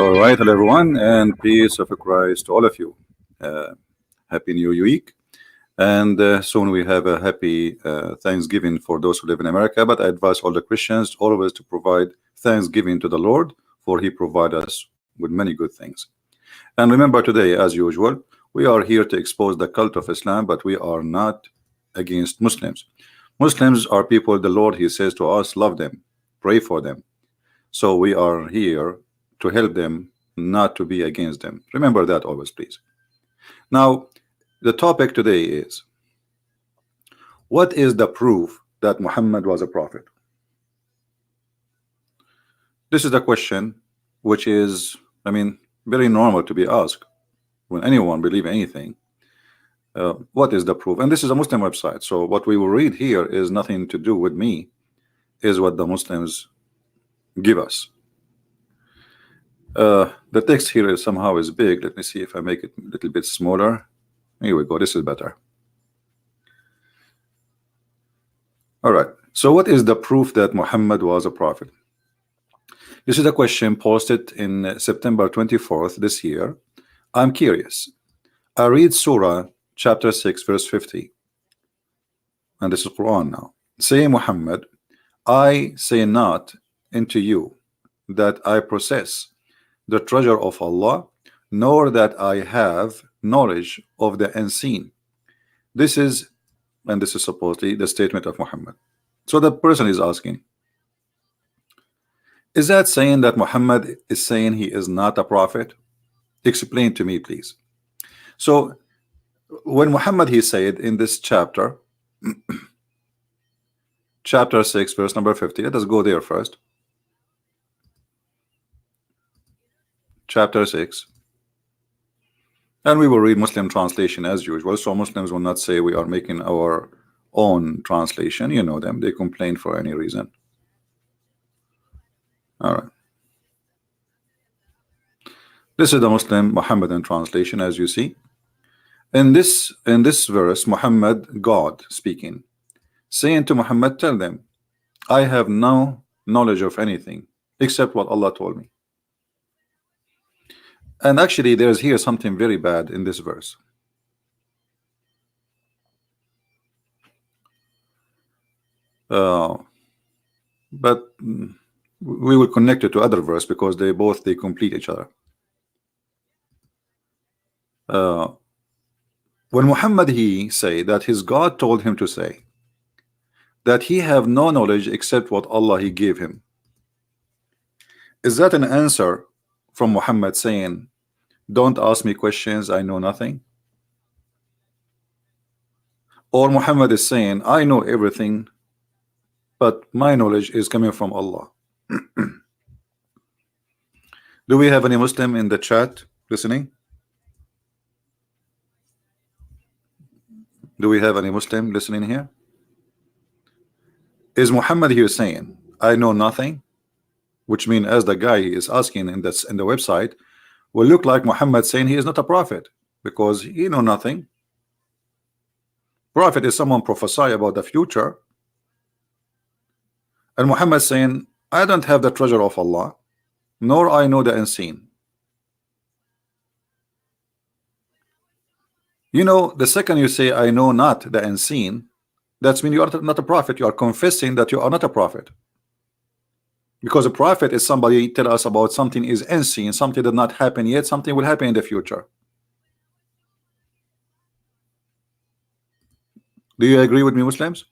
All right, hello everyone, and peace of Christ to all of you. Uh, Happy New Week, and soon we have a happy Thanksgiving for those who live in America. But I advise all the Christians always to provide thanksgiving to the Lord, for He provides us with many good things. And remember, today, as usual, we are here to expose the cult of Islam, but we are not against Muslims. Muslims are people the Lord, He says to us, love them, pray for them. So we are here to help them, not to be against them. Remember that always, please. Now, the topic today is, what is the proof that Muhammad was a prophet? This is the question which is, very normal to be asked when anyone believes anything. What is the proof? And this is a Muslim website, so what we will read here is nothing to do with me, is what the Muslims give us. The text here is somehow is big. Let me see if I make it a little bit smaller. Here we go. This is better. All right. So what is the proof that Muhammad was a prophet? This is a question posted in September 24th this year. I'm curious. I read Surah chapter 6 verse 50. And this is Quran now. Say, Muhammad, I say not unto you that I possess the treasure of Allah, nor that I have knowledge of the unseen. This is supposedly the statement of Muhammad. So the person is asking, is that saying that Muhammad is saying he is not a prophet? Explain to me, please. So when Muhammad, he said in this chapter chapter 6 verse number 50, let us go there first. Chapter 6, and we will read Muslim translation as usual, so Muslims will not say we are making our own translation. You know them, they complain for any reason. All right, this is the Muslim Muhammadan translation. As you see in this verse, Muhammad, God speaking, saying to Muhammad, tell them, I have no knowledge of anything except what Allah told me. And actually there's here something very bad in this verse. But we will connect it to other verse because they complete each other. When Muhammad, he say that his God told him to say that he have no knowledge except what Allah he gave him, is that an answer from Muhammad saying, don't ask me questions, I know nothing? Or Muhammad is saying, I know everything, but my knowledge is coming from Allah? Do we have any Muslim in the chat listening? Do we have any Muslim listening here? Is Muhammad here saying, I know nothing? Which means, as the guy is asking in the website, will look like Muhammad saying he is not a prophet because he know nothing. Prophet is someone prophesy about the future, and Muhammad saying, I don't have the treasure of Allah, nor I know the unseen. You know, the second you say I know not the unseen, that's mean you are not a prophet. You are confessing that you are not a prophet. Because a prophet is somebody tell us about something is unseen, something did not happen yet, something will happen in the future. Do you agree with me, Muslims?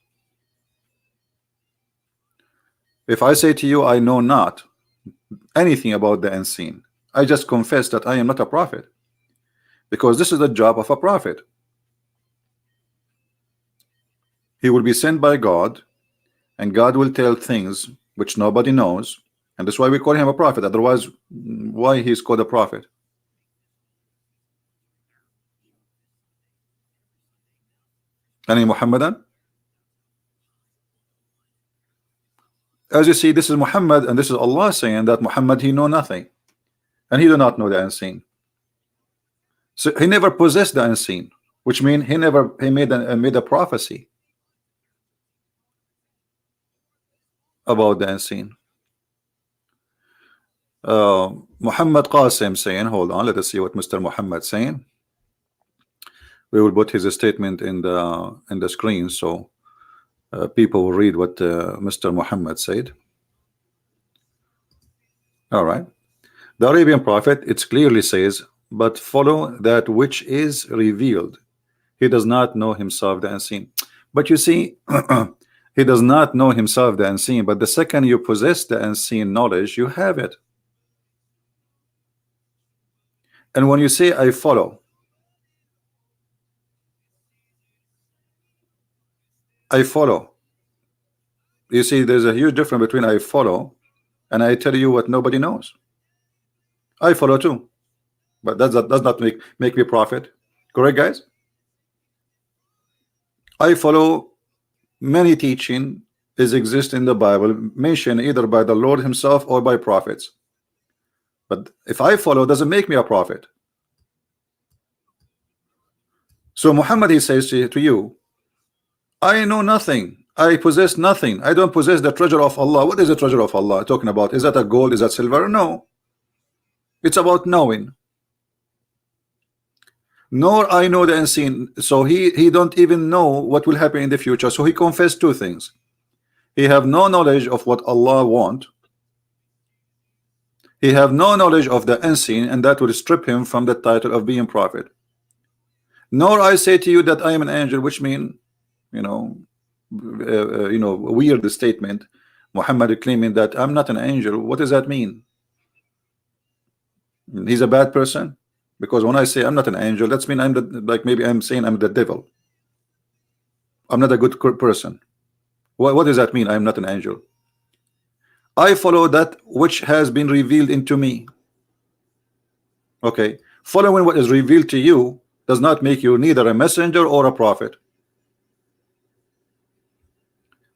If I say to you, I know not anything about the unseen, I just confess that I am not a prophet, because this is the job of a prophet. He will be sent by God, and God will tell things which nobody knows, and that's why we call him a prophet. Otherwise, why he's called a prophet? Any Muhammadan? As you see, this is Muhammad, and this is Allah saying that Muhammad, he know nothing, and he do not know the unseen. So he never possessed the unseen, which means he made a prophecy about the unseen. Muhammad Qasim saying, hold on, let us see what Mr. Muhammad saying. We will put his statement in the screen so people will read what Mr. Muhammad said. All right. The Arabian prophet, it clearly says, but follow that which is revealed. He does not know himself the unseen. But you see, he does not know himself the unseen, but the second you possess the unseen knowledge, you have it. And when you say I follow, you see there's a huge difference between I follow and I tell you what nobody knows. I follow too, but that does not make me prophet. Correct, guys? I follow many teaching is exist in the Bible, mentioned either by the Lord himself or by prophets. But if I follow, doesn't make me a prophet. So Muhammad, he says to you, I know nothing, I possess nothing, I don't possess the treasure of Allah. What is the treasure of Allah talking about? Is that a gold? Is that silver? No, it's about knowing. Nor I know the unseen. So he don't even know what will happen in the future. So he confessed two things. He have no knowledge of what Allah want. He have no knowledge of the unseen, and that will strip him from the title of being prophet. Nor I say to you that I am an angel, which mean, weird statement. Muhammad claiming that I'm not an angel. What does that mean? He's a bad person. Because when I say I'm not an angel, that's mean I'm like maybe I'm saying I'm the devil. I'm not a good person. What does that mean? I'm not an angel. I follow that which has been revealed into me. Okay, following what is revealed to you does not make you neither a messenger or a prophet.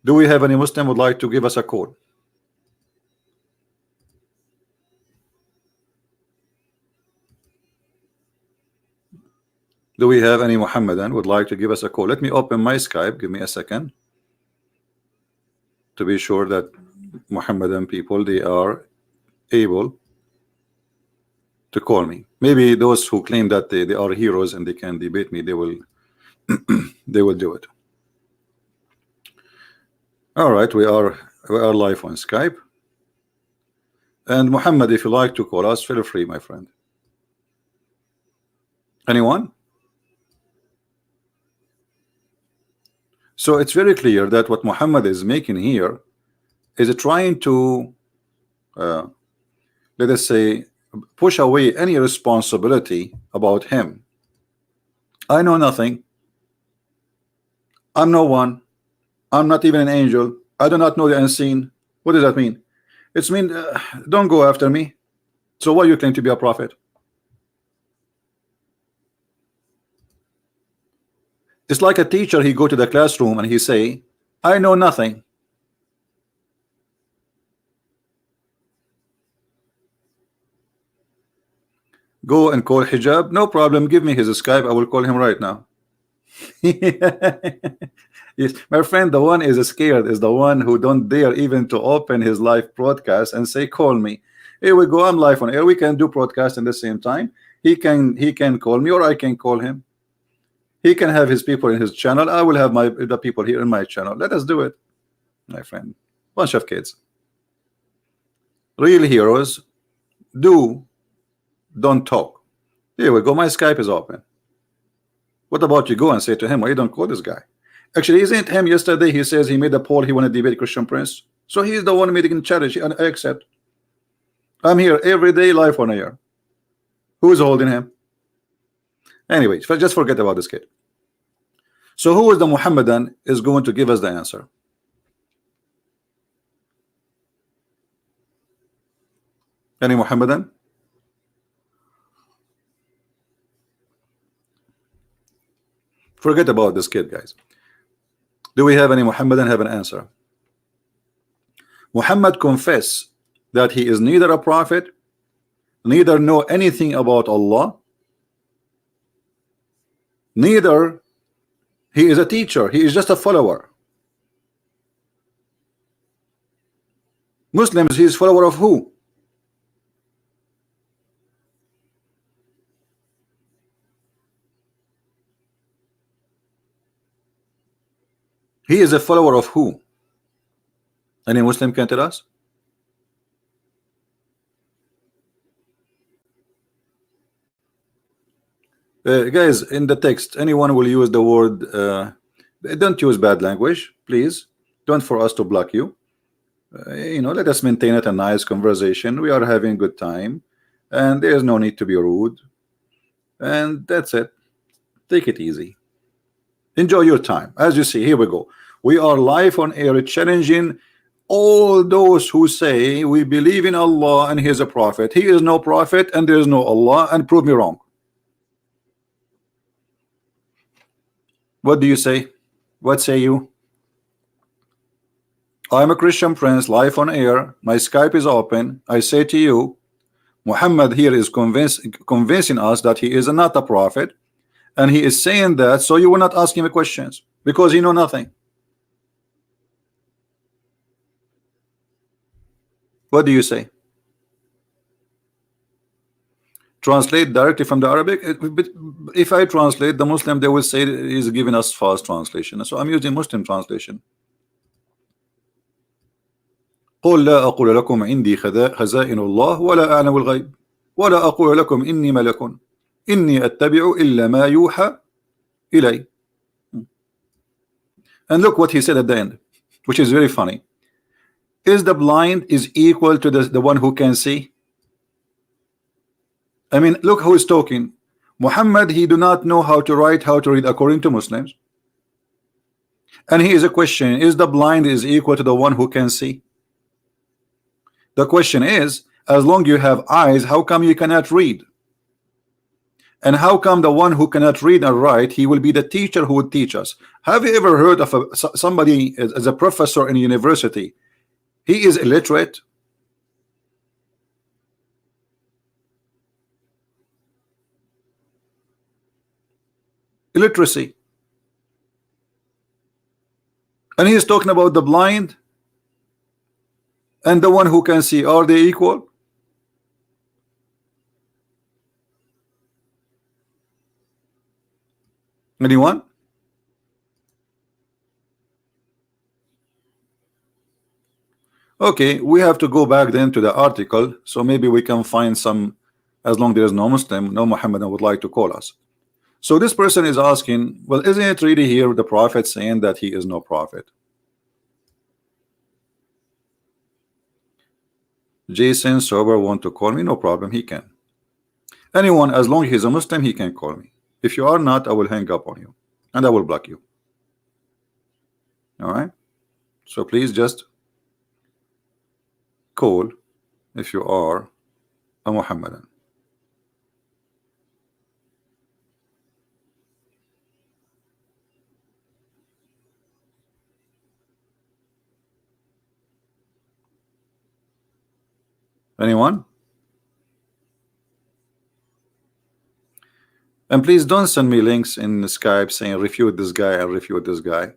Do we have any Muslim would like to give us a code? Do we have any Muhammadan would like to give us a call? Let me open my Skype. Give me a second to be sure that Muhammadan people, they are able to call me. Maybe those who claim that they are heroes and they can debate me, they will they will do it. All right, we are live on Skype. And Muhammad, if you like to call us, feel free, my friend. Anyone? So it's very clear that what Muhammad is making here is trying to let us say push away any responsibility about him. I know nothing. I'm no one. I'm not even an angel. I do not know the unseen. What does that mean? It's mean don't go after me. So why you claim to be a prophet? It's like a teacher, he go to the classroom and he say, I know nothing. Go and call hijab. No problem. Give me his Skype. I will call him right now. Yes, my friend, the one is scared is the one who don't dare even to open his live broadcast and say, call me. Here we go. I'm live on air. We can do broadcast in the same time. He can call me or I can call him. He can have his people in his channel. I will have the people here in my channel. Let us do it, my friend. Bunch of kids. Real heroes don't talk. Here we go. My Skype is open. What about you go and say to him, why you don't call this guy? Actually, isn't him yesterday? He says he made a poll. He want to debate Christian Prince. So he's the one making challenge. And I accept. I'm here every day live on air. Who is holding him? Anyway, just forget about this kid. So who is the Muhammadan is going to give us the answer? Any Muhammadan? Forget about this kid, guys. Do we have any Muhammadan have an answer? Muhammad confess that he is neither a prophet, neither know anything about Allah, neither he is a teacher. He is just a follower. Muslims, he is follower of who? He is a follower of who? Any Muslim can tell us? Guys, in the text, anyone will use the word, don't use bad language, please. Don't for us to block you. You know, let us maintain it a nice conversation. We are having a good time, and there is no need to be rude. And that's it. Take it easy. Enjoy your time. As you see, here we go. We are live on air challenging all those who say we believe in Allah and He is a prophet. He is no prophet and there is no Allah, and prove me wrong. What do you say? What say you? I'm a Christian prince, live on air. My Skype is open. I say to you, Muhammad here is convincing us that he is not a prophet, and he is saying that so you will not ask him questions because he know nothing. What do you say? Translate directly from the Arabic. If I translate the Muslim, they will say he's giving us false translation. So I'm using Muslim translation. قل لا أقول لكم عندي خزائن الله ولا أعلم الغيب ولا أقول لكم إني ملك إني أتبع إلا ما يوحى إلي. And look what he said at the end, which is very funny. Is the blind is equal to the one who can see? I mean, look who is talking. Muhammad, he do not know how to write, how to read according to Muslims. And he is a question, is the blind is equal to the one who can see? The question is, as long you have eyes, how come you cannot read? And how come the one who cannot read and write, he will be the teacher who would teach us? Have you ever heard of somebody as a professor in university? He is illiterate. Illiteracy. And he is talking about the blind and the one who can see. Are they equal? Anyone? Okay, we have to go back then to the article, so maybe we can find some, as long there is no Muslim, no Muhammadan would like to call us. So this person is asking, well, isn't it really here the prophet saying that he is no prophet? Jason Sober want to call me? No problem, he can. Anyone, as long as he's a Muslim, he can call me. If you are not, I will hang up on you and I will block you. All right, so please just call if you are a Muhammadan. Anyone? And please don't send me links in Skype saying refute this guy and refute this guy.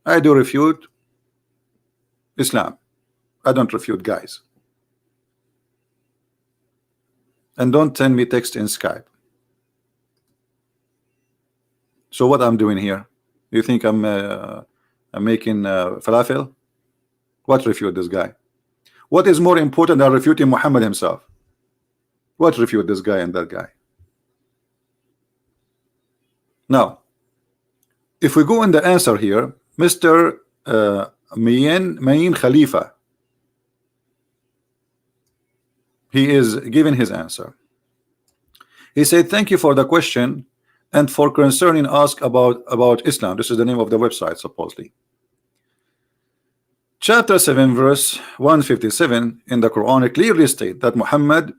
I do refute Islam. I don't refute guys. And don't send me text in Skype. So what I'm doing here? You think I'm making falafel? What refute this guy? What is more important than refuting Muhammad himself? What refute this guy and that guy? Now, if we go in the answer here, Mr. Mayin Khalifa, he is giving his answer. He said, thank you for the question and for concerning us about Islam. This is the name of the website, supposedly. Chapter 7 verse 157 in the Quran clearly state that Muhammad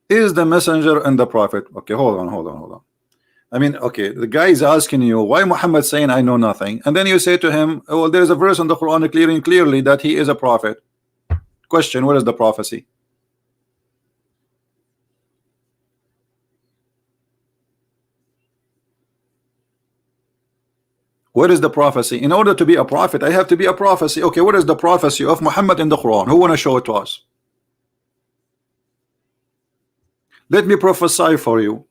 is the messenger and the prophet. Okay, hold on. I mean, okay, the guy is asking you why Muhammad saying I know nothing, and then you say to him, well, there is a verse in the Quran clearly that he is a prophet. Question, what is the prophecy? What is the prophecy? In order to be a prophet, I have to be a prophecy. Okay, what is the prophecy of Muhammad in the Quran? Who want to show it to us? Let me prophesy for you.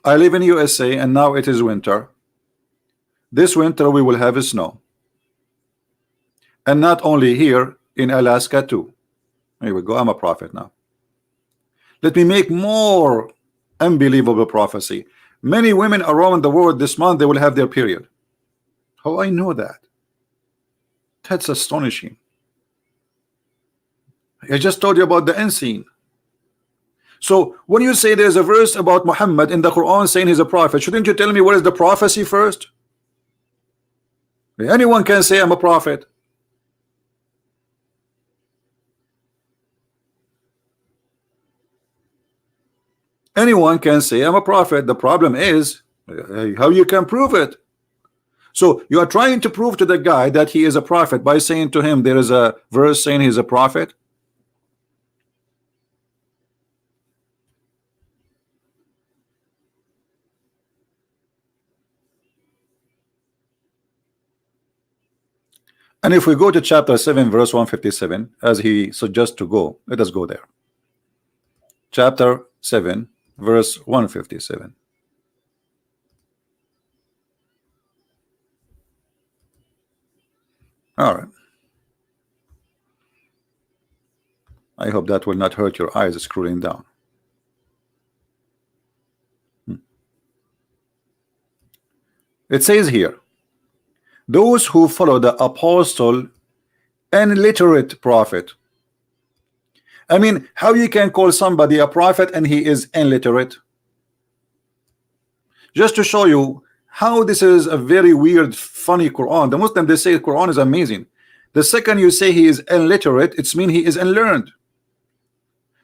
I live in USA and now it is winter. this winter we will have snow, and not only here in Alaska too. Here we go. I'm a prophet now. Let me make more unbelievable prophecy. Many women around the world this month, they will have their period. How I know that? That's astonishing. I just told you about the unseen. So when you say there's a verse about Muhammad in the Quran saying he's a prophet, shouldn't you tell me what is the prophecy first? Anyone can say I'm a prophet. Anyone can say I'm a prophet. The problem is how you can prove it. So you are trying to prove to the guy that he is a prophet by saying to him there is a verse saying he's a prophet. And if we go to chapter 7 verse 157 as he suggests to go, let us go there. Chapter 7 verse 157. All right. I hope that will not hurt your eyes scrolling down. It says here, those who follow the apostle and illiterate prophet. I mean, how you can call somebody a prophet and he is illiterate? Just to show you how this is a very weird, funny Quran. The Muslim, they say Quran is amazing. The second you say he is illiterate, it's mean he is unlearned.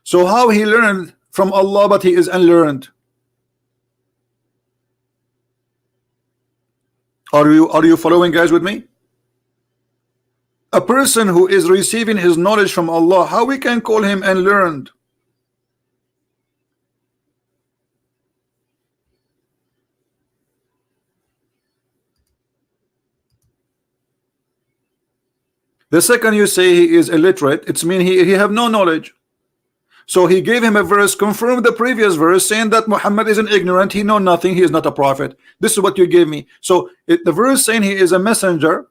So how he learned from Allah but he is unlearned? Are you following, guys, with me? A person who is receiving his knowledge from Allah, how we can call him unlearned? The second you say he is illiterate, it's mean he have no knowledge. So he gave him a verse, confirmed the previous verse, saying that Muhammad is an ignorant, he know nothing, he is not a prophet. This is what you gave me. So the verse saying he is a messenger,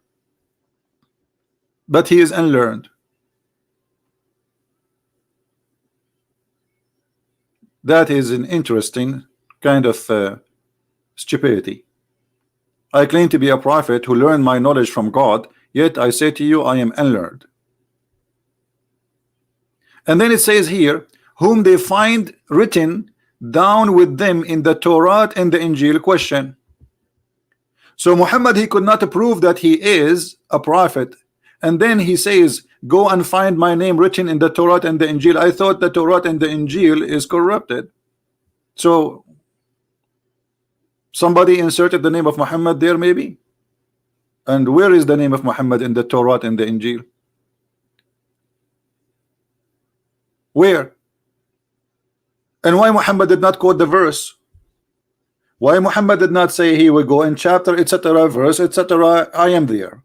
but he is unlearned. That is an interesting kind of stupidity. I claim to be a prophet who learned my knowledge from God, yet I say to you I am unlearned. And then it says here, whom they find written down with them in the Torah and the Injil. Question. So Muhammad, he could not prove that he is a prophet, and then he says, go and find my name written in the Torah and the Injil. I thought the Torah and the Injil is corrupted. So somebody inserted the name of Muhammad there maybe. And where is the name of Muhammad in the Torah and the Injil? Where? And why Muhammad did not quote the verse? Why Muhammad did not say here we go in chapter etc verse etc I am there?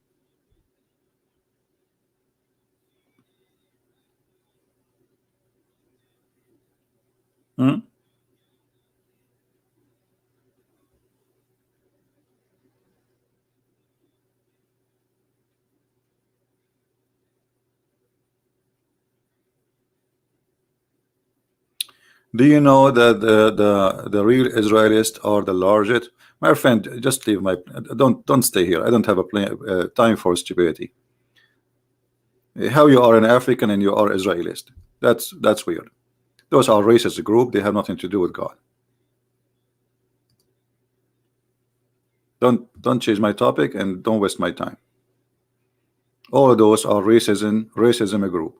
Do you know that the real Israelists are the largest? My friend, just leave my don't stay here. I don't have a time for stupidity. How you are an African and you are Israelist? That's weird. Those are racist group. They have nothing to do with God. Don't change my topic and don't waste my time. All of those are racism group.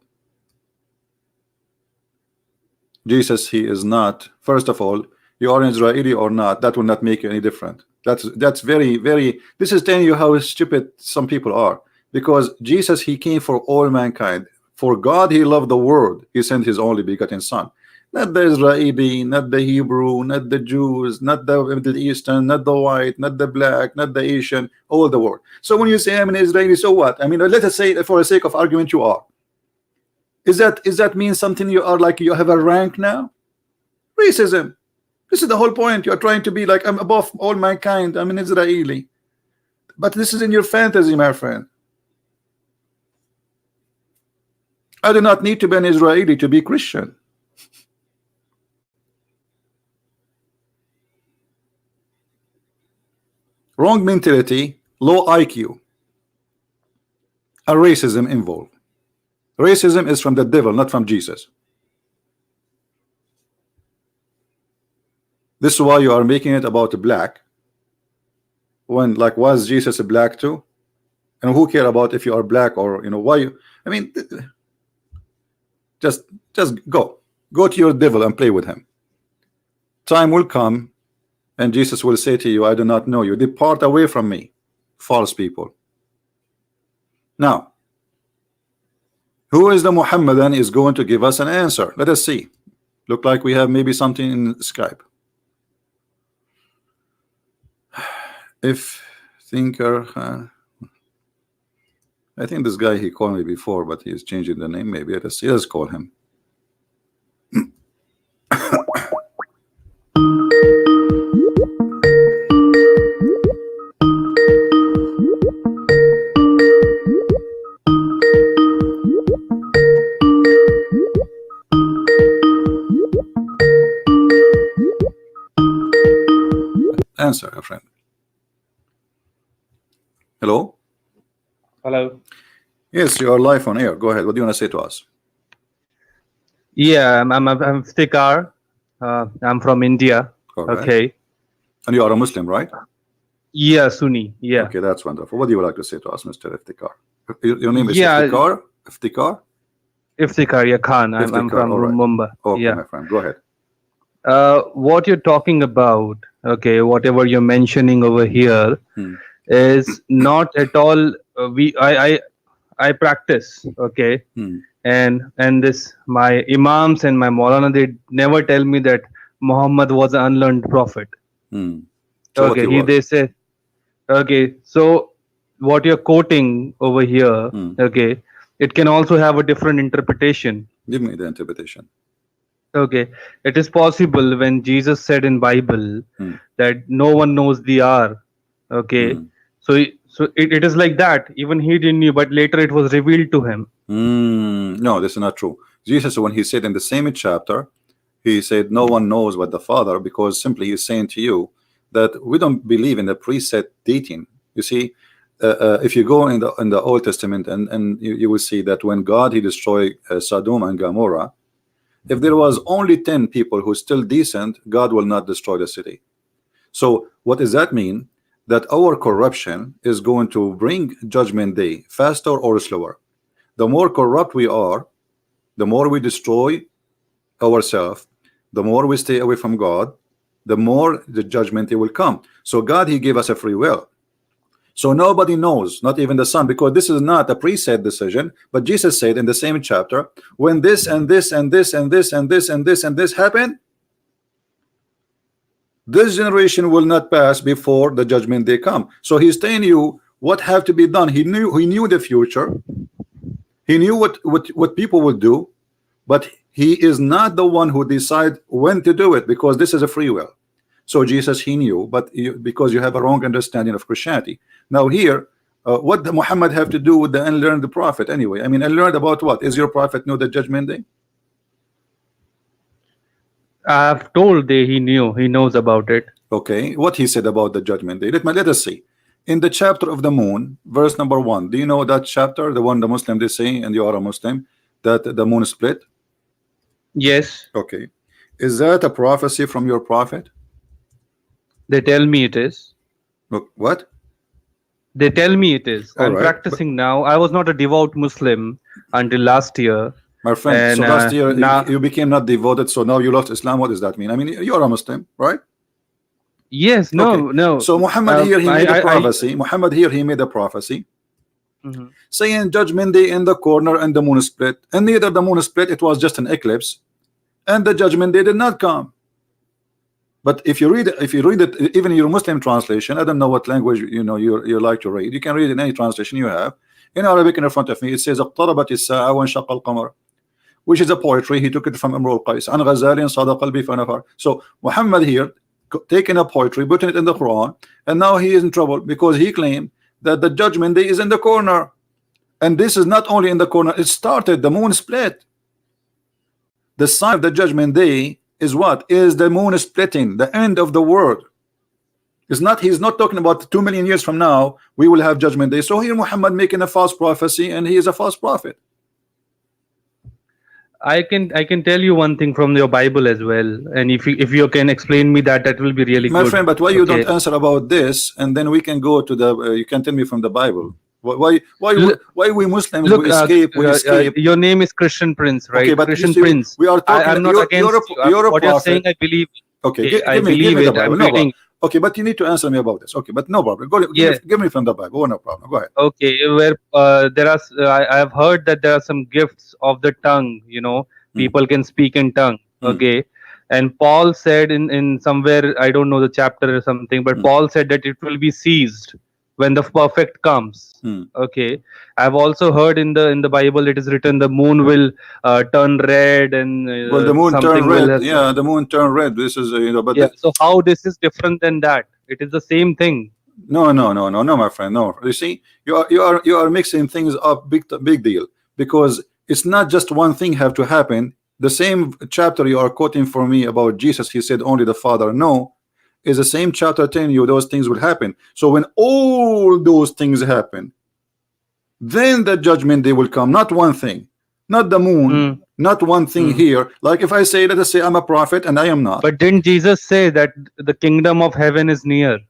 Jesus, he is not. First of all, you are an Israeli or not, that will not make you any different. That's very, very. This is telling you how stupid some people are. Because Jesus, he came for all mankind. For God, he loved the world. He sent his only begotten Son. Not the Israeli, not the Hebrew, not the Jews, not the Middle Eastern, not the white, not the black, not the Asian, all the world. So when you say I'm an Israeli, so what? I mean, let us say for the sake of argument, you are. Is that mean something you are like you have a rank now? Racism. This is the whole point. You're trying to be like I'm above all mankind. I'm an Israeli. But this is in your fantasy, my friend. I do not need to be an Israeli to be Christian. Wrong mentality, low IQ, and racism involved. Racism is from the devil, not from Jesus. This is why you are making it about black, when, like, was Jesus a black too? And who care about if you are black or, you know, why you, I mean, just go to your devil and play with him. Time will come and Jesus will say to you, I do not know you, depart away from me, false people. Now, who is the Muhammadan is going to give us an answer. Let us see. Look like we have maybe something in Skype. If thinker, I think this guy, he called me before, but he's changing the name. Maybe let us see. Let's call him. Answer, your friend. Hello. Hello. Yes, you are live on air. Go ahead. What do you want to say to us? Yeah, I'm Zakir. I'm from India. All right. Okay. And you are a Muslim, right? Yeah, Sunni. Yeah. Okay, that's wonderful. What do you like to say to us, Mr. Iftikhar? Your name is Yeah. Iftikhar? Iftikhar? Iftikhar, yeah, Khan. I'm Iftikhar, from all right. Mumbai. Okay, Yeah. my friend. Go ahead. What you're talking about, okay, whatever you're mentioning over here is not at all. I practice, okay, and this my imams and my Maulana, they never tell me that Muhammad was an unlearned prophet. So Okay, they say, okay, so what you're quoting over here, okay, it can also have a different interpretation. Give me the interpretation. Okay, it is possible when Jesus said in Bible that no one knows the hour. Okay, so it is like that. Even he didn't know, but later it was revealed to him. No, this is not true. Jesus, when he said in the same chapter, he said no one knows but the Father, because simply he's saying to you that we don't believe in the preset dating. You see, if you go in the Old Testament and you will see that when God he destroyed Sodom and Gomorrah, if there was only 10 people who still decent, God will not destroy the city. So what does that mean? That our corruption is going to bring judgment day faster or slower. The more corrupt we are, the more we destroy ourselves, the more we stay away from God, the more the judgment day will come. So God, he gave us a free will. So nobody knows, not even the Son, because this is not a preset decision. But Jesus said in the same chapter, when this and this and this and this and this and this and this happen, this generation will not pass before the judgment day come. So he's telling you what have to be done. He knew the future. He knew what people would do, but he is not the one who decide when to do it, because this is a free will. So Jesus, he knew, but because you have a wrong understanding of Christianity. Now here, what did Muhammad have to do with the unlearned prophet anyway? I mean, unlearned about what? Is your prophet know the judgment day? I've told he knows about it. Okay, what he said about the judgment day? Let us see. In the chapter of the moon, verse number 1. Do you know that chapter? The one the Muslim they say, and you are a Muslim, that the moon split? Yes. Okay. Is that a prophecy from your prophet? They tell me it is. Look, what? They tell me it is. All I'm right, practicing now. I was not a devout Muslim until last year. My friend, And, so last year now, you became not devoted, so now you lost Islam. What does that mean? I mean, you're a Muslim, right? yes, no, Okay. no. So Muhammad here, he made a prophecy. Muhammad here, he made a prophecy saying judgment day in the corner and the moon split. And neither the moon split, it was just an eclipse. And the judgment day did not come. But if you read it, even your Muslim translation, I don't know what language you like to read. You can read in any translation you have. In Arabic, in front of me, it says اقتربت الساعة وانشق القمر, which is a poetry. He took it from Imru al-Qais. عن غزال صاد قلبي فنفر. So Muhammad here taking a poetry, putting it in the Quran, and now he is in trouble because he claimed that the judgment day is in the corner. And this is not only in the corner, it started, the moon split. The sign of the judgment day is what? Is the moon splitting, the end of the world. It's not, he's not talking about 2 million years from now we will have judgment day. So here Muhammad making a false prophecy, and he is a false prophet. I can tell you one thing from your Bible as well, and if you can explain me that, that will be really My good. friend, but why you don't answer about this, and then we can go to the you can tell me from the Bible. Why we Muslims Look, we escape? your name is Christian Prince, right? Okay, but Christian you see, Prince. we are talking. I'm not against you. You're a what you're prophet. saying, I believe. Okay, I give me believe the it. Bible. I'm No reading. Okay, but you need to answer me about this. Okay, but no problem. Go, give me from the Bible. Oh, no problem. Go ahead. Okay, where there are, I have heard that there are some gifts of the tongue. You know, people can speak in tongue. Okay, and Paul said in somewhere, I don't know the chapter or something, but Paul said that it will be seized when the perfect comes. Okay, I've also heard in the Bible it is written the moon will turn red, and well, the moon something turned will red. Yeah, the moon turned red. This is but yeah. So how this is different than that? It is the same thing. No, my friend. No, you see, you are mixing things up. Big deal, because it's not just one thing have to happen. The same chapter you are quoting for me about Jesus, he said only the Father know, is the same chapter telling you those things will happen. So when all those things happen, then the judgment day will come. Not one thing, not the moon, not one thing here. Like if I say, let us say I'm a prophet and I am not. But didn't Jesus say that the kingdom of heaven is near?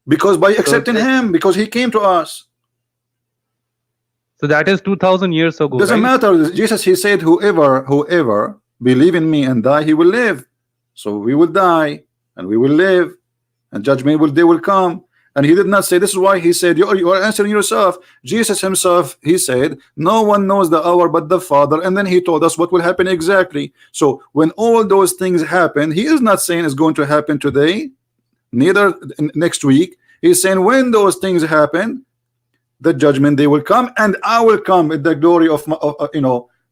Because by accepting him, because he came to us. So that is 2000 years ago. Doesn't matter. Jesus, he said, whoever believe in me and die, he will live. So we will die and we will live, and judgment day will come. And he did not say, this is why he said, you are answering yourself. Jesus himself, he said, no one knows the hour but the Father. And then he told us what will happen exactly. So when all those things happen, he is not saying it's going to happen today, neither next week. He's saying when those things happen, the judgment day will come, and I will come in the glory of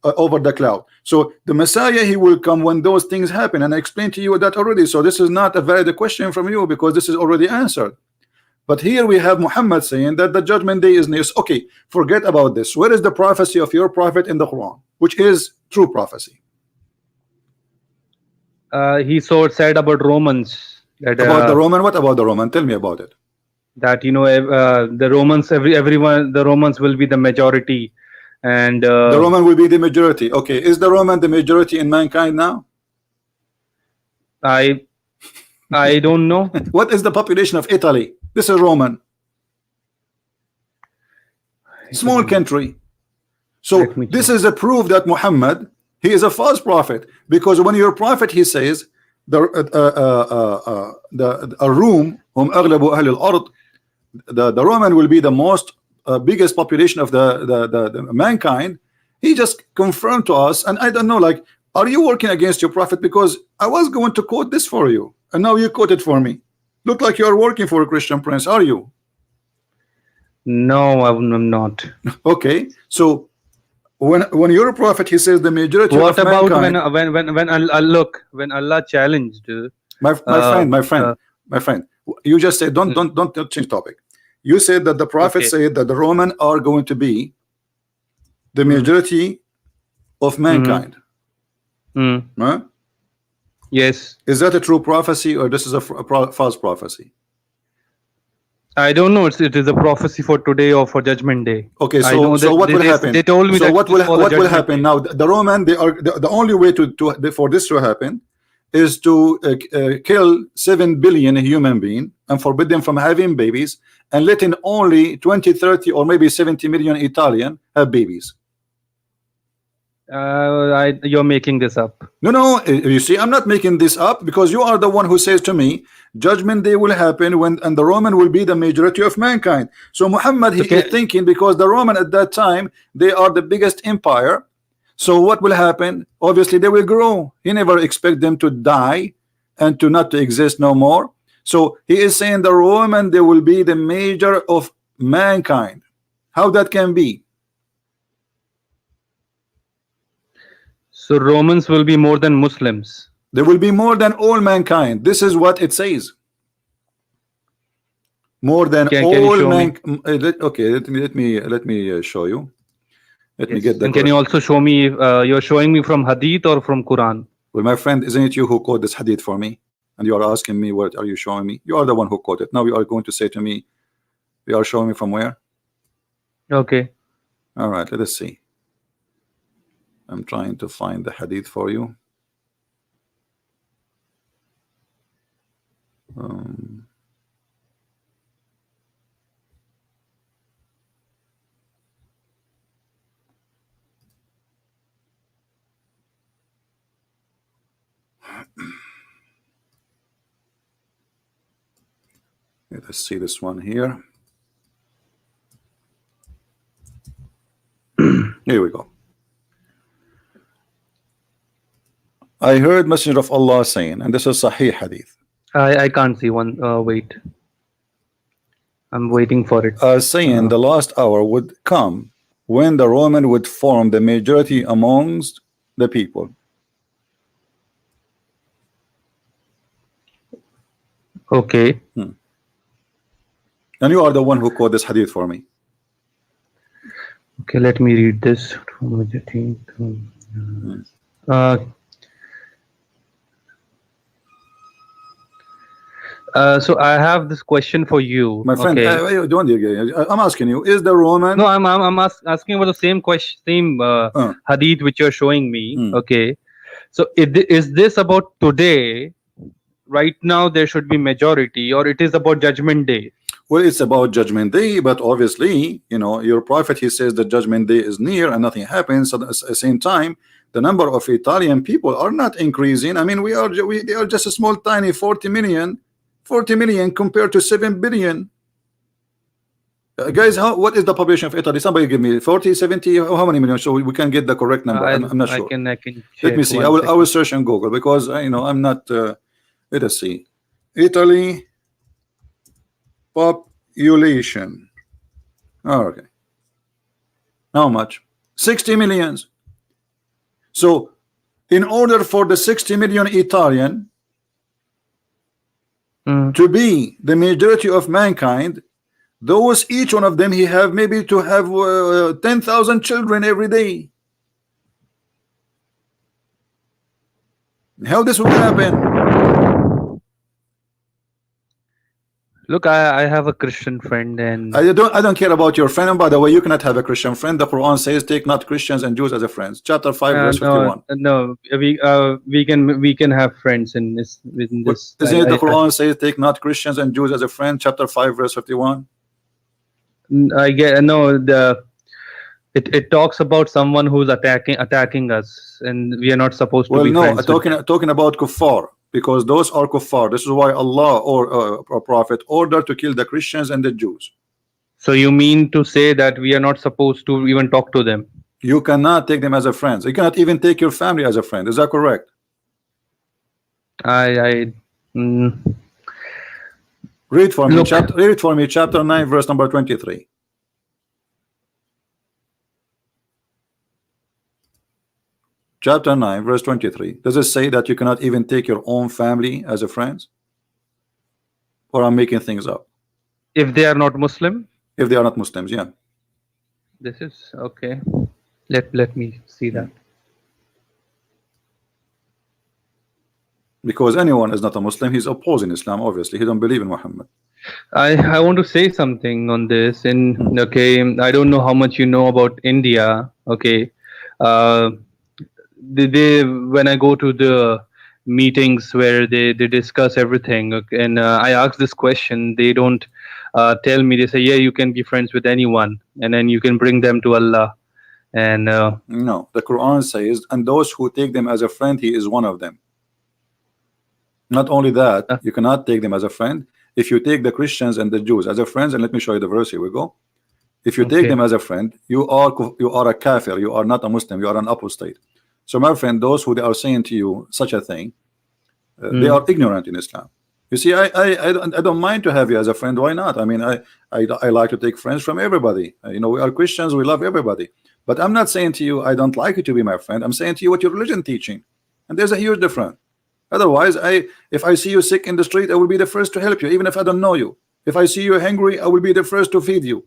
over the cloud. So the Messiah, he will come when those things happen, and I explained to you that already. So this is not a valid question from you, because this is already answered. But here we have Muhammad saying that the judgment day is near. Okay, forget about this. Where is the prophecy of your prophet in the Quran, which is true prophecy? He so said about Romans. That, about the Roman? What about the Roman? Tell me about it. That the Romans, everyone, the Romans will be the majority, and the Roman will be the majority. Okay, is the Roman the majority in mankind now? I don't know. What is the population of Italy? This is Roman. Small country. So this is a proof that Muhammad, he is a false prophet, because when your prophet, he says a room the Roman will be the most biggest population of the mankind. He just confirmed to us, and I don't know, like, are you working against your prophet? Because I was going to quote this for you, and now you quote it for me. Look like you are working for a Christian Prince, are you? No, I'm not. Okay, so when your prophet, he says the majority what of about mankind, when Allah challenged my friend, you just said don't change topic. You said that the prophet said that the Roman are going to be the majority of mankind. Huh? Yes. Is that a true prophecy, or this is a false prophecy? I don't know. It is a prophecy for today or for Judgment Day. Okay, so what will happen? They told me so that what will happen now? The Roman, they are the only way for this to happen is to kill 7 billion human beings and forbid them from having babies, and letting only 20, 30, or maybe 70 million Italian have babies. You're making this up. No, you see, I'm not making this up, because you are the one who says to me judgment day will happen and the Roman will be the majority of mankind. So Muhammad, he is thinking, because the Roman at that time, they are the biggest empire, so what will happen? Obviously they will grow. He never expect them to die and to not to exist no more. So he is saying the Roman, they will be the major of mankind. How that can be? So Romans will be more than Muslims. They will be more than all mankind. This is what it says. More than Can all you show man. me? Okay, let me show you. Let me Yes. get the. And can you also show me? You're showing me from Hadith or from Quran? Well, my friend, isn't it you who quote this hadith for me? And you are asking me, what are you showing me? You are the one who quoted. Now you are going to say to me, you are showing me from where? Okay. All right, let us see. I'm trying to find the hadith for you. Let us see this one here. Here we go. I heard Messenger of Allah saying, and this is Sahih hadith, I can't see one. Wait. I'm waiting for it. saying the last hour would come when the Roman would form the majority amongst the people. Okay. And you are the one who quote this hadith for me. Okay, let me read this. So I have this question for you. My friend, Okay. I'm asking you, is the Roman? No, I'm asking about the same question, same hadith which you're showing me. Okay. So is this about today? Right now there should be majority, or it is about Judgment Day? Well, it's about Judgment Day, but obviously, you know, your prophet, he says that Judgment Day is near and nothing happens. So at the same time, the number of Italian people are not increasing. I mean, they are just a small, tiny 40 million compared to 7 billion. Guys, what is the population of Italy? Somebody give me 40, 70, how many million, so we can get the correct number. I'm not sure. I can Let me see. I will search on Google, because you know, I'm not. Let us see. Italy population. Oh, okay. How much? 60 millions. So in order for the 60 million Italian to be the majority of mankind, those each one of them, he have maybe to have 10,000 children every day. How this will happen? Look, I have a Christian friend, and I don't care about your friend. And by the way, you cannot have a Christian friend. The Quran says, "Take not Christians and Jews as a friends." Chapter 5, verse 51. No, we can have friends in this. Within this, Isn't it the Quran says, "Take not Christians and Jews as a friend"? Chapter 5, verse 51. I get no. It talks about someone who's attacking us, and we are not supposed to be friends. Talking about kuffar, because those are kuffar. This is why Allah or Prophet ordered to kill the Christians and the Jews. So you mean to say that we are not supposed to even talk to them? You cannot take them as a friend. You cannot even take your family as a friend. Is that correct? Read for me. Read for me. Chapter 9, verse number 23. Chapter 9, verse 23. Does it say that you cannot even take your own family as a friend? Or I'm making things up? If they are not Muslim? If they are not Muslims, yeah. This is okay. Let me see that. Because anyone is not a Muslim, he's opposing Islam, obviously. He don't believe in Muhammad. I want to say something on this. And okay, I don't know how much you know about India. Okay. When I go to the meetings where they discuss everything, and I ask this question, they don't tell me. They say, yeah, you can be friends with anyone, and then you can bring them to Allah. And no, the Quran says, and those who take them as a friend, he is one of them. Not only that, you cannot take them as a friend. If you take the Christians and the Jews as a friends, and let me show you the verse, here we go. If you take them as a friend, you are a kafir, you are not a Muslim, you are an apostate. So my friend, those who they are saying to you such a thing, they are ignorant in Islam. You see, I don't mind to have you as a friend. Why not? I mean, I like to take friends from everybody. You know, we are Christians, we love everybody. But I'm not saying to you I don't like you to be my friend. I'm saying to you what your religion teaching, and there's a huge difference. Otherwise, if I see you sick in the street, I will be the first to help you, even if I don't know you. If I see you hungry, I will be the first to feed you.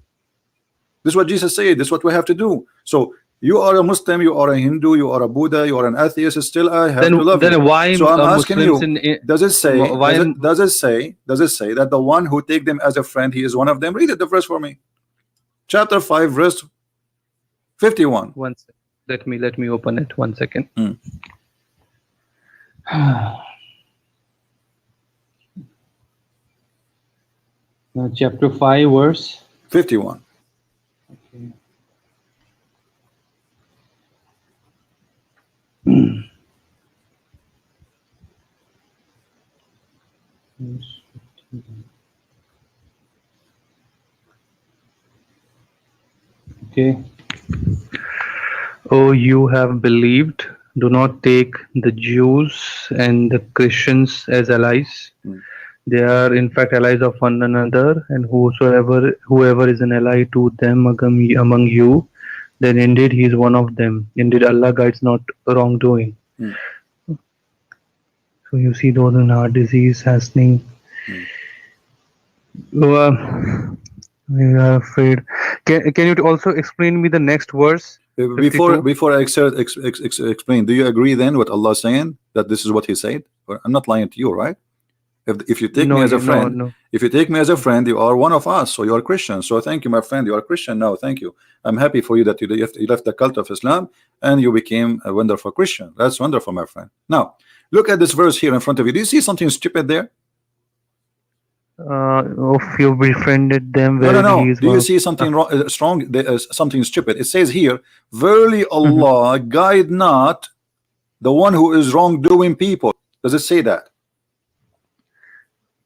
This is what Jesus said. This is what we have to do. So you are a Muslim, you are a Hindu, you are a Buddha, you are an atheist. Still, I have to love you. Then why So I'm asking Muslims you: does it say? why Does it say that the one who take them as a friend, he is one of them? Read it, the verse for me. Chapter 5, verse 51. One second. Let me open it. 1 second. Chapter 5, verse 51. Okay. Okay. Oh, you have believed. Do not take the Jews and the Christians as allies. They are in fact allies of one another, and whoever is an ally to them among you, then indeed he is one of them. Indeed, Allah guides not wrongdoing. So you see those in heart disease hastening. We are afraid. Can you also explain me the next verse? Before I explain, do you agree then what Allah is saying, that this is what He said? I'm not lying to you, right? If you take me as a friend, if you take me as a friend, you are one of us, so you are Christian. So thank you, my friend. You are Christian now. Thank you. I'm happy for you that you left the cult of Islam and you became a wonderful Christian. That's wonderful, my friend. Now look at this verse here in front of you. Do you see something stupid there? If you befriended them, no. Do you see something wrong, strong? Something stupid. It says here, "Verily Allah guide not the one who is wrongdoing people." Does it say that?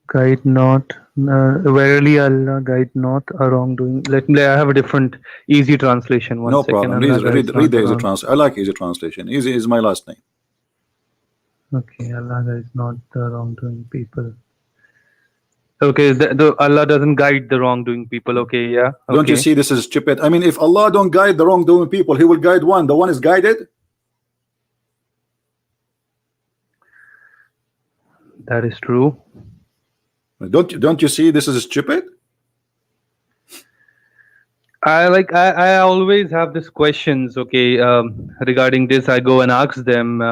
Guide not, verily Allah guide not a wrongdoing. I have a different easy translation. No problem. Please read the easy translation. I like easy translation. Easy is my last name. Okay, Allah guides not the wrongdoing people. Okay, Allah doesn't guide the wrongdoing people. Okay, yeah. Okay. Don't you see this is stupid? I mean, if Allah don't guide the wrongdoing people, He will guide one. The one is guided. That is true. Don't you see this is stupid? I always have these questions. Okay, regarding this, I go and ask them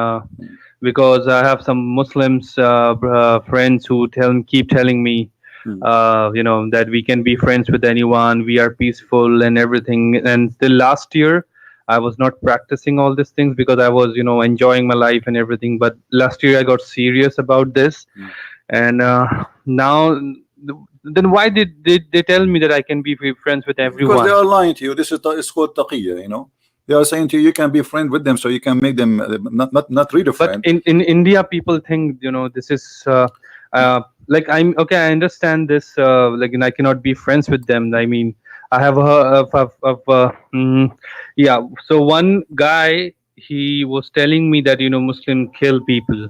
because I have some Muslims friends who keep telling me, that we can be friends with anyone. We are peaceful and everything. And till last year, I was not practicing all these things because I was, enjoying my life and everything. But last year I got serious about this, and now. Then why did they tell me that I can be friends with everyone? Because they are lying to you. This is it's called taqiyya, They are saying to you, you can be friend with them, so you can make them not really a friend. But in India, people think this is I'm okay. I understand this. I cannot be friends with them. I mean, I have yeah. So one guy, he was telling me that Muslim kill people.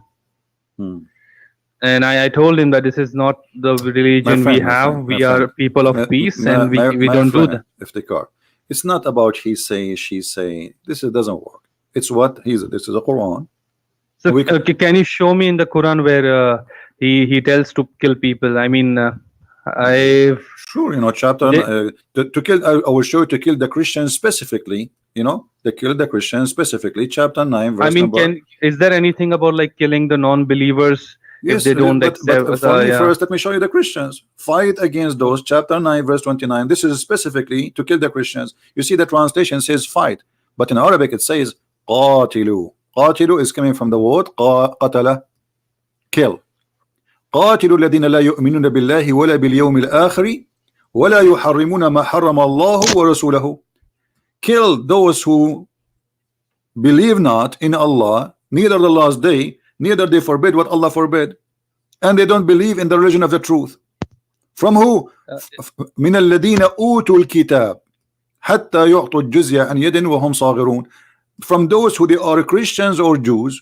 And I told him that this is not the religion we have. We are people of peace, and we don't do that. It's not about he say, she say. This doesn't work. It's what this is a Quran. So can you show me in the Quran where he tells to kill people? I mean, sure, chapter to kill. I will show you to kill the Christians specifically. To kill the Christians specifically. Chapter 9, verse number. Is there anything about killing the non-believers? Yes, if they don't accept, but for me first, let me show you the Christians. Fight against those. Chapter 9, verse 29. This is specifically to kill the Christians. You see, the translation says fight, but in Arabic it says قاتلوا. قاتلوا is coming from the word قتل, kill. قاتلوا الذين لا يؤمنون بالله ولا باليوم الآخر ولا يحرمون ما حرم الله ورسوله. Kill those who believe not in Allah, neither the last day, neither they forbid what Allah forbid, and they don't believe in the religion of the truth. From who? من الذين أوتوا الكتاب حتى يعطوا الجزية عن يد وهم صاغرون. From those who they are Christians or Jews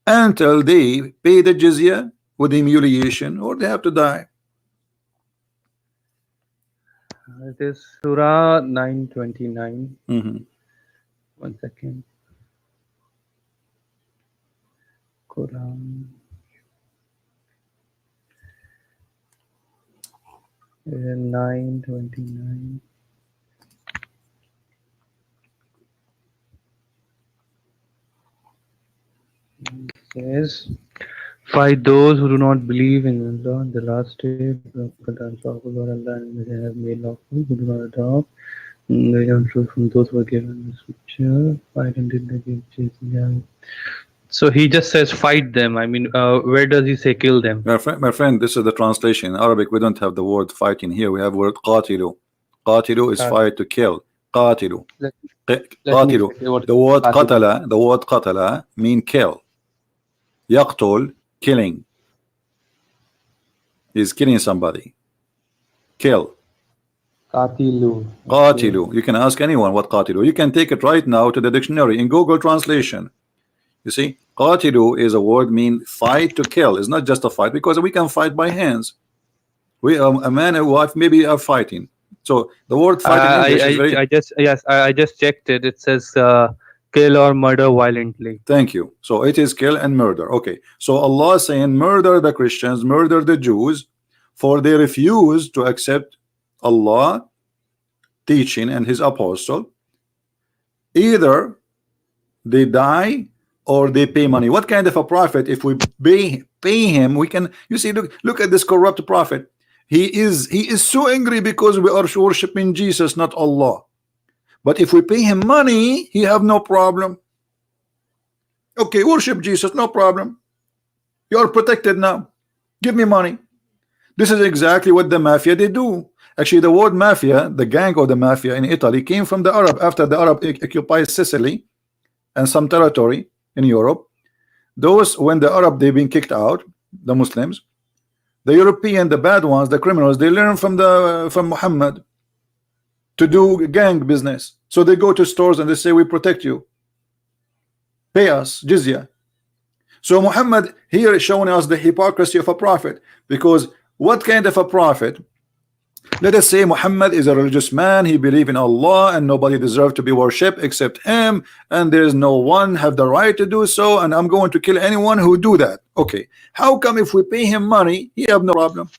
until they pay the jizya with humiliation or they have to die. It is Surah 929. 1 second. Quran. 9:29 says, fight those who do not believe in Allah, the last day, Allah and they have made lawful, who do not adopt, they don't truth from those who are given the scripture, fight until they give chasing. So he just says fight them. I mean, where does he say kill them? My friend, this is the translation. In Arabic, we don't have the word fighting here. We have word qatilu. Qatilu is fight to kill. Qatilu. Qatilu. The word qatala mean kill. Yaqtul, killing. He's killing somebody. Kill. Qatilu. Qatilu. You can ask anyone what qatilu. You can take it right now to the dictionary in Google translation. You see, qatilu is a word mean fight to kill. It's not just a fight, because we can fight by hands. We a man and wife maybe are fighting. So the word fight in English is very... I just checked it. It says kill or murder violently. Thank you. So it is kill and murder. Okay. So Allah is saying murder the Christians, murder the Jews, for they refuse to accept Allah teaching and his apostle. Either they die or they pay money. What kind of a prophet? If we pay him, we can... You see, look at this corrupt prophet. He is so angry because we are worshiping Jesus, not Allah. But if we pay him money, he have no problem. Okay, worship Jesus, no problem. You are protected now. Give me money. This is exactly what the mafia they do. Actually, the word mafia, the gang of the mafia in Italy, came from the Arab. After the Arab occupied Sicily and some territory in Europe, those, when the Arab they've been kicked out, the Muslims, the European, the bad ones, the criminals, they learn from Muhammad to do gang business. So they go to stores and they say, we protect you, pay us jizya. So Muhammad here is showing us the hypocrisy of a prophet, because what kind of a prophet? Let us say Muhammad is a religious man, he believes in Allah and nobody deserves to be worshipped except him, and there is no one have the right to do so, and I'm going to kill anyone who do that. Okay, how come if we pay him money he have no problem?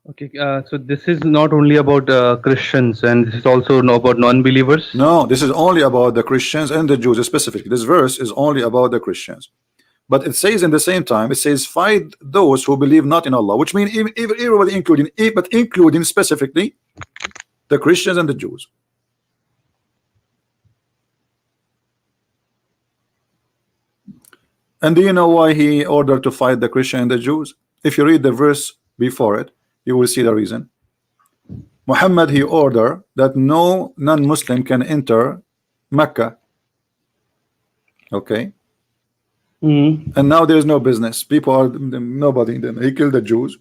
Okay, so this is not only about Christians, and this is also about non-believers. No, this is only about the Christians and the Jews specifically. This verse is only about the Christians. But it says in the same time, it says fight those who believe not in Allah, which means everybody, including specifically the Christians and the Jews. And do you know why he ordered to fight the Christian and the Jews? If you read the verse before it, you will see the reason. Muhammad, he ordered that no non-Muslim can enter Mecca. Okay. And now there's no business. People are nobody. He killed the Jews.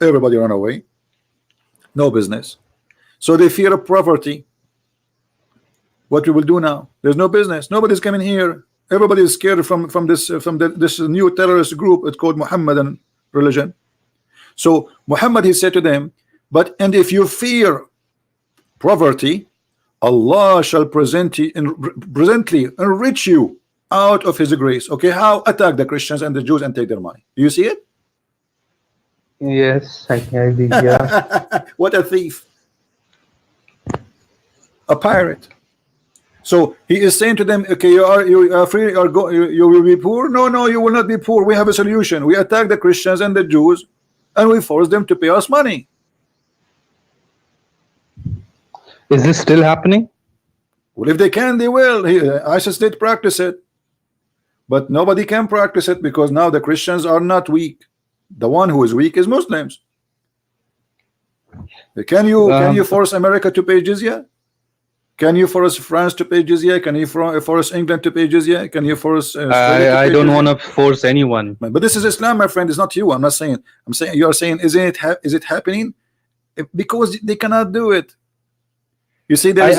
Everybody run away. No business. So they fear of poverty. What we will do now? There's no business. Nobody's coming here. Everybody is scared from this new terrorist group. It's called Muhammadan religion. So Muhammad, he said to them, and if you fear poverty, Allah shall presently enrich you out of his grace. Okay, how? Attack the Christians and the Jews and take their money. Do you see it? Yes, I can. Yeah. What a thief, a pirate. So he is saying to them, okay, you are free, you will be poor. No, you will not be poor. We have a solution. We attack the Christians and the Jews and we force them to pay us money. Is this still happening? Well, if they can, they will. ISIS did practice it, but nobody can practice it because now the Christians are not weak. The one who is weak is Muslims. Can you force America to pay jizya? Can you force France to pay jizya? Can you force England to pay jizya? Can you force I don't want to force anyone. But this is Islam, my friend. It's not you. I'm not saying. I'm saying you are saying, is it happening? Because they cannot do it. You see, there is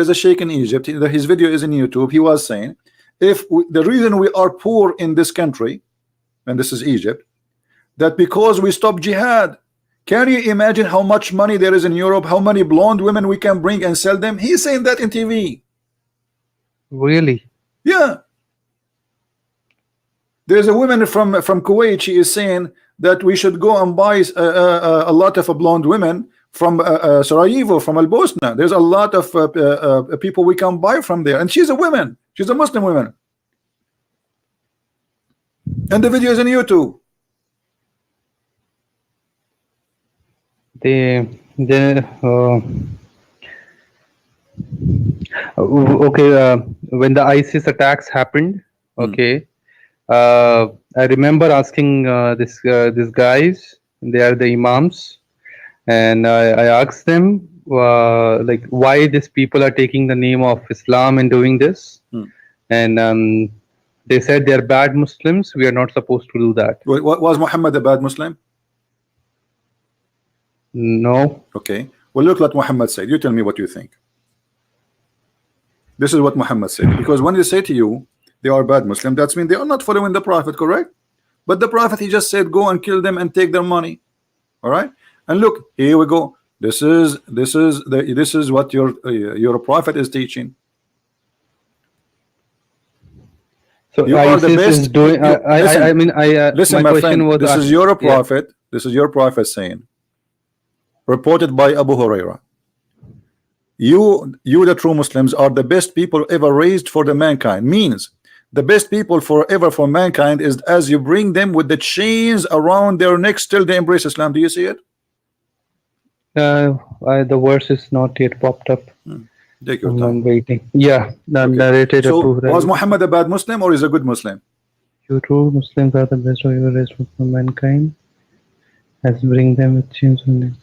a sheikh in Egypt. His video is in YouTube. He was saying, the reason we are poor in this country, and this is Egypt, that because we stop jihad. Can you imagine how much money there is in Europe? How many blonde women we can bring and sell them? He's saying that in TV. Really? Yeah. There's a woman from Kuwait. She is saying that we should go and buy a lot of blonde women from Sarajevo, from Al Bosna. There's a lot of people we can buy from there, and she's a woman. She's a Muslim woman, and the video is on YouTube. Okay, when the ISIS attacks happened, okay, I remember asking these guys, they are the imams, and I asked them like why these people are taking the name of Islam and doing this, and they said they are bad Muslims. We are not supposed to do that. Was Muhammad a bad Muslim? No. Okay. Well, look what Muhammad said. You tell me what you think. This is what Muhammad said. Because when they say to you they are bad Muslim, that's mean they are not following the Prophet, correct? But the Prophet, he just said go and kill them and take their money. All right. And look, here we go. This is what your Prophet is teaching. So you are the best. Is doing, listen, my friend. This is your Prophet. Yeah. This is your Prophet saying, reported by Abu Huraira. You the true Muslims are the best people ever raised for the mankind. Means the best people forever for mankind is as you bring them with the chains around their necks till they embrace Islam. Do you see it? The verse is not yet popped up. Take your time. I'm waiting. Yeah, narrated. So was Muhammad a bad Muslim or is a good Muslim? You true Muslims are the best of your race for mankind. As bring them with chains on them.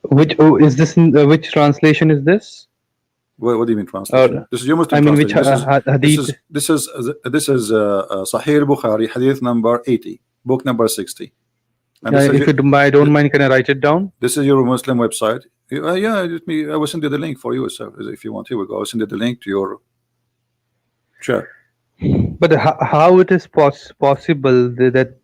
Which is this? Which translation is this? What do you mean translation? This is your Muslim translation. This is Sahih Bukhari, hadith number 80, book number 60. And if I don't mind, can I write it down? This is your Muslim website. Yeah, I will send you the link for you, so if you want. Here we go. I'll send you the link to your chat. But how it is possible that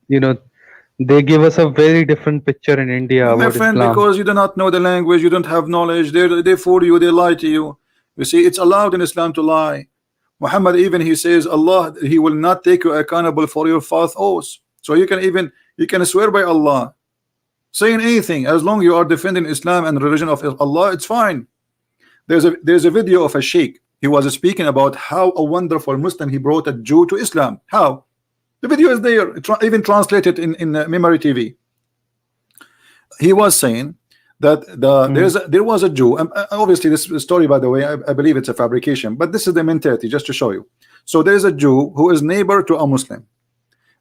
they give us a very different picture in India my about friend, Islam. Because you do not know the language, you don't have knowledge. They fool you, they lie to you. You see, it's allowed in Islam to lie. Muhammad even he says Allah, he will not take you accountable for your false oaths. So you can swear by Allah, saying anything as long you are defending Islam and the religion of Allah, it's fine. There's a video of a sheikh. He was speaking about how a wonderful Muslim he brought a Jew to Islam. How? The video is there, even translated in Memory TV. He was saying that there was a Jew. Obviously, this story, by the way, I believe it's a fabrication, but this is the mentality, just to show you. So there is a Jew who is neighbor to a Muslim,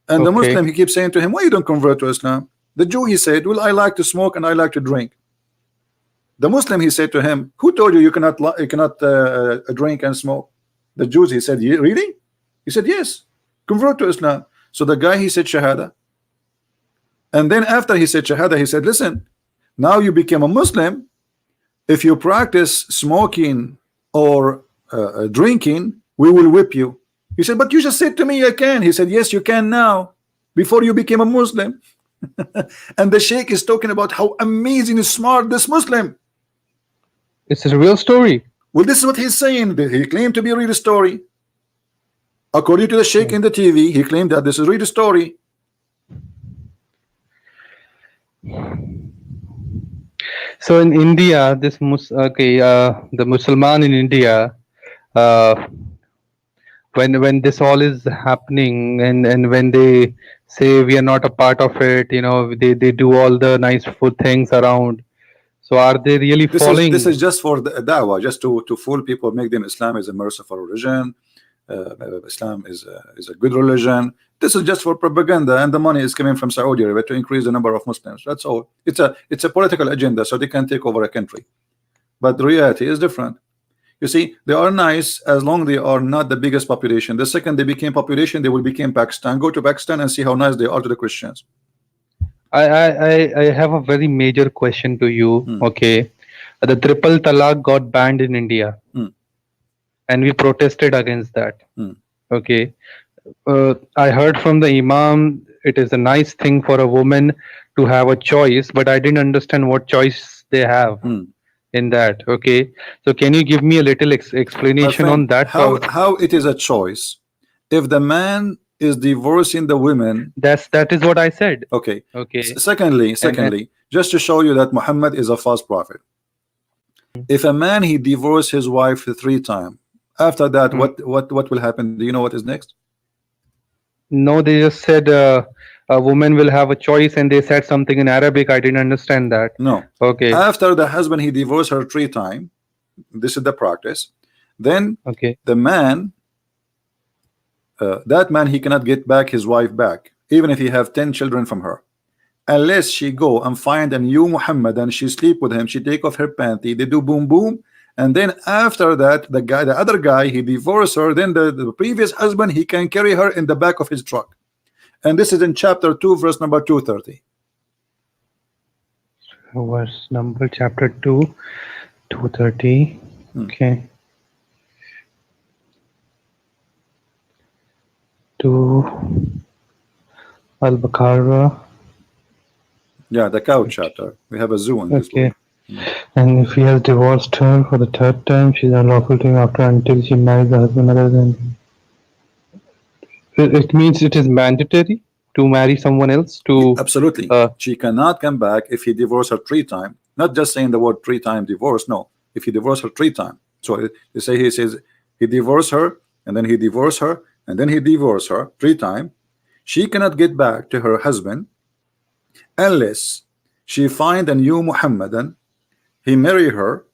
and the Muslim, he keeps saying to him, "Why you don't convert to Islam?" The Jew, he said, "Well, I like to smoke and I like to drink." The Muslim, he said to him, "Who told you you cannot drink and smoke?" The Jews, he said, "Really?" He said, "Yes, convert to Islam." So the guy, he said Shahada, and then after he said Shahada, he said, "Listen, now you became a Muslim. If you practice smoking or drinking, we will whip you." He said, "But you just said to me I can." He said, "Yes, you can now, before you became a Muslim." And the sheikh is talking about how amazing and smart this Muslim. It's a real story. Well, this is what he's saying. He claimed to be a real story. According to the sheikh in the TV, he claimed that this is a real story. So in India, the Musliman in India, when this all is happening, and when they say we are not a part of it, they do all the nice food things around. So are they really following? This is just for the Dawah, just to fool people, make them Islam is a merciful religion. Islam is a good religion. This is just for propaganda, and the money is coming from Saudi Arabia to increase the number of Muslims. That's all. It's a political agenda, so they can take over a country. But the reality is different. You see, they are nice as long they are not the biggest population. The second they became population, they will become Pakistan. Go to Pakistan and see how nice they are to the Christians. I have a very major question to you. Okay, the triple talaq got banned in India, and we protested against that. Okay, I heard from the Imam it is a nice thing for a woman to have a choice, but I didn't understand what choice they have in that. Okay, so can you give me a little explanation on that? How it is a choice if the man is divorcing the women. That is what I said. Okay. Okay. Secondly, just to show you that Muhammad is a false prophet. If a man he divorced his wife 3 times, after that, what will happen? Do you know what is next? No, they just said a woman will have a choice, and they said something in Arabic. I didn't understand that. No. Okay. After the husband he divorced her 3 times, this is the practice. Then the man, that man, he cannot get back his wife back, even if he have 10 children from her, unless she go and find a new Muhammadan, she sleep with him, she take off her panty, they do boom boom, and then after that, the other guy, he divorced her, then the previous husband, he can carry her in the back of his truck. And this is in chapter 2, verse number 230. Verse number chapter 2, 230. Okay. 2 Al-Baqarah. Yeah, the cow chapter. We have a zoo in this book. And if he has divorced her for the 3rd time, she is unlawful to him after until she marries the husband other than. It means it is mandatory to marry someone else to. Absolutely. She cannot come back if he divorced her 3 times. Not just saying the word 3 times divorce. No, if he divorced her 3 times. So they say he says he divorced her, and then he divorced her, and then he divorced her 3 times. She cannot get back to her husband unless she find a new Muhammadan, he marry her,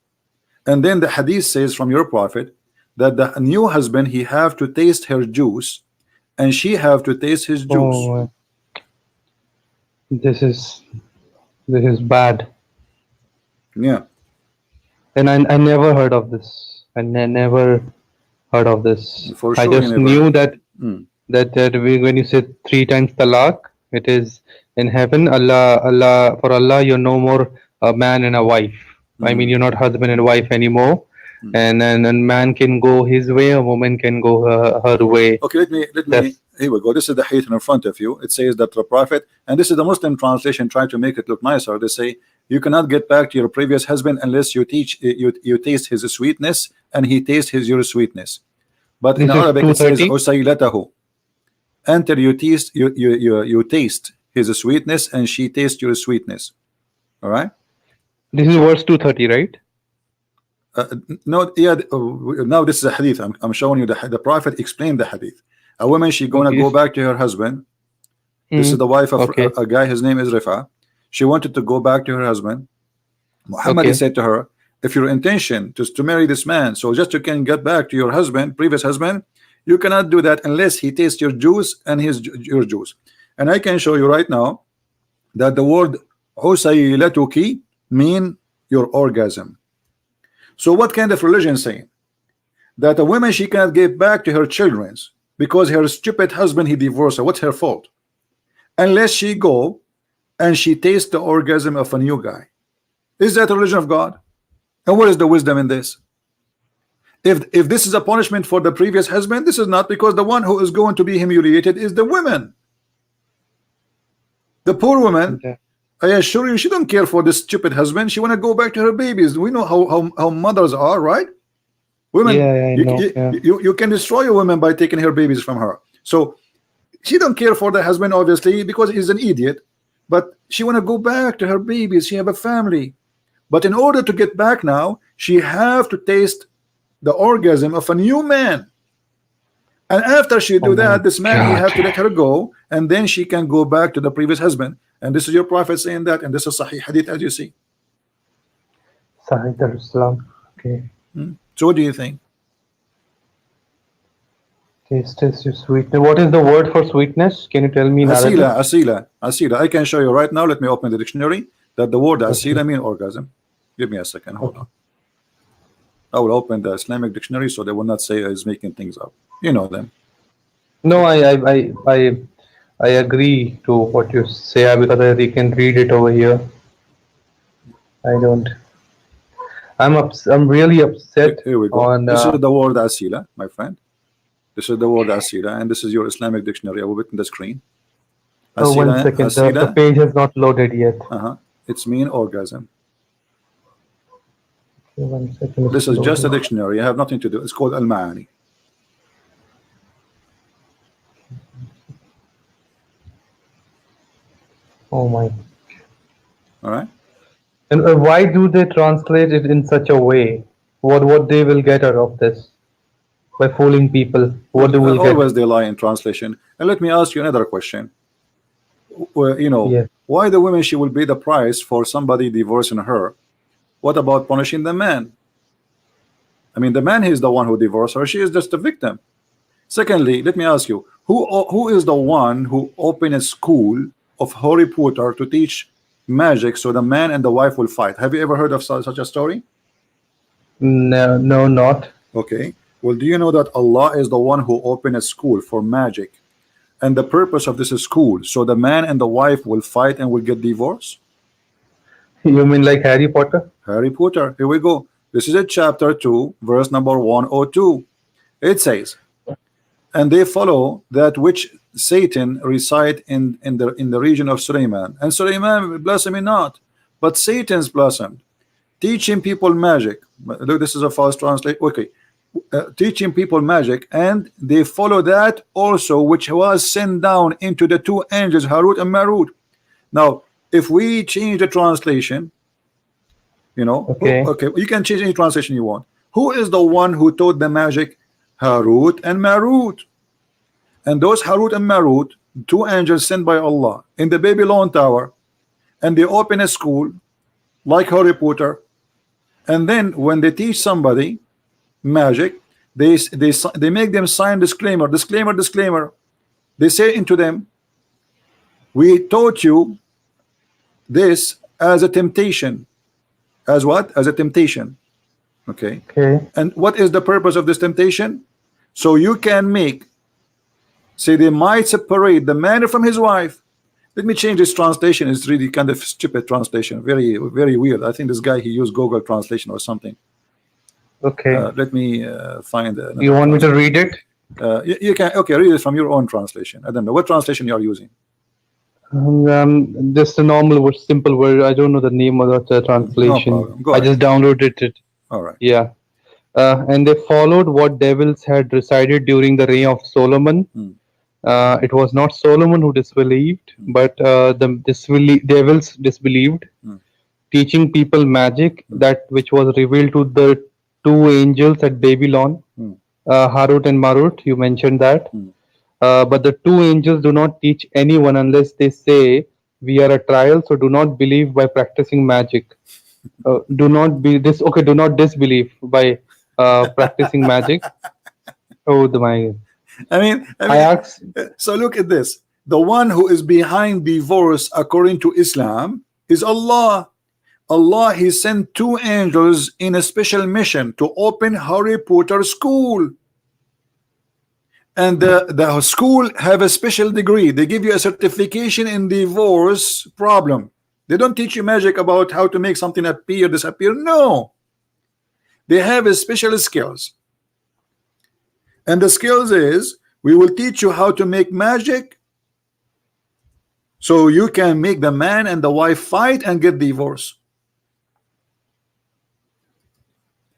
and then the hadith says from your prophet that the new husband, he have to taste her juice and she have to taste his juice. Oh, this is bad. Yeah. And I never heard of this. I never heard of this. For I sure just knew that when you said 3 times talaq, it is in heaven. For Allah, you're no more a man and a wife. I mean, you're not husband and wife anymore. And then a man can go his way, a woman can go her way. Okay, let me. Here we go. This is the hadith in front of you. It says that the prophet, and this is the Muslim translation trying to make it look nicer. They say you cannot get back to your previous husband unless you taste his sweetness and he tastes your sweetness. But in Arabic it says usaylatahu. Until you taste his sweetness and she tastes your sweetness. All right. This is verse 230, right? No, yeah. Now this is a hadith. I'm showing you the prophet explained the hadith. A woman, she gonna go back to her husband. This is the wife of a guy. His name is Rifa. She wanted to go back to her husband. Muhammad said to her, if your intention is to marry this man, so just you can get back to your husband, previous husband, you cannot do that unless he tastes your juice and your juice. And I can show you right now that the word husaylatuki mean your orgasm. So what kind of religion saying that a woman, she cannot get back to her children's because her stupid husband, he divorced her? What's her fault? Unless she go and she tastes the orgasm of a new guy. Is that the religion of God? And what is the wisdom in this? If this is a punishment for the previous husband, this is not, because the one who is going to be humiliated is the women. The poor woman, I assure you, she don't care for this stupid husband. She want to go back to her babies. We know how mothers are, right? Women, you can destroy a woman by taking her babies from her. So she don't care for the husband, obviously, because he's an idiot. But she want to go back to her babies. She have a family. But in order to get back now, she have to taste the orgasm of a new man. And after she do that, this man, he have to let her go, and then she can go back to the previous husband. And this is your prophet saying that, and this is Sahih Hadith, as you see. Sahih Islam. Okay. So what do you think? Taste your sweetness. What is the word for sweetness? Can you tell me in Arabic? Asila. I can show you right now. Let me open the dictionary. That the word asila mean orgasm. Give me a second. Hold on. I will open the Islamic dictionary so they will not say is making things up. You know them. No, I agree to what you say because I can read it over here. I don't. I'm really upset. Here we go. This is the word asila, my friend. This is the word asila, and this is your Islamic dictionary. I will put in the screen. Asila, 1 second. Asila, the page has not loaded yet. It's mean orgasm. Okay, 1 second. This is just a dictionary. I have nothing to do. It's called Al-Ma'ani. Oh my. All right. And why do they translate it in such a way? What they will get out of this by fooling people? What they Well, will get? always they lie in translation. And let me ask you another question. Well, Yes. why the woman, she will pay the price for somebody divorcing her? What about punishing the man? I mean, the man is the one who divorced her. She is just a victim. Secondly, let me ask you, who is the one who opened a school of Harry Potter to teach magic so the man and the wife will fight? Have you ever heard of such a story? No, no, not. Okay. Well, do you know that Allah is the one who opened a school for magic, and the purpose of this is school so the man and the wife will fight and will get divorced? You mean like Harry Potter? Harry Potter. Here we go. This is a chapter 2, verse number 102. It says, and they follow that which Satan reside in the region of Suleiman, and Suleiman blasphemed not, but Satan's blasphemed, teaching people magic. Look, this is a false translation. Okay, teaching people magic, and they follow that also which was sent down into the two angels Harut and Marut. Now, if we change the translation, Okay. okay, you can change any translation you want. Who is the one who taught the magic? Harut and Marut. And those Harut and Marut, two angels sent by Allah in the Babylon Tower, and they open a school like Harry Potter, and then when they teach somebody magic, they make them sign disclaimer. They say into them, we taught you this as a temptation. As what? As a temptation. Okay. Okay. And what is the purpose of this temptation? So you can make, say, they might separate the man from his wife. Let me change this translation. It's really kind of stupid translation. Very, very weird. I think this guy, he used Google translation or something. Okay. Let me find. You want me to read it? You can. Okay, read it from your own translation. I don't know what translation you are using. Just a normal word, simple word. I don't know the name of the translation. No problem. Go I ahead. just downloaded it. All right. Yeah. And they followed what devils had resided during the reign of Solomon. It was not Solomon who disbelieved, but the devils disbelieved, teaching people magic, that which was revealed to the two angels at Babylon, Harut and Marut. You mentioned that. But the two angels do not teach anyone unless they say, we are a trial, so do not believe by practicing magic. Do not disbelieve by practicing magic. Oh my! I mean, asked. so look at this. The one who is behind divorce, according to Islam, is Allah. Allah, he sent two angels in a special mission to open Harry Potter school. And the school have a special degree. They give you a certification in divorce problem. They don't teach you magic about how to make something appear, disappear. No. They have a special skills. And the skills is, we will teach you how to make magic so you can make the man and the wife fight and get divorced.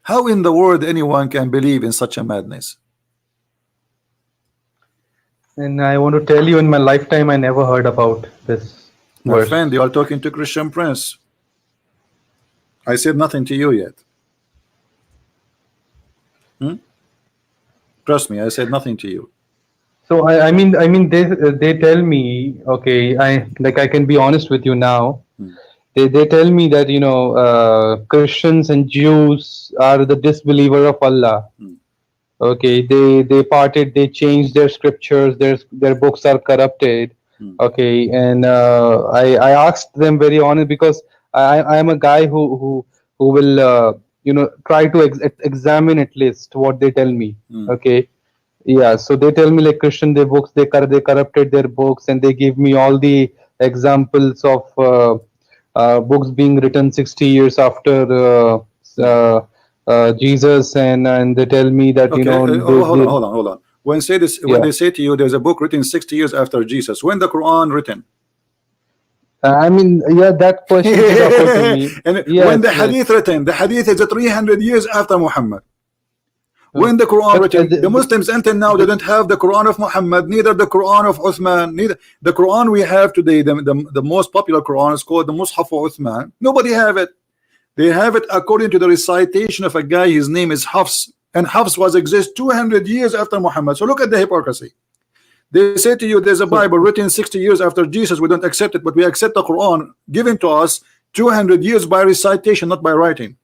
How in the world anyone can believe in such a madness? And I want to tell you, in my lifetime, I never heard about this My verse. friend, you are talking to Christian Prince. I said nothing to you yet. Trust me, I said nothing to you. So I mean, they tell me, okay, I can be honest with you now. They tell me that Christians and Jews are the disbeliever of Allah. Okay, they parted, they changed their scriptures, their books are corrupted. Okay, and I asked them very honest, because I am a guy who will try to examine at least what they tell me. Okay, yeah, so they tell me like Christian, their books, they corrupted their books, and they give me all the examples of books being written 60 years after Jesus, and they tell me that Okay, hold on. When they say to you there's a book written 60 years after Jesus, when the Quran written? I mean, yeah, that question is occurred to me. And when the hadith written, the hadith is 300 years after Muhammad. When the Quran But, written, the Muslims until now they don't have the Quran of Muhammad, neither the Quran of Uthman, neither the Quran we have today. The most popular Quran is called the Mus'haf of Uthman. Nobody have it. They have it according to the recitation of a guy. His name is Hafs, and Hafs was exist 200 years after Muhammad. So look at the hypocrisy. They say to you, there's a Bible written 60 years after Jesus. We don't accept it, but we accept the Quran given to us 200 years by recitation, not by writing.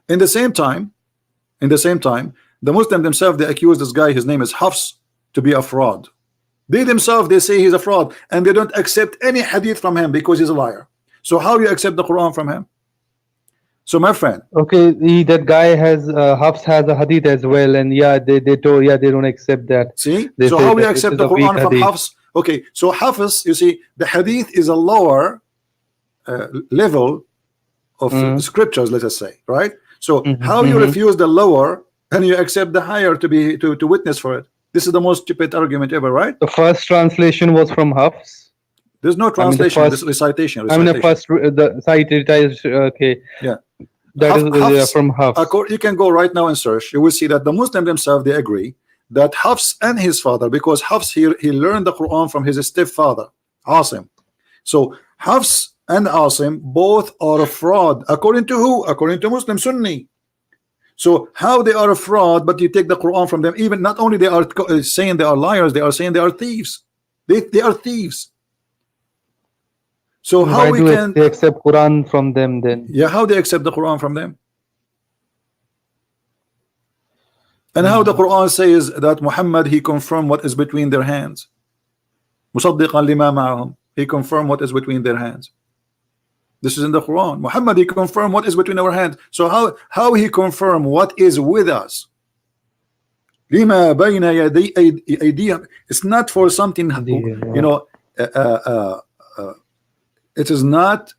In the same time, the Muslims themselves, they accuse this guy, his name is Hafs, to be a fraud. They themselves, they say he's a fraud, and they don't accept any hadith from him because he's a liar. So how do you accept the Quran from him? So my friend, okay, that guy has Hafs has a hadith as well, and yeah, they told, yeah, they don't accept that. see, They so say how we that accept this is the a weak Quran from hadith. Hafs? Okay, so Hafiz, you see, the hadith is a lower level of scriptures, let us say, right? So how you refuse the lower and you accept the higher to be to witness for it? This is the most stupid argument ever, right? The first translation was from Hafs. There's no translation. first- This is recitation. I mean, the first the site it is okay. Yeah. That is Hafs, from Hafs. you can go right now and search. You will see that the Muslims themselves, they agree that Hafs and his father, because Hafs he learned the Quran from his stepfather Asim. So Hafs and Asim both are a fraud according to who? According to Muslim Sunni. So how they are a fraud, but you take the Quran from them? Even not only they are saying they are liars, they are saying they are thieves. They are thieves. So how Why we do can they accept Quran from them then? Yeah, how they accept the Quran from them? And how the Quran says that Muhammad, he confirmed what is between their hands. مُصَدِّقًا لِمَا مَعَهُمْ. He confirmed what is between their hands. This is in the Quran. Muhammad, he confirmed what is between our hands. So how he confirmed what is with us? لِمَا بَيْنَ أَيْدِيهِمْ. It's not for something, you know, it is not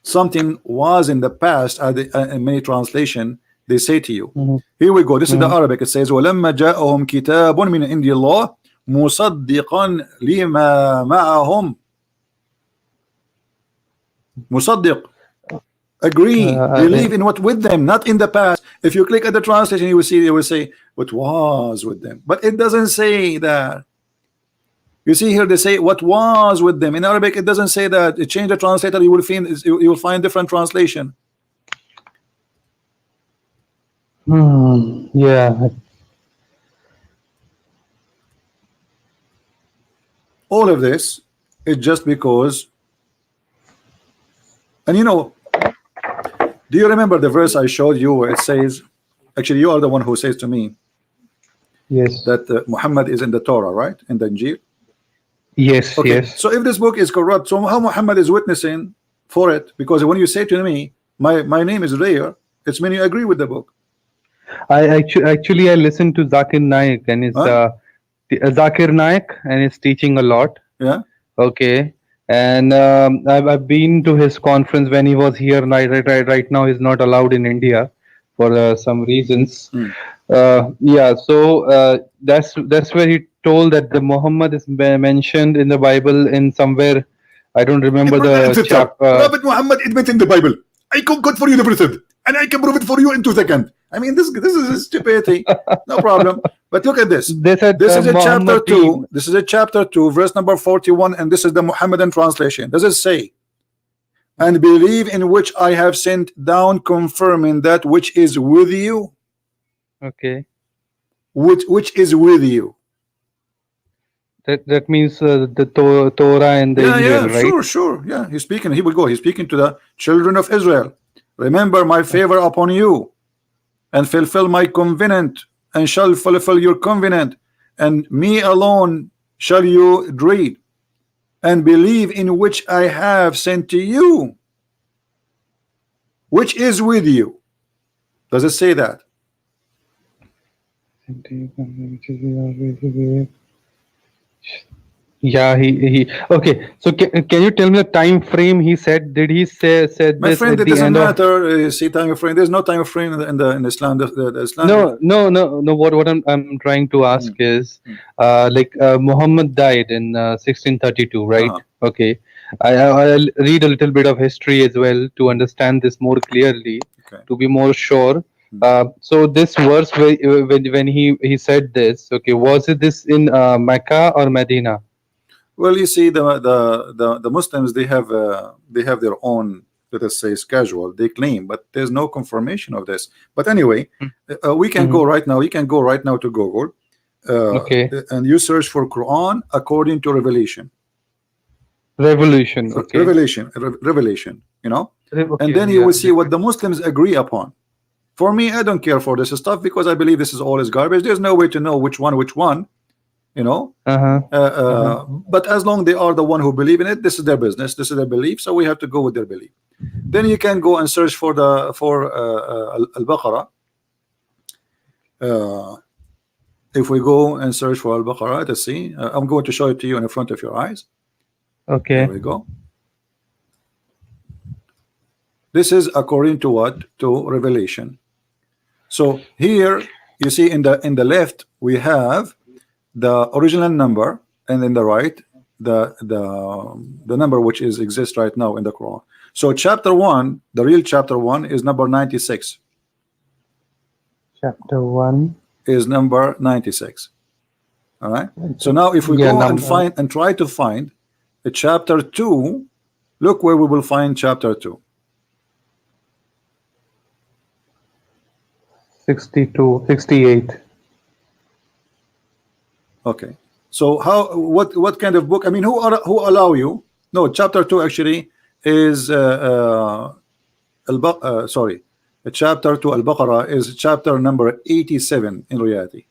something was in the past. In many translation they say to you, here we go, this is the Arabic. It says وَلَمَّا جَاءَهُمْ كِتَابٌ مِنْ عِنْدِ اللَّهِ مُصَدِّقًا لِمَا مَعَهُمْ. Musaddiq, agree, believe in what with them, not in the past. If you click at the translation, you will see, they will say what was with them, but it doesn't say that. You see here they say what was with them. In Arabic it doesn't say that. It change the translator, you will find different translation. Yeah. All of this is just because. And you know, do you remember the verse I showed you where it says, actually you are the one who says to me, Yes. that Muhammad is in the Torah, right? In the Injil. Yes. Okay. Yes. So if this book is corrupt, so how Muhammad is witnessing for it? Because when you say to me, my name is there, it's mean you agree with the book. I actually I listened to Zakir Naik and his Zakir Naik and his teaching a lot. Yeah. Okay. And I've been to his conference when he was here. Right now he's not allowed in India for some reasons. Yeah, so that's where he told that the Muhammad is mentioned in the Bible in somewhere. I don't remember the chapter. Prophet Muhammad admit in the Bible, I can code for you the truth, and I can prove it for you in 2 seconds. I mean, this is stupidity. No problem. But look at this. They said, This is a Muhammad chapter 2. This is a chapter 2, verse number 41, and this is the Muhammadan translation. Does it say, and believe in which I have sent down, confirming that which is with you? Okay. Which is with you? That means the Torah and the Injil, right? Sure. Yeah, he's speaking. He will go. He's speaking to the children of Israel. Remember my favor upon you, and fulfill my covenant, and shall fulfill your covenant, and me alone shall you dread, and believe in which I have sent to you, which is with you. Does it say that? Yeah, he okay. So can you tell me the time frame he said? Did he said My this friend, at it the doesn't end of? matter. See, time frame. There's no time frame in Islam. The Islam. No. What I'm trying to ask is, Muhammad died in 1632, right? Okay. I'll read a little bit of history as well to understand this more clearly, Okay. to be more sure. So this verse when he said this, okay, was it this in Mecca or Medina? Well, you see, the Muslims, they have their own, let us say, schedule they claim, but there's no confirmation of this. But anyway, we can go right now. You can go right now to Google, Okay. and you search for Quran according to Revelation. Revolution. Okay. Revelation. You know, Okay, and then you yeah. will see what the Muslims agree upon. For me, I don't care for this stuff because I believe this is all is garbage. There's no way to know which one. You know. But as long they are the one who believe in it, this is their business, this is their belief, so we have to go with their belief. Then you can go and search for Al-Baqarah. If we go and search for Al-Baqarah, let's see. I'm going to show it to you in front of your eyes. Okay. There we go. This is according to what? To Revelation. So here you see in the left we have the original number, and in the right the number which exists right now in the Quran. So chapter 1, the real chapter 1 is number 96. Chapter 1 is number 96. All right. So now if we go and find and try to find a chapter 2, look where we will find chapter 2. 62, 68. Okay. So what kind of book? I mean, who allow you? No, chapter 2 actually is sorry. Chapter 2 Al-Baqarah is chapter number 87 in reality.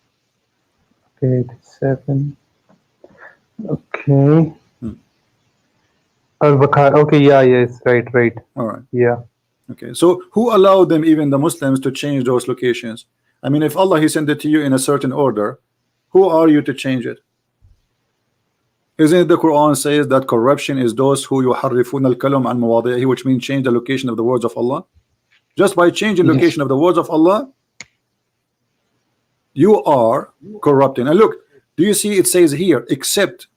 Okay, 87. Okay. Al-Baqarah. Okay, yes, right. All right. Yeah. Okay. So who allowed them, even the Muslims, to change those locations? I mean, if Allah He sent it to you in a certain order, who are you to change it? Isn't it the Quran says that corruption is those who yuharrifun al-kalam an mawadihi, which means change the location of the words of Allah? Just by changing location of the words of Allah, you are corrupting. And look, do you see it says here, except,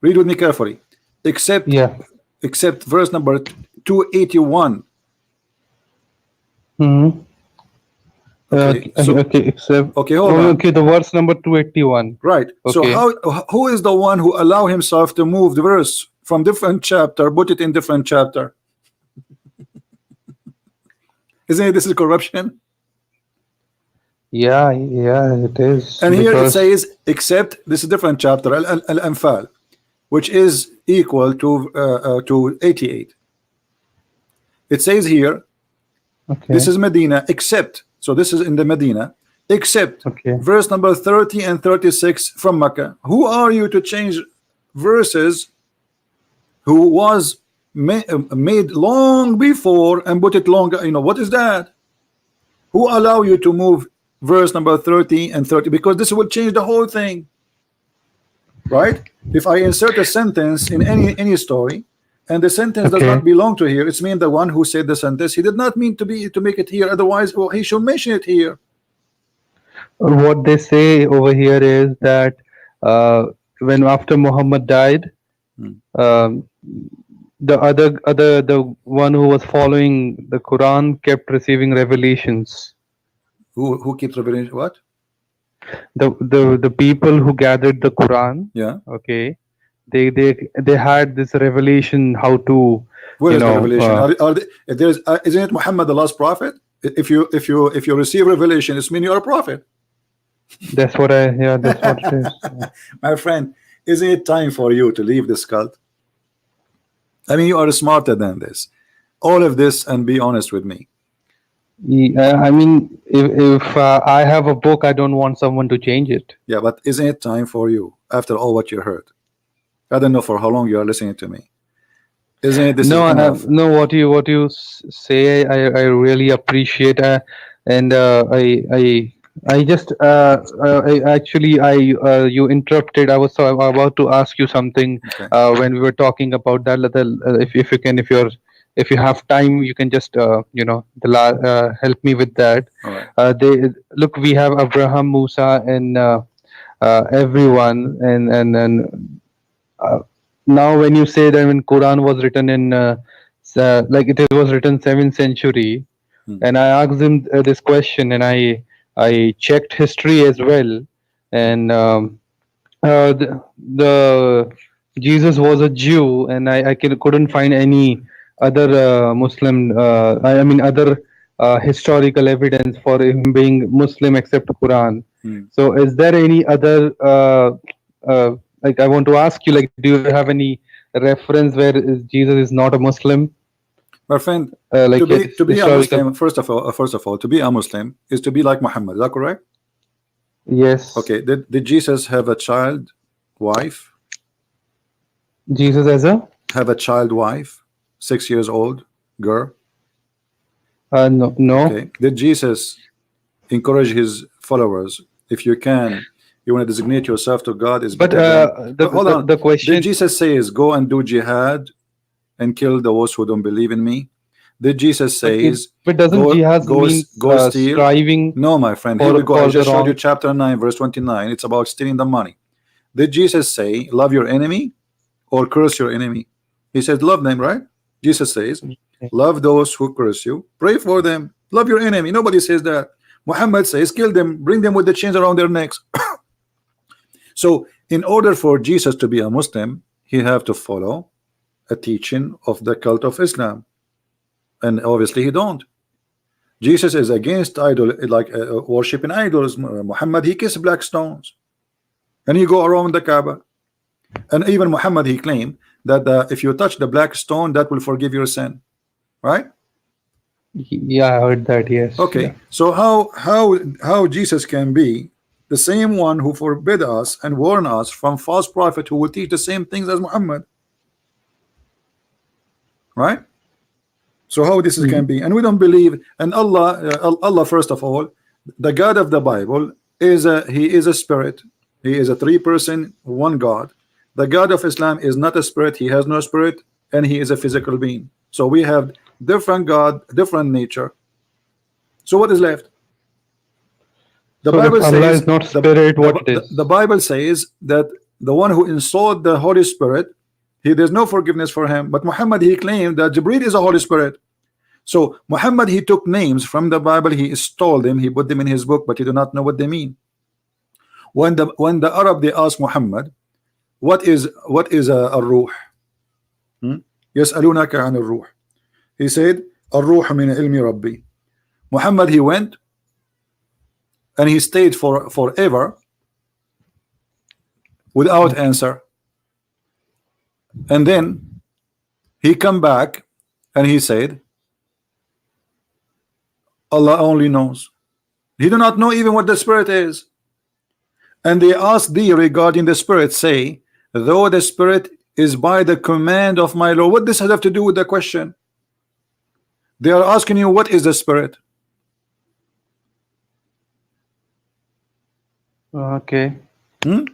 read with me carefully, except verse number 281. Okay, except okay, hold on. Okay, the verse number 281. Right. Okay. So who is the one who allow himself to move the verse from different chapter, put it in different chapter? Isn't it this is corruption? Yeah, it is. And here it says, except this is different chapter, Al-Anfal, which is equal to 88. It says here, this is Medina, except, so this is in the Medina, except verse number 30 and 36 from Mecca. Who are you to change verses who was made long before and put it longer? You know, what is that? Who allow you to move verse number 30 and 30? Because this will change the whole thing, right? If I insert a sentence in any story and the sentence does not belong to here, it's mean the one who said the sentence, he did not mean to make it here, otherwise he should mention it here. What they say over here is that when after Muhammad died, the one who was following the Quran kept receiving revelations. Who keeps revelation? What? The people who gathered the Quran. Yeah. Okay. They had this revelation how to. Where is the revelation? Isn't it Muhammad the last prophet? If you receive revelation, it's mean you're a prophet. That's what that's what it is. My friend, isn't it time for you to leave this cult? I mean, you are smarter than this. All of this, and be honest with me. I mean, if I have a book, I don't want someone to change it. Yeah, but isn't it time for you, after all what you heard? I don't know for how long you are listening to me. Isn't it this is enough? No, what you say, I really appreciate, and I just you interrupted. I was about to ask you something when we were talking about that. If you have time, you can just help me with that. Look, we have Abraham, Musa, and everyone, and now when you say that when Quran was written in like it was written 7th century, and I asked him this question, and I checked history as well, and the Jesus was a Jew, and couldn't find any other Muslim, I mean other historical evidence for him being Muslim except Quran. So, is there any other like, I want to ask you, like, do you have any reference where Jesus is not a Muslim? My friend, Like to be a historical. Muslim, first of all, to be a Muslim is to be like Muhammad. Is that correct? Yes. Okay. Did Jesus have a child wife? Jesus as a Have a child wife, 6 years old girl? no, no. Okay. Did Jesus encourage his followers, if you can, you want to designate yourself to God is But better than, hold on. the question. Did Jesus say is go and do jihad and kill those who don't believe in me? Did Jesus say is But doesn't jihad mean steal? striving? No, my friend. Here we go. I for just the showed wrong- you chapter 9, verse 29. It's about stealing the money. Did Jesus say love your enemy or curse your enemy? He said love them, right? Jesus says love those who curse you, pray for them, love your enemy. Nobody says that. Muhammad says kill them, bring them with the chains around their necks. So in order for Jesus to be a Muslim, he have to follow a teaching of the cult of Islam, and obviously he don't. Jesus is against idol, like worshiping idols. Muhammad, he kissed black stones and he go around the Kaaba, and even Muhammad, he claimed that if you touch the black stone, that will forgive your sin, right? Yeah, I heard that. Yes. Okay. Yeah. So how Jesus can be the same one who forbid us and warn us from false prophet who will teach the same things as Muhammad, right? So how this can be? And we don't believe. And Allah, first of all, the God of the Bible is he is a spirit. He is a three-person one God. The God of Islam is not a spirit. He has no spirit, and he is a physical being. So we have different God, different nature. So what is left? The So Bible if Allah says is not spirit, what it is? the Bible says that the one who insult the Holy Spirit, there's no forgiveness for him. But Muhammad, he claimed that Jibreel is a Holy Spirit. So Muhammad, he took names from the Bible, he stole them, he put them in his book, but he do not know what they mean. When the Arab, they asked Muhammad, what is a ruh? يسألونك عن الروح. He said الروح من علم ربي. Muhammad, he went and he stayed forever without answer, and then he come back and he said Allah only knows. He do not know even what the spirit is. And they asked thee regarding the spirit, say, though the spirit is by the command of my Lord. What does this have to do with the question? They are asking you, what is the spirit? Okay. And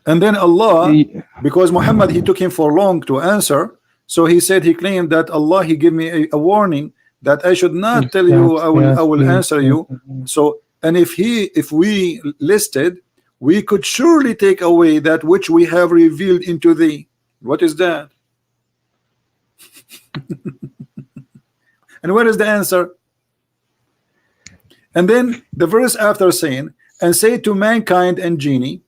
then Allah, because Muhammad, he took him for long to answer, so he said, he claimed that Allah, he gave me a warning that I should not tell you I will answer you. So, and if we listed, we could surely take away that which we have revealed into thee. What is that? And what is the answer? And then the verse after saying, and say to mankind and genie,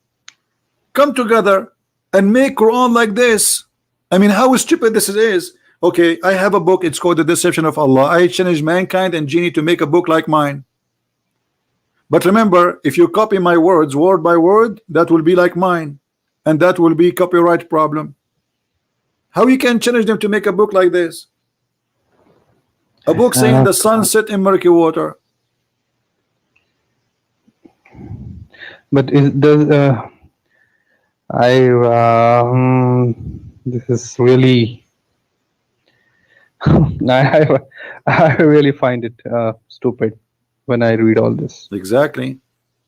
come together and make Quran like this. I mean, how stupid this is. Okay, I have a book, it's called The Deception of Allah. I challenge mankind and genie to make a book like mine. But remember, if you copy my words word by word, that will be like mine, and that will be copyright problem. How you can challenge them to make a book like this? A book saying the sun set in murky water. But is this is really I really find it stupid when I read all this. Exactly.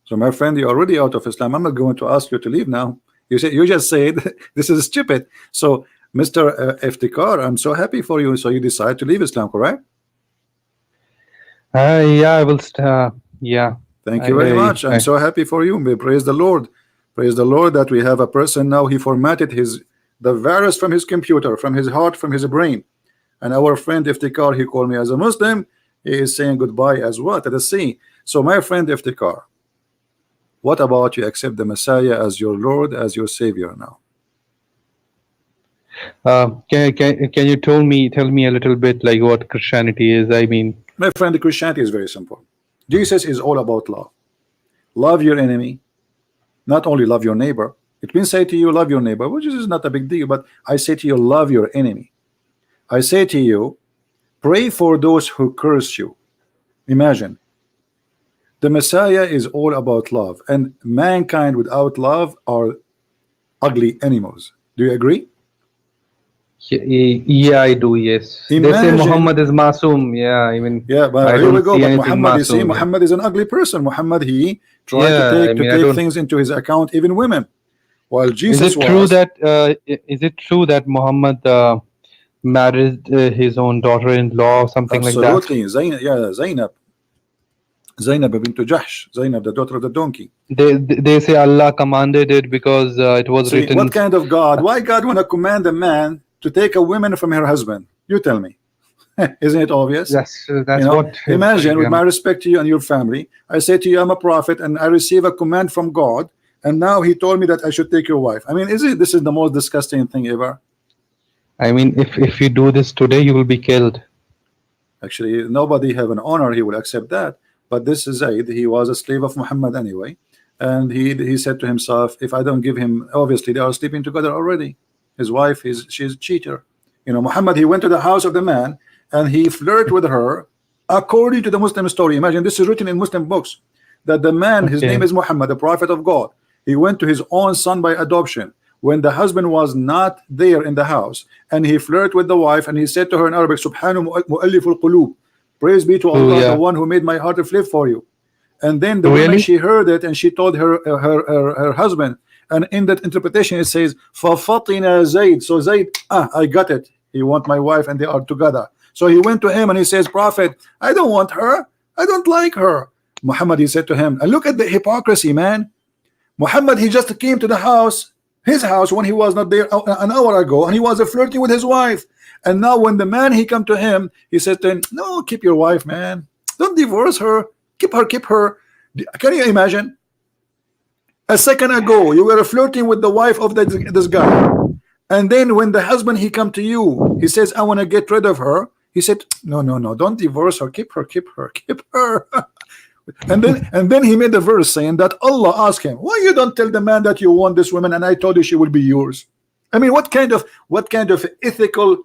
So my friend, you're already out of Islam. I'm not going to ask you to leave now. You just said this is stupid. So Mr. Iftikhar, I'm so happy for you. So you decide to leave Islam, correct? Yeah, I will. Yeah. Thank you very much. I'm so happy for you. We praise the Lord. Praise the Lord that we have a person now. He formatted the virus from his computer, from his heart, from his brain, And our friend Iftikhar, he called me as a Muslim. He is saying goodbye as well. Let us see. So my friend Iftikhar, what about you accept the Messiah as your Lord, as your Savior now? Can you tell me a little bit like what Christianity is? I mean, my friend, the Christianity is very simple. Jesus is all about love. Love your enemy, not only love your neighbor. It means say to you, love your neighbor, which is not a big deal, but I say to you, love your enemy. I say to you, pray for those who curse you. Imagine, the Messiah is all about love, and mankind without love are ugly animals. Do you agree? yeah, I do. Yes, they say Muhammad is masoom. Yeah, I mean, yeah, but I here we don't go. see But anything Muhammad, you see, masoom. Muhammad is an ugly person. Muhammad, he tried Yeah, to I mean, I take don't. things into his account, even women. While Is Jesus it true was, that is it true that Muhammad married his own daughter-in-law or something like that? absolutely, Zainab bint Jahsh, Zainab, the daughter of the donkey. They say Allah commanded it because it was See, written. what kind of God? Why God want to command a man to take a woman from her husband? You tell me. Isn't it obvious? That's You know, what. imagine, with my respect to you and your family, I say to you, I'm a prophet and I receive a command from God, and now he told me that I should take your wife. I mean, this is the most disgusting thing ever. I mean, if you do this today, you will be killed. Actually, nobody have an honor, he will accept that. But this is Zayd, he was a slave of Muhammad anyway, and he said to himself, if I don't give him, obviously they are sleeping together already. His wife she's a cheater. You know, Muhammad, he went to the house of the man and he flirted with her according to the Muslim story. Imagine, this is written in Muslim books, that the man, his name is Muhammad, the prophet of God. He went to his own son by adoption when the husband was not there in the house, and he flirted with the wife, and he said to her in Arabic, Subhanu mu'alliful qulub, praise be to Allah, the one who made my heart to flip for you. And then the woman, she heard it and she told her husband, and in that interpretation it says فَفَطِنَ Zayd. So Zayd, I got it, he want my wife and they are together. So he went to him and he says, Prophet, I don't want her, I don't like her. Muhammad, he said to him, and look at the hypocrisy, man. Muhammad, he just came to the house, his house, when he was not there an hour ago, and he was flirting with his wife. And now when the man, he come to him, he said to him, no, keep your wife, man, don't divorce her, keep her. Can you imagine? A second ago you were flirting with the wife of this guy, and then when the husband, he come to you, he says, I want to get rid of her. He said, no, don't divorce her, keep her. And then he made a verse saying that Allah asked him, why you don't tell the man that you want this woman and I told you she will be yours? I mean, what kind of ethical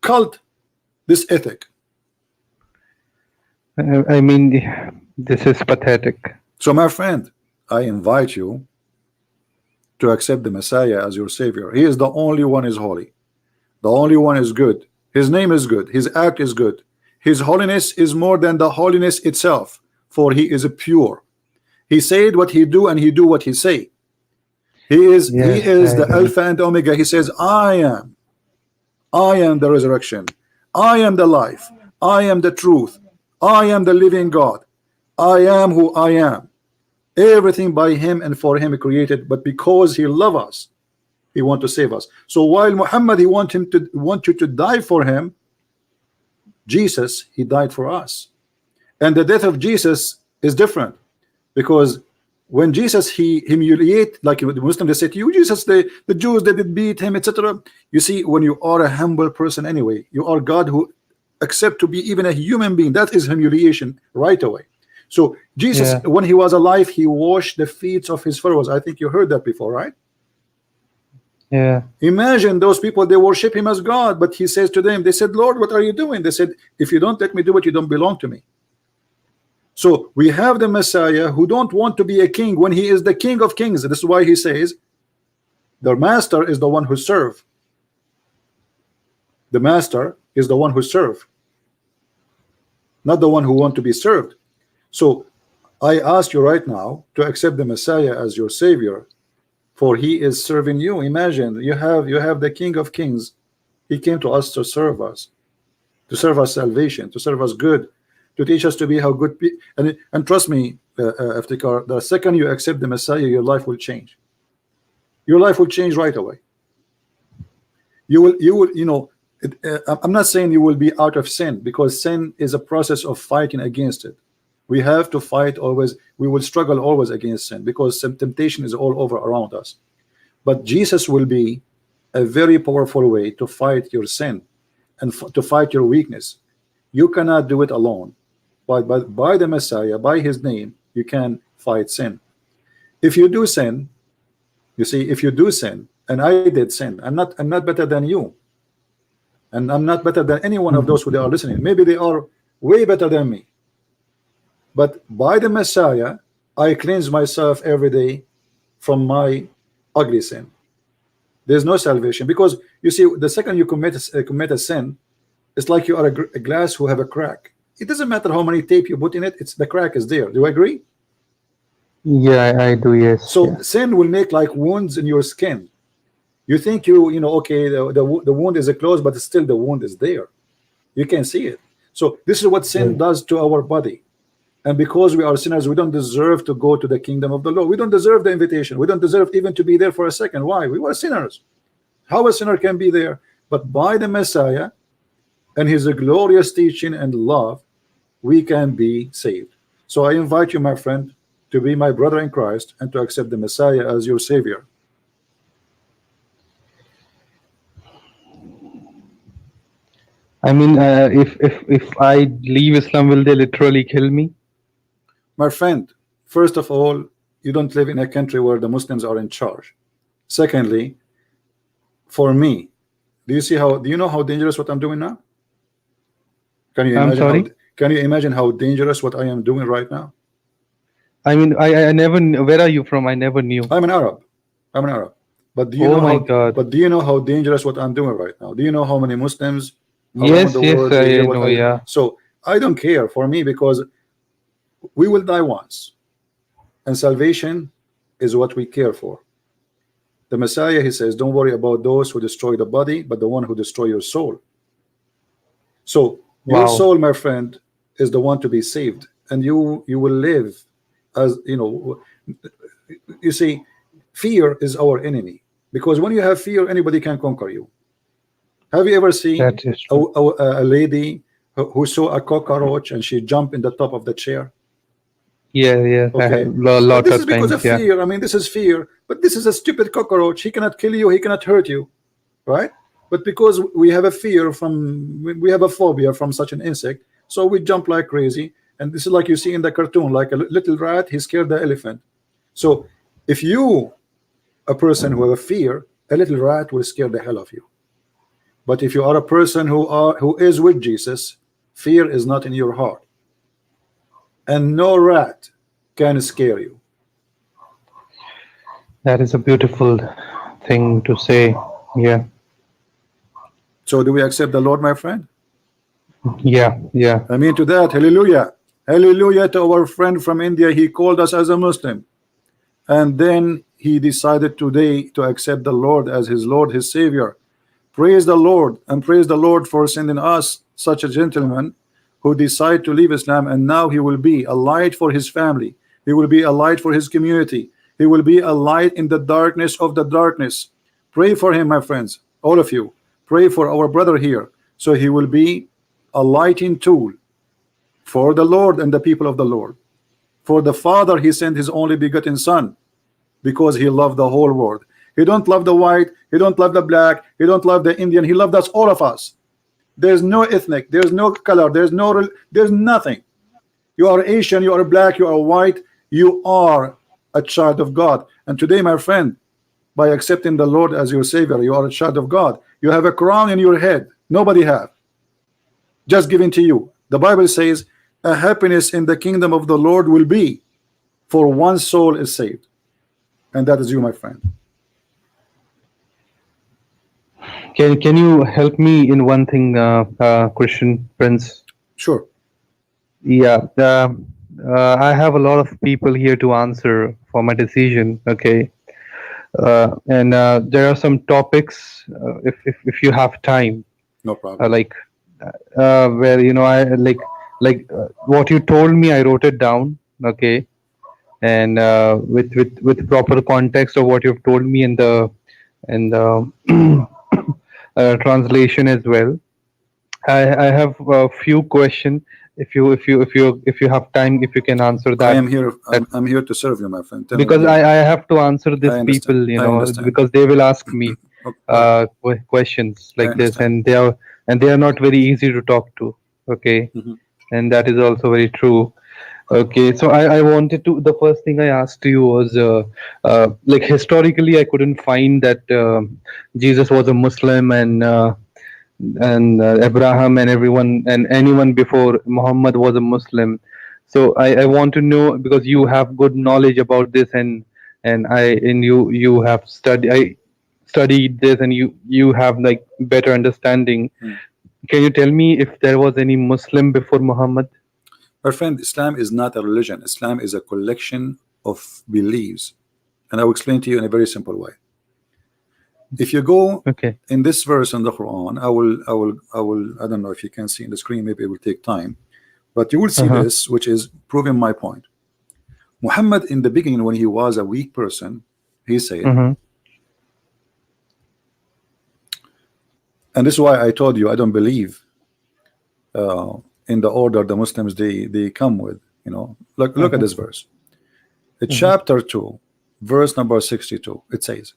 cult this ethic? I mean, this is pathetic. So my friend, I invite you to accept the Messiah as your Savior. He is the only one is holy, the only one is good. His name is good, his act is good, his holiness is more than the holiness itself, for he is pure. He said what he do and he do what he say. He is the Alpha and Omega. He says, I am the resurrection, I am the life, I am the truth, I am the living God, I am who I am. Everything by him and for him created, but because he loves us, he want to save us. So while Muhammad, he want you to die for him, Jesus, he died for us. And the death of Jesus is different, because when Jesus, he humiliate, like the Muslim, they say to you, Jesus, the Jews, they did beat him, etc. You see, when you are a humble person anyway, you are God who accept to be even a human being, that is humiliation right away. So Jesus, when he was alive, he washed the feet of his followers. I think you heard that before, right? Yeah. Imagine those people, they worship him as God, but he says to them, they said, Lord, what are you doing? They said, if you don't let me do it, you don't belong to me. So we have the Messiah who don't want to be a king when he is the King of Kings. This is why he says the master is the one who serve. The master is the one who serve, not the one who want to be served. So I ask you right now to accept the Messiah as your Savior, for he is serving you. Imagine you have the King of Kings. He came to us to serve us salvation, to serve us good, to teach us to be how good and trust me, Iftikhar, the second you accept the Messiah, your life will change. Your life will change right away. You will, you know, I'm not saying you will be out of sin, because sin is a process of fighting against it. We have to fight always. We will struggle always against sin, because some temptation is all over around us. But Jesus will be a very powerful way to fight your sin and to fight your weakness. You cannot do it alone, but by the Messiah, by his name, you can fight sin. If you do sin, you see, if you do sin, and I did sin, I'm not better than you, and I'm not better than any one of those who are listening. Maybe they are way better than me, but by the Messiah, I cleanse myself every day from my ugly sin. There's no salvation, because you see, the second you commit a sin, it's like you are a glass who have a crack. It doesn't matter how many tape you put in it, the crack is there. Do you agree? Yeah, I do. Yes. So yeah. sin will make like wounds in your skin. You think you know, okay, the wound is closed, but still the wound is there. You can see it. So this is what sin does to our body. And because we are sinners, we don't deserve to go to the kingdom of the Lord. We don't deserve the invitation. We don't deserve even to be there for a second. Why? We were sinners. How a sinner can be there? But by the Messiah and his glorious teaching and love, we can be saved. So I invite you, my friend, to be my brother in Christ and to accept the Messiah as your Savior. I mean, if I leave Islam, will they literally kill me? My friend, first of all, you don't live in a country where the Muslims are in charge. Secondly, for me, do you know how dangerous what I'm doing now? Can you imagine? Can you imagine how dangerous what I am doing right now? I mean, I never knew. Where are you from? I never knew. I'm an Arab. But do you know my how, God. But do you know how dangerous what I'm doing right now? Do you know how many Muslims Yes, around the world I know. Yeah. So I don't care, for me, because we will die once, and salvation is what we care for. The Messiah, he says, don't worry about those who destroy the body, but the one who destroy your soul. So your soul, my friend, is the one to be saved, and you will live as, you know. You see, fear is our enemy, because when you have fear, anybody can conquer you. Have you ever seen a lady who saw a cockroach and she jumped in the top of the chair? Yeah. Okay. This is because of fear. I mean, this is fear, but this is a stupid cockroach. He cannot kill you, he cannot hurt you, right? But because we have a phobia from such an insect, so we jump like crazy. And this is like you see in the cartoon, like a little rat, he scared the elephant. So if you, a person who have a fear, a little rat will scare the hell of you. But if you are a person who is with Jesus, fear is not in your heart, and no rat can scare you. That is a beautiful thing to say. Yeah. So do we accept the Lord, my friend? Yeah. I mean, to that, hallelujah. Hallelujah to our friend from India. He called us as a Muslim, and then he decided today to accept the Lord as his Lord, his Savior. Praise the Lord, and praise the Lord for sending us such a gentleman who decided to leave Islam, and now he will be a light for his family. He will be a light for his community. He will be a light in the darkness of the darkness. Pray for him, my friends, all of you. Pray for our brother here, so he will be a lighting tool for the Lord and the people of the Lord. For the Father, he sent his only begotten Son, because he loved the whole world. He don't love the white, he don't love the black, he don't love the Indian, he loved us, all of us. There's no ethnic, there's no color, there's nothing. You are Asian, you are black, you are white, you are a child of God. And today, my friend, by accepting the Lord as your Savior, you are a child of God. You have a crown in your head, nobody have, just given to you. The Bible says a happiness in the kingdom of the Lord will be for one soul is saved, and that is you, my friend. Can you help me in one thing, Christian Prince? Sure. Yeah. I have a lot of people here to answer for my decision. Okay. And there are some topics, if you have time, no problem, where, you know, I like what you told me, I wrote it down. Okay. And with proper context of what you've told me, and the translation as well. I have a few questions. If you have time, if you can answer I that. am here. I'm here to serve you, my friend. Tell me Because what do you I have to answer want. these I understand. people, I understand. because they will ask me Okay, go ahead. questions I like this, understand. and they are not very easy to talk to. Okay, Mhm. and that is also very true. Okay, so I wanted to. The first thing I asked you was like historically, I couldn't find that Jesus was a Muslim, and Abraham and everyone and anyone before Muhammad was a Muslim. So I want to know, because you have good knowledge about this, and you have studied this, and you have like better understanding. Mm. Can you tell me if there was any Muslim before Muhammad? My friend, Islam is not a religion. Islam is a collection of beliefs, and I will explain to you in a very simple way. If you go Okay. in this verse in the Quran, I don't know if you can see in the screen, maybe it will take time, but you will see Uh-huh. this, which is proving my point. Muhammad, in the beginning, when he was a weak person, he said, Mm-hmm. and this is why I told you I don't believe in the order the Muslims they come with. Look at Uh-huh. this verse. Mm-hmm. Chapter 2, verse number 62. It says,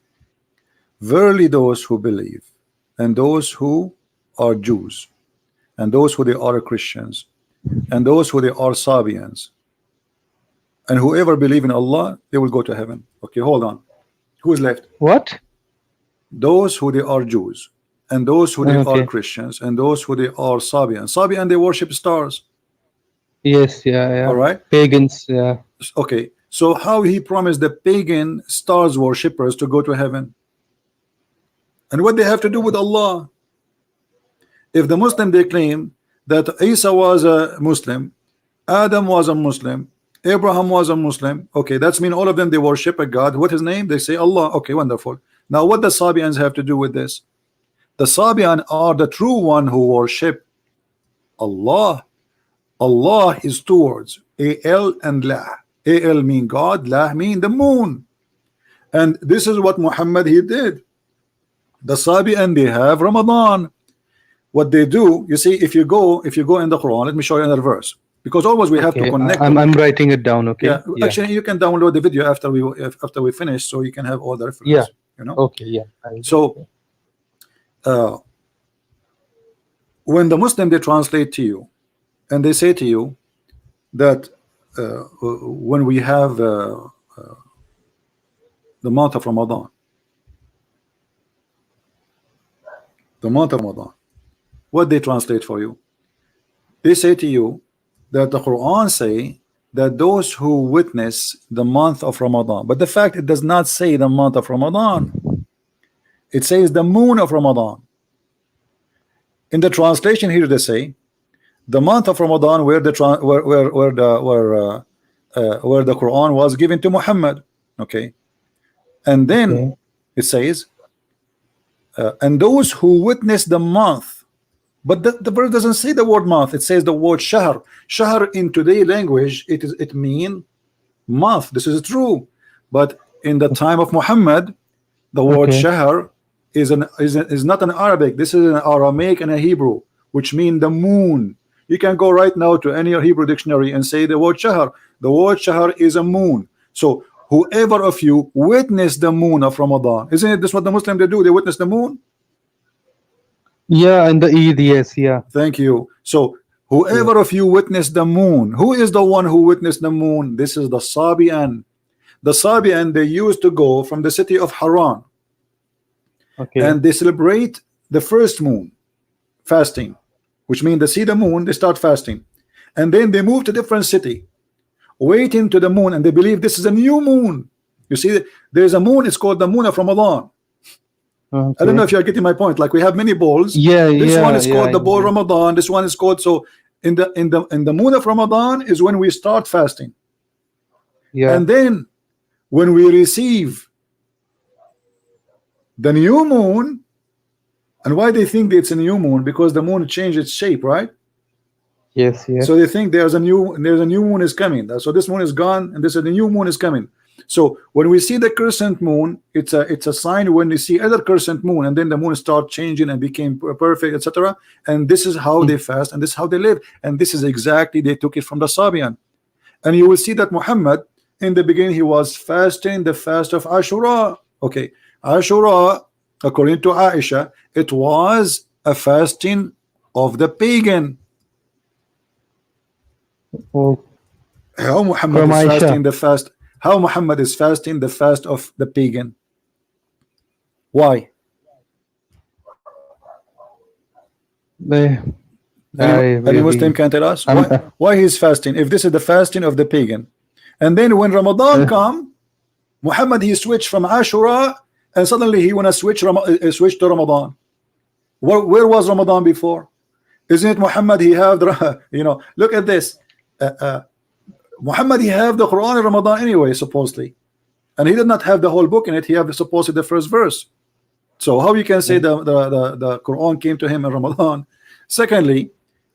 verily those who believe, and those who are Jews, and those who they are Christians, and those who they are Sabians, and whoever believe in Allah, they will go to heaven. Okay, hold on. Who is left? What? Those who they are Jews, and those who they are Okay. Christians, and those who they are Sabians. Sabian, they worship stars. Yes. Yeah. All Yeah. right. Pagans. Yeah. Okay. So how he promised the pagan stars worshippers to go to heaven? And what they have to do with Allah? If the Muslim, they claim that Isa was a Muslim, Adam was a Muslim, Abraham was a Muslim, okay, that's mean all of them they worship a God. What his name? They say Allah. Okay, wonderful. Now what the Sabians have to do with this? The Sabian are the true one who worship Allah. Allah is two words, A-L and La. A-L mean God, La mean the moon. And this is what Muhammad he did. The Sabian, they have Ramadan. What they do, you see, if you go in the Quran, let me show you another verse, because always we have to Okay. connect I'm writing it down. Okay. yeah, Yeah. actually you can download the video after we finish, so you can have all the Yeah. reference. Okay. Yeah. So when the Muslim they translate to you and they say to you that when we have the month of Ramadan, what they translate for you, they say to you that the Quran say that those who witness the month of Ramadan, but the fact it does not say the month of Ramadan, it says the moon of Ramadan. In the translation here they say the month of Ramadan where the Quran was given to Muhammad. Okay, and then Okay. it says and those who witness the month, but the verse doesn't say the word month, it says the word shahr. Shahr in today language it mean month. This is true, but in the time of Muhammad the word Okay. shahr is not an Arabic. This is an Aramaic and a Hebrew, which mean the moon. You can go right now to any Hebrew dictionary and say the word shahr. The word shahr is a moon. So whoever of you witness the moon of Ramadan, isn't it this what the Muslim they do? They witness the moon. Yeah. And the Eid. Yes. Yeah. Thank you. So Yeah. whoever of you witnessed the moon, who is the one who witnessed the moon? This is the Sabian. The Sabian, they used to go from the city of Haran Okay. and they celebrate the first moon fasting, which means they see the moon, they start fasting, and then they move to different city waiting to the moon, and they believe this is a new moon. You see, there's a moon, it's called the moon of Ramadan. Okay. I don't know if you're getting my point. Like we have many balls. Yeah. This Yeah. one is Yeah. called the ball Yeah. Ramadan. This one is called, so in the moon of Ramadan is when we start fasting, Yeah. and then when we receive the new moon. And why they think it's a new moon? Because the moon changed its shape, right? Yes. Yes. So they think there's a new moon is coming. So this moon is gone, and this is the new moon is coming. So when we see the crescent moon, it's a sign when you see other crescent moon, and then the moon start changing and became perfect, etc. And this is how they fast, and this is how they live, and this is exactly they took it from the Sabian. And you will see that Muhammad in the beginning he was fasting the fast of Ashura. Okay, Ashura, according to Aisha, it was a fasting of the pagan. Oh, How Muhammad from is Aisha. fasting the fast? How Muhammad is fasting the fast of the pagan? Why? Any Muslim can tell us why he's fasting if this is the fasting of the pagan. And then when Ramadan come, Muhammad he switched from Ashura, and suddenly he wanna switch to Ramadan. Where was Ramadan before? Isn't it Muhammad he have the, you know, look at this. Muhammad he have the Quran in Ramadan anyway, supposedly, and he did not have the whole book in it. He have supposedly the first verse. So how you can say the Quran came to him in Ramadan? Secondly,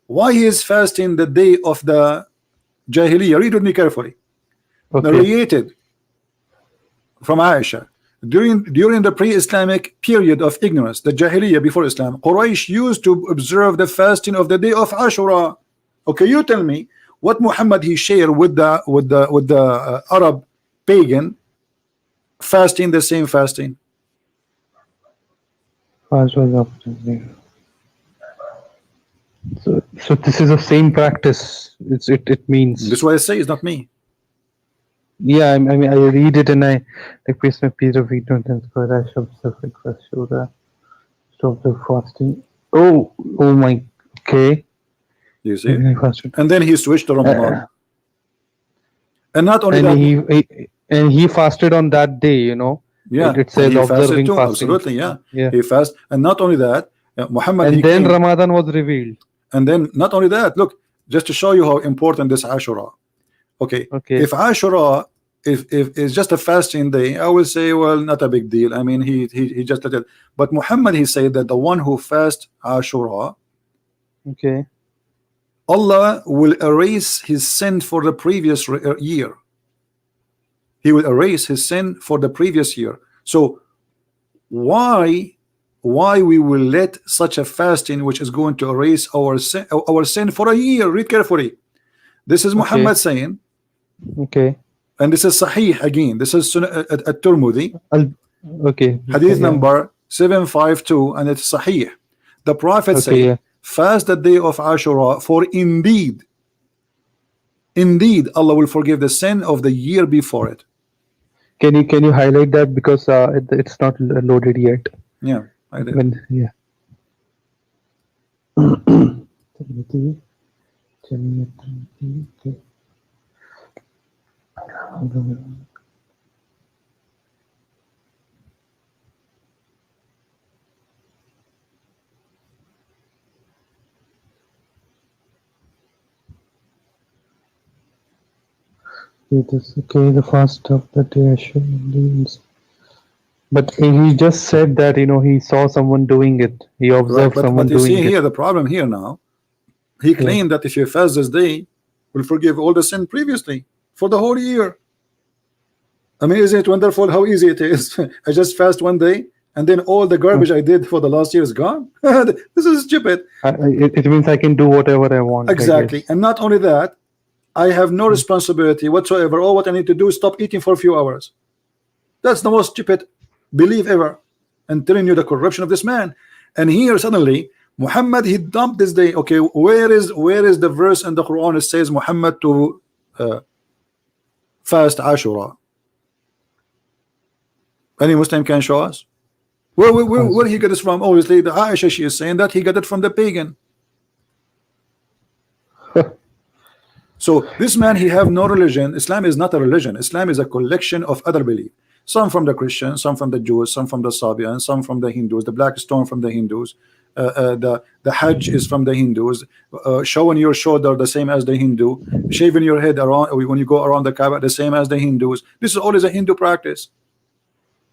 why he is fasting the day of the Jahiliyyah? Read with me carefully. Okay. Narrated from Aisha during the pre-Islamic period of ignorance, the Jahiliyyah before Islam, Quraysh used to observe the fasting of the day of Ashura. Okay, you tell me what Muhammad he shared with the Arab pagan fasting the same fasting. So this is the same practice. It means. This is why I say it's not me. Yeah, I mean I read it and I like place my piece of wheat and square. I shall self-request show that stop the fasting. Oh my. Okay. You see, and then he switched to Ramadan, and not only that, and he fasted on that day. You know. Yeah, it says observing too, fasting. absolutely, yeah. He fasted, and not only that, Muhammad. And then Ramadan was revealed. And then not only that, look, just to show you how important this Ashura. Okay. If Ashura, if it's just a fasting day, I will say, well, not a big deal. I mean, he just let it. But Muhammad, he said that the one who fasts Ashura, okay, Allah will erase his sin for the previous year. He will erase his sin for the previous year. So why we will let such a fasting which is going to erase our sin for a year? Read carefully. This is Muhammad saying. Okay. And this is Sahih again. This is at-Tirmidhi. Okay. Hadith number 752, and it's Sahih. The Prophet said, fast the day of Ashura, for indeed Allah will forgive the sin of the year before it. Can you highlight that, because it's not loaded yet? Yeah, I did. Yeah. It is okay. The fast of the day should. But he just said that, you know, he saw someone doing it. He observed someone doing it. But you see here, the problem here now, he claimed that if you fast this day, will forgive all the sin previously for the whole year. I mean, isn't it wonderful how easy it is? I just fast one day, and then all the garbage I did for the last year is gone. This is stupid. It means I can do whatever I want. Exactly. And not only that, I have no responsibility whatsoever. All what I need to do is stop eating for a few hours. That's the most stupid belief ever. And telling you the corruption of this man. And here suddenly Muhammad, he dumped this day. Okay, where is the verse in the Quran that says Muhammad to fast Ashura? Any Muslim can show us where he got this from? Obviously the Aisha, she is saying that he got it from the pagan. So this man, he have no religion. Islam is not a religion. Islam is a collection of other beliefs. Some from the Christians, some from the Jews, some from the Sabians, some from the Hindus. The black stone from the Hindus. The Hajj is from the Hindus. Showing your shoulder the same as the Hindu. Shaving your head around when you go around the Kaaba the same as the Hindus. This is always a Hindu practice.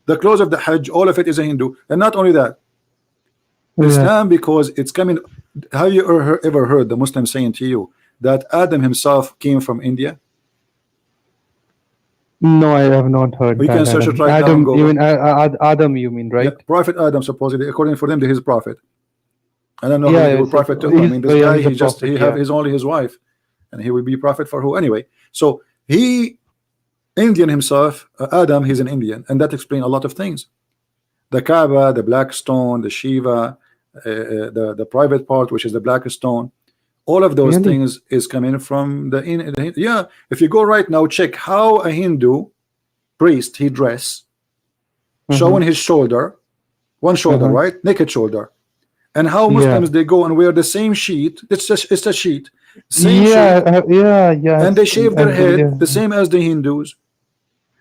The close of the Hajj, all of it is a Hindu. And not only that, Islam, because it's coming. Have you ever heard the Muslim saying to you that Adam himself came from India? No, I have not heard You that. can search it right now on Adam, you Google. mean Adam? You mean, right? Yeah, Prophet Adam, supposedly, according for them, he's a prophet. I don't know Yeah, who he yeah, will so prophet to who. I mean, this yeah, guy, he's a he just prophet, he have yeah. his only his wife, and he will be prophet for who anyway. So he Indian himself, Adam, he's an Indian, and that explains a lot of things. The Kaaba, the black stone, the Shiva, the private part, which is the black stone. All of those Really? things is coming from the yeah. If you go right now, check how a Hindu priest he dress, showing his shoulder, one shoulder, right, naked shoulder, and how Muslims they go and wear the same sheet. It's a sheet, same sheet, yeah, and they shave their head yeah. the same as the Hindus,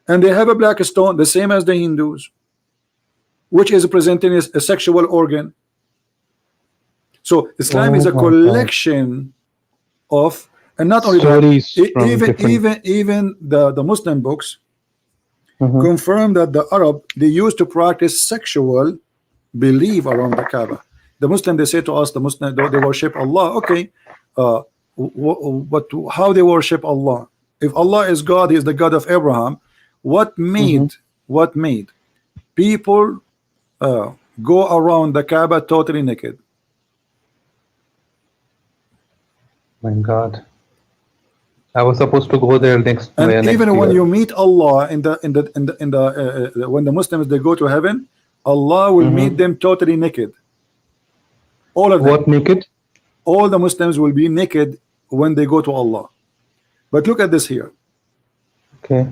and they have a black stone the same as the Hindus, which is presenting as a sexual organ. So Islam is a collection of, and not only stories that, even the Muslim books confirm that the Arab they used to practice sexual belief around the Kaaba. The Muslim, they say to us, the Muslim, they worship Allah. Okay, but how they worship Allah? If Allah is God, He is the God of Abraham. What made people go around the Kaaba totally naked? My God, I was supposed to go there next. And next even when year. you meet Allah when the Muslims they go to heaven, Allah will meet them totally naked. All of them. What naked? All the Muslims will be naked when they go to Allah. But look at this here. Okay.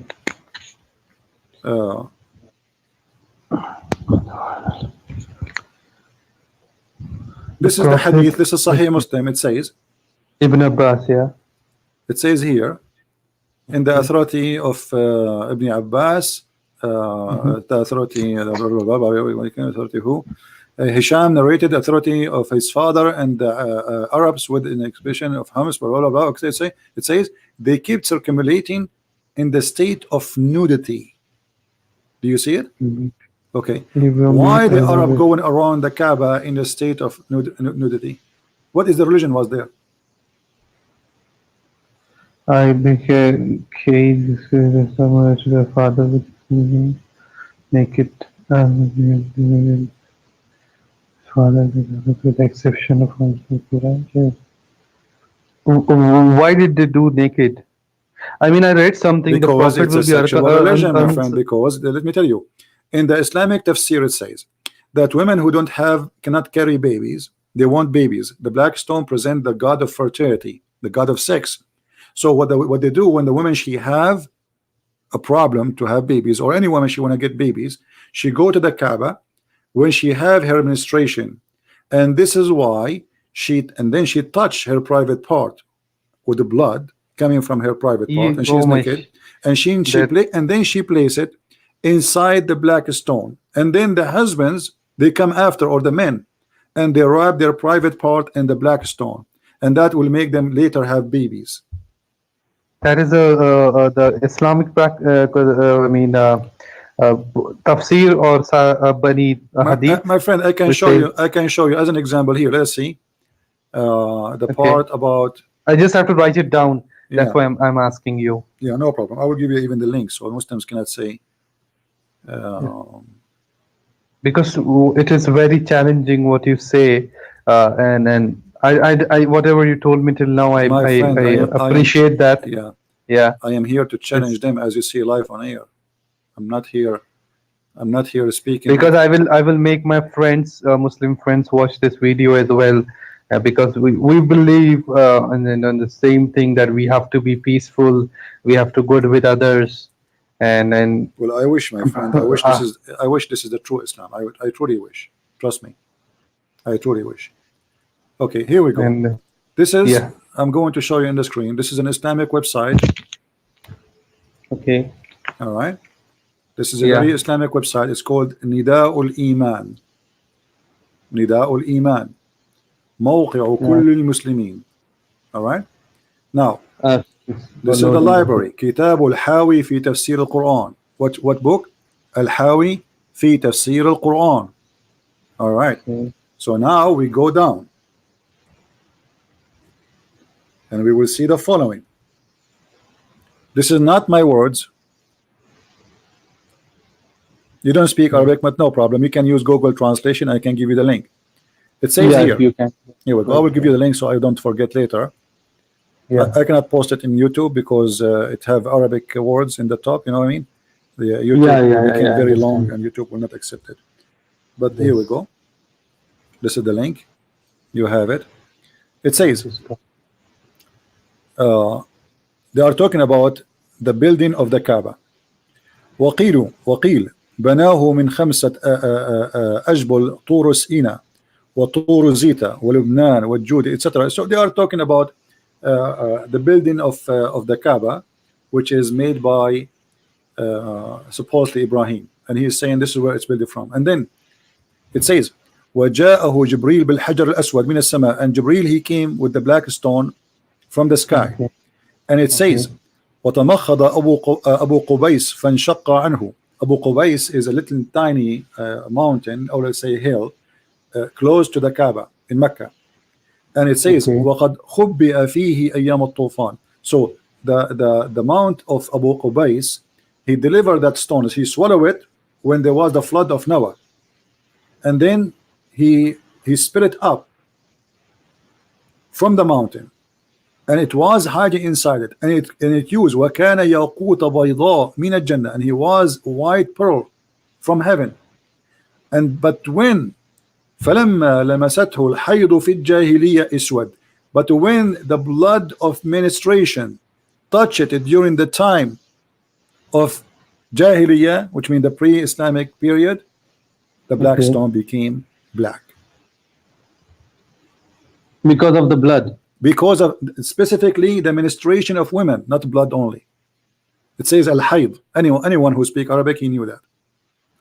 This is the hadith. This is Sahih Muslim. It says Ibn Abbas, yeah. It says here in the authority of Ibn Abbas, the authority who Hisham narrated the authority of his father and the Arabs with an exhibition of Hamas, blah, blah, blah. It says they kept circulating in the state of nudity. Do you see it? Okay. Why the Arab going around the Kaaba in the state of nudity? What is the religion was there? I became somewhere to the father with naked father with the exception of Quran. Why did they do naked? I mean, I read something. Because the Prophet it's a sexual religion, my friend. Because let me tell you, in the Islamic tafsir it says that women who cannot carry babies, they want babies. The black stone present the god of fertility, the god of sex. So what they do when the woman she have a problem to have babies, or any woman she want to get babies, she go to the Kaaba when she have her menstruation, and this is why then she touch her private part with the blood coming from her private part, and she's naked, and then she place it inside the black stone, and then the husbands they come after, or the men, and they wrap their private part in the black stone, and that will make them later have babies. That is the Islamic tafsir or Bani Hadith. My friend, I can show you. I can show you as an example here. Let's see the part about. I just have to write it down. Yeah. That's why I'm asking you. Yeah, no problem. I will give you even the link so Muslims cannot say. Because it is very challenging what you say, and I whatever you told me till now, I appreciate that. Yeah. I am here to challenge them, as you see, live on air. I'm not here speaking. Because I will make my friends, Muslim friends, watch this video as well, because we believe in the same thing, that we have to be peaceful, we have to good with others, and. Well, I wish, my friend, I wish this is the true Islam. I truly wish. Trust me. I truly wish. Okay, here we go. This is, I'm going to show you on the screen. This is an Islamic website. Okay. All right. This is a very Islamic website. It's called Nida'ul Iman. Nida'ul Iman. موقع كل المسلمين. All right. Now, this is the library. كتاب الحاوي في تفسير القرآن. What book? الحاوي في تفسير القرآن. All right. So now we go down. And we will see the following. This is not my words. You don't speak Arabic, but no problem. You can use Google Translation. I can give you the link. It says Yeah, here. if you can. Here we go. I will give you the link so I don't forget later. Yeah. I cannot post it in YouTube because it have Arabic words in the top. You know what I mean? The YouTube Yeah, became I very long, understand. and YouTube will not accept it. But here we Yes. go. This is the link. You have it. It says Just go. they are talking about the building of the Kaaba. وقيل بناه من 5 أجبل طور سينا وطور زيتا ولبنان والجودي etc. So they are talking about the building of the Kaaba, which is made by supposedly Ibrahim, and he is saying this is where it's built from. And then it says وجاءه جبريل بالحجر الأسود من السماء, and Jibril, he came with the black stone from the sky. Okay. And it says وتمخض أبو قبيس فانشق عنه. Abu Qubais is a little tiny mountain, or let's say hill, close to the Kaaba in Mecca. And it says وقد خبئ فيه أيام الطوفان. So the mount of Abu Qubais, he delivered that stone, he swallowed it when there was the flood of Noah, and then he spit it up from the mountain, and it was hiding inside it, and it used وكان ياقوت بيضاء من الجنة, and he was white pearl from heaven. And but when فلما لمسته الحيض في الجاهلية اسود, but when the blood of menstruation touched it during the time of Jahiliyyah, which means the pre-Islamic period, the black stone became black. Because of the blood. Because of specifically the menstruation of women, not blood only. It says al-hayd. Anyone who speaks Arabic, he knew that.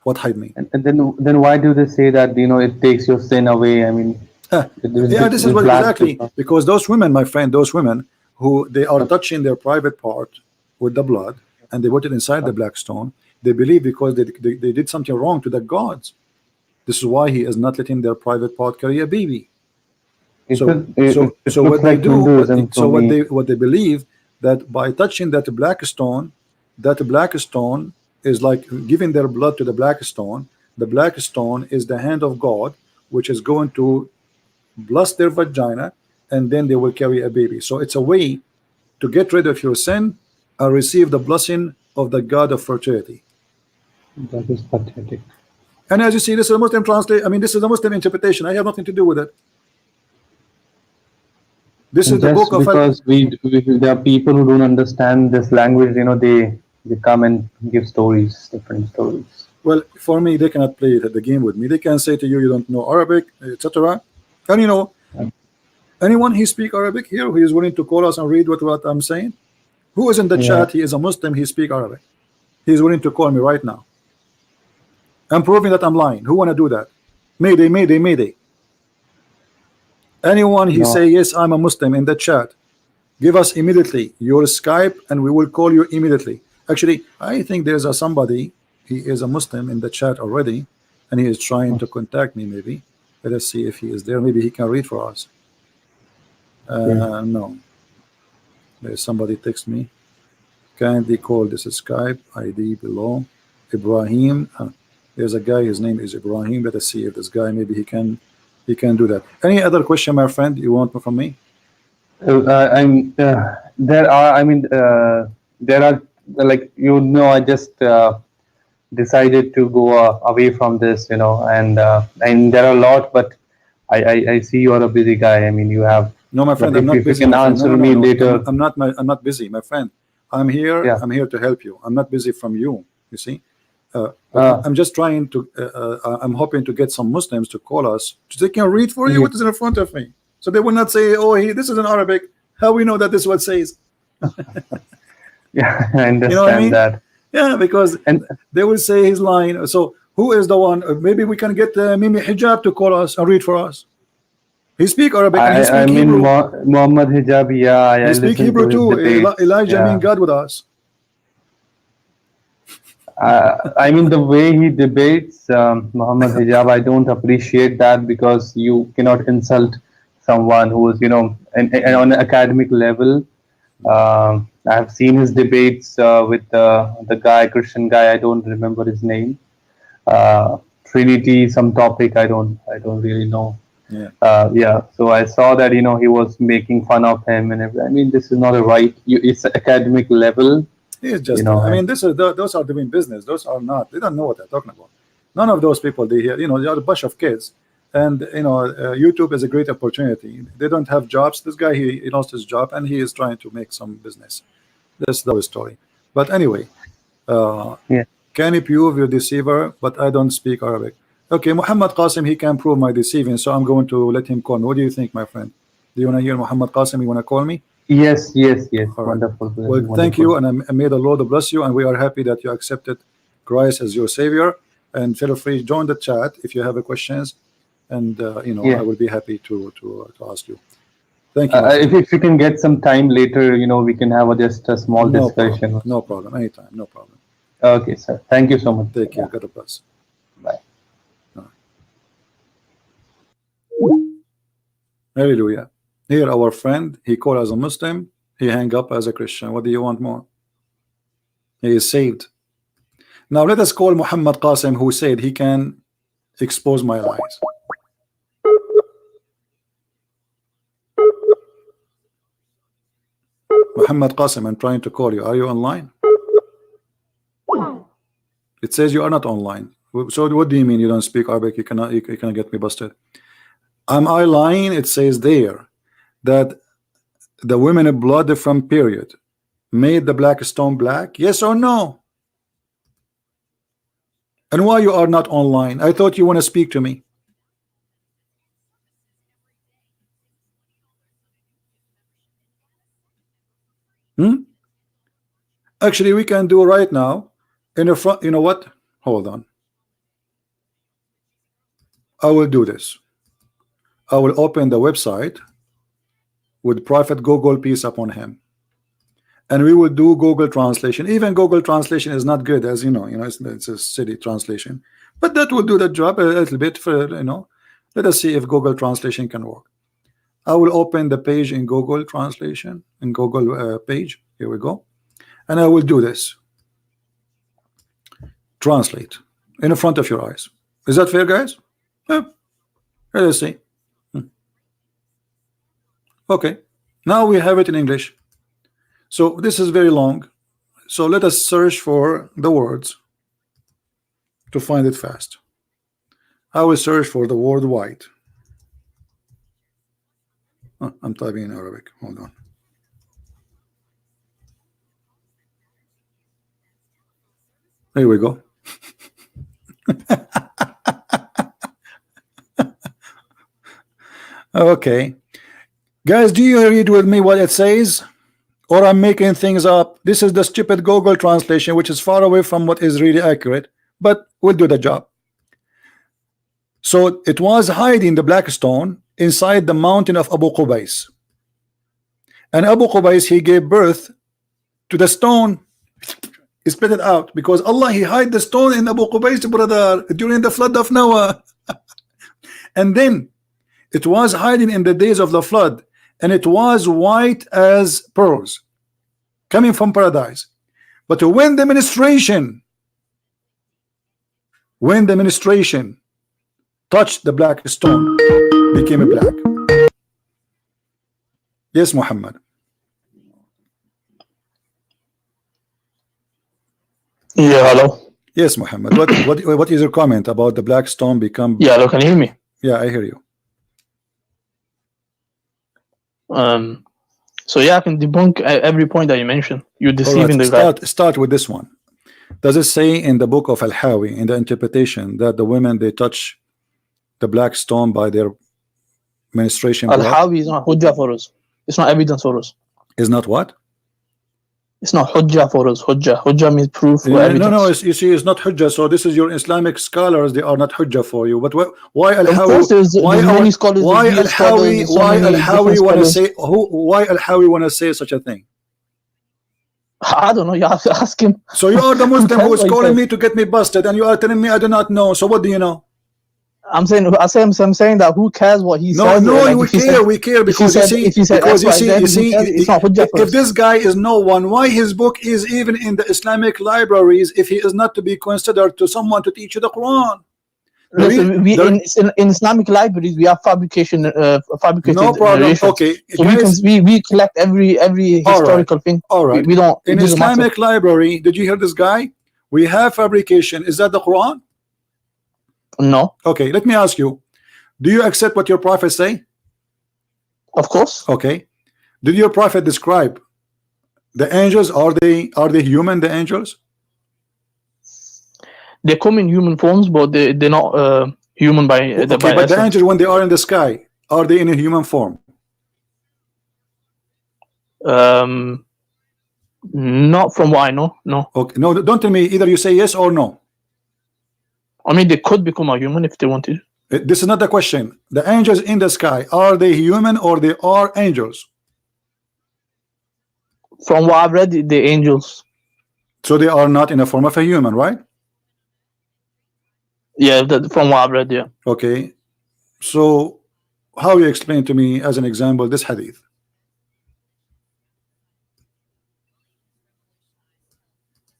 What hayd means. And then why do they say that, you know, it takes your sin away? I mean, yeah, this is what exactly, because those women, my friend, those women who they are touching their private part with the blood, and they put it inside the black stone, they believe because they did something wrong to the gods. This is why he is not letting their private part carry a baby. So what they do, what they believe, that by touching that black stone is like giving their blood to the black stone. The black stone is the hand of God, which is going to bless their vagina, and then they will carry a baby. So it's a way to get rid of your sin and receive the blessing of the God of fertility. That is pathetic. And as you see, this is a Muslim translation. I mean, this is a Muslim interpretation. I have nothing to do with it. This is the book of because there are people who don't understand this language, you know, they come and give stories, different stories. Well, for me, they cannot play the game with me. They can say to you, you don't know Arabic, etc. And you know, anyone who speak Arabic here who is willing to call us and read what I'm saying, who is in the chat, he is a Muslim, he speak Arabic. He is willing to call me right now. I'm proving that I'm lying. Who want to do that? Mayday, mayday, mayday. Anyone he say yes, I'm a Muslim in the chat, give us immediately your Skype and we will call you immediately. Actually, I think there's somebody, he is a Muslim in the chat already, and he is trying to contact me. Maybe let us see if he is there. Maybe he can read for us. No, there's somebody text me. Kindly call this Skype ID below. Ibrahim. There's a guy, his name is Ibrahim. Let us see if this guy, maybe he can do that. Any other question, my friend, you want from me? There are, like, you know, I just decided to go away from this, you know, and there are a lot, but I see you are a busy guy. I mean, you have. No, my friend, I'm not busy. You can answer me later. I'm not busy, my friend. I'm here. Yeah. I'm here to help you. I'm not busy from you. You see. I'm just trying to. I'm hoping to get some Muslims to call us so they can read for you what is in front of me, so they will not say, "Oh, this is in Arabic." How we know that this is what says? Yeah, I understand, you know what I mean? That. Yeah, because they will say he's lying. So who is the one? Maybe we can get Mimi Hijab to call us and read for us. He speak Arabic. And he speak Hebrew. Muhammad Hijab. Yeah, he speak Hebrew too. Elijah mean God with us. I mean, the way he debates Muhammad Hijab, I don't appreciate that, because you cannot insult someone who is, you know, on an academic level. I have seen his debates with the guy, Christian guy, I don't remember his name. Trinity, some topic I don't really know. Yeah. Yeah, so I saw that he was making fun of him and everything. I mean, this is not a right. It's academic level. It's just, I mean, those are doing business. Those are not. They don't know what they're talking about. None of those people. They hear, they are a bunch of kids, and YouTube is a great opportunity. They don't have jobs. This guy, he lost his job, and he is trying to make some business. That's the story. But anyway, Yeah. can you prove your deceiver? But I don't speak Arabic. Okay, Muhammad Qasim, he can prove my deceiving, so I'm going to let him call me. What do you think, my friend? Do you want to hear Muhammad Qasim? You want to call me? Yes. All right. Wonderful. Well, Wonderful. thank you, and may the Lord bless you, and we are happy that you accepted Christ as your Savior. And feel free, join the chat if you have questions, and Yeah. I will be happy to ask you. Thank you. If you can get some time later, we can have just a small discussion. No problem. Anytime. No problem. Okay, sir. Thank you so much. Take care. God bless. Bye. Hallelujah. Here, our friend, he called as a Muslim, he hang up as a Christian. What do you want more? He is saved. Now let us call Muhammad Qasim, who said he can expose my lies. Muhammad Qasim, I'm trying to call you. Are you online? It says you are not online. So what do you mean you don't speak Arabic? You cannot get me busted. Am I lying? It says there that the women of blood from period made the black stone black. Yes or no? And why you are not online? I thought you want to speak to me. Actually, we can do right now in the front. You know what? Hold on. I will do this. I will open the website with Prophet Google, peace upon him, and we will do Google translation. Even Google translation is not good, as you know. It's a city translation, but that will do the job a little bit for Let us see if Google translation can work. I will open the page in Google translation in Google page. Here we go, and I will do this. Translate in front of your eyes. Is that fair, guys? Yeah. Let us see. Okay, now we have it in English. So this is very long. So let us search for the words to find it fast. I will search for the word white. Oh, I'm typing in Arabic. Hold on. Here we go. Okay. Guys, do you read with me what it says? Or I'm making things up? This is the stupid Google translation, which is far away from what is really accurate, but we'll do the job. So it was hiding the black stone inside the mountain of Abu Qubais. And Abu Qubais, he gave birth to the stone. He spit it out because Allah, he hid the stone in Abu Qubais, brother, during the flood of Noah. And then it was hiding in the days of the flood, and it was white as pearls coming from paradise. But when the ministration touched the black stone, became black. Yes, Muhammad. Yeah, hello. Yes, Muhammad. What is your comment about the black stone become? Yeah, hello, can you hear me? Yeah, I hear you. So yeah, I can debunk every point that you mentioned. You're deceiving the guy. Start with this one. Does it say in the book of Al-Hawi, in the interpretation, that the women, they touch the black stone by their menstruation blood? Al-Hawi is not hujjah for us. It's not evidence for us. Is not what? It's not hujjah for us. Hujjah means proof or evidence. No, you see, it's not hujjah. So this is your Islamic scholars, they are not hujjah for you. But why Al-Hawi? Why Al-Hawi want to say such a thing? I don't know. You have to ask him. So you are the Muslim who is calling me to get me busted, and you are telling me I do not know. So what do you know? I'm saying that who cares what he says? No, we care because you see, it's not hujjah for if us. this guy is no one, why his book is even in the Islamic libraries if he is not to be considered to someone to teach you the Quran? Listen, in Islamic libraries we have fabricated no problem. narrations. Okay, so guys, we collect every historical thing. All right. We don't. In Islamic library, did you hear this guy? We have fabrication. Is that the Quran? No. Okay, let me ask you. Do you accept what your prophet say? Of course. Okay. Did your prophet describe the angels? Are they human? The angels? They come in human forms, but they're not human by okay, by but essence. the angels, when they are in the sky, are they in a human form? Not from what I know. No. Okay. No, don't tell me. Either you say yes or no. I mean, they could become a human if they wanted. This is not the question. The angels in the sky, are they human or they are angels? From what I've read, the angels. So they are not in a form of a human, right? Yeah, from what I've read, yeah. Okay. So how you explain to me as an example this hadith?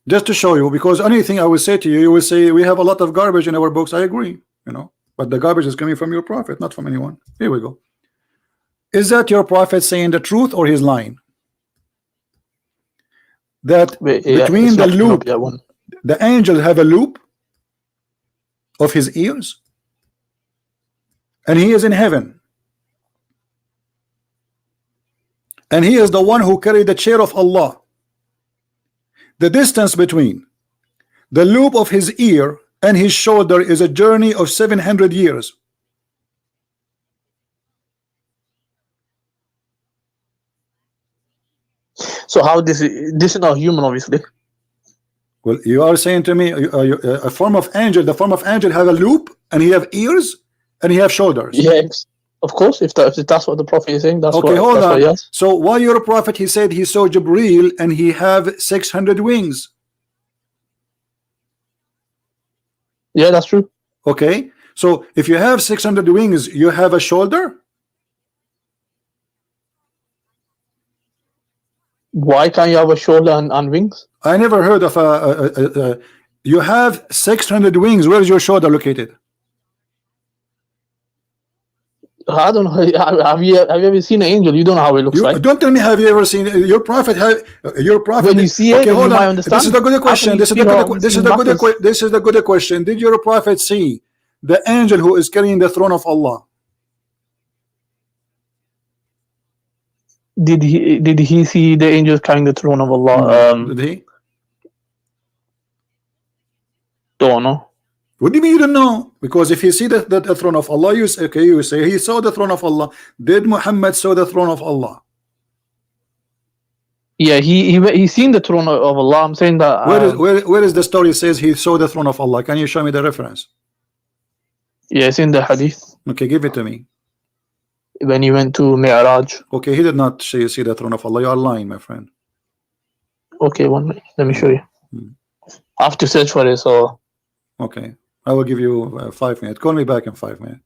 Just to show you, because anything I will say to you, you will say we have a lot of garbage in our books. I agree, you know, but the garbage is coming from your prophet, not from anyone. Here we go. Is that your prophet saying the truth or he's lying? That between the loop, the angel have a loop of his ears, and he is in heaven, and he is the one who carried the chair of Allah. The distance between the loop of his ear and his shoulder is a journey of 700 years. So how this is not human, obviously. Well, you are saying to me a form of angel, the form of angel have a loop and he have ears and he have shoulders. Yes, of course. If that's what the prophet is saying, that's okay. What, hold that's on. What he has. So while your prophet, he said he saw Jibreel and he have 600 wings. Yeah, that's true. Okay. So if you have 600 wings, you have a shoulder. Why can't you have a shoulder and wings? I never heard of you have 600 wings. Where is your shoulder located? I don't know. Have you ever seen an angel? You don't know how it looks like. Don't tell me. Have you ever seen your prophet? Your prophet? When you see it, okay, hold you might on. understand. This is the good question. This is the good question. Did your prophet see the angel who is carrying the throne of Allah? Did he see the angels carrying the throne of Allah? Did he? Don't know. What do you mean you don't know? Because if you see the throne of Allah, you say, okay, you say he saw the throne of Allah. Did Muhammad saw the throne of Allah? Yeah, he seen the throne of Allah. I'm saying that. Where is the story says he saw the throne of Allah? Can you show me the reference? Yeah, it's in the hadith. Okay, give it to me. When he went to Mi'raj. Okay, he did not see the throne of Allah. You are lying, my friend. Okay, 1 minute. Let me show you. I have to search for it. So. Okay, I will give you 5 minutes. Call me back in 5 minutes.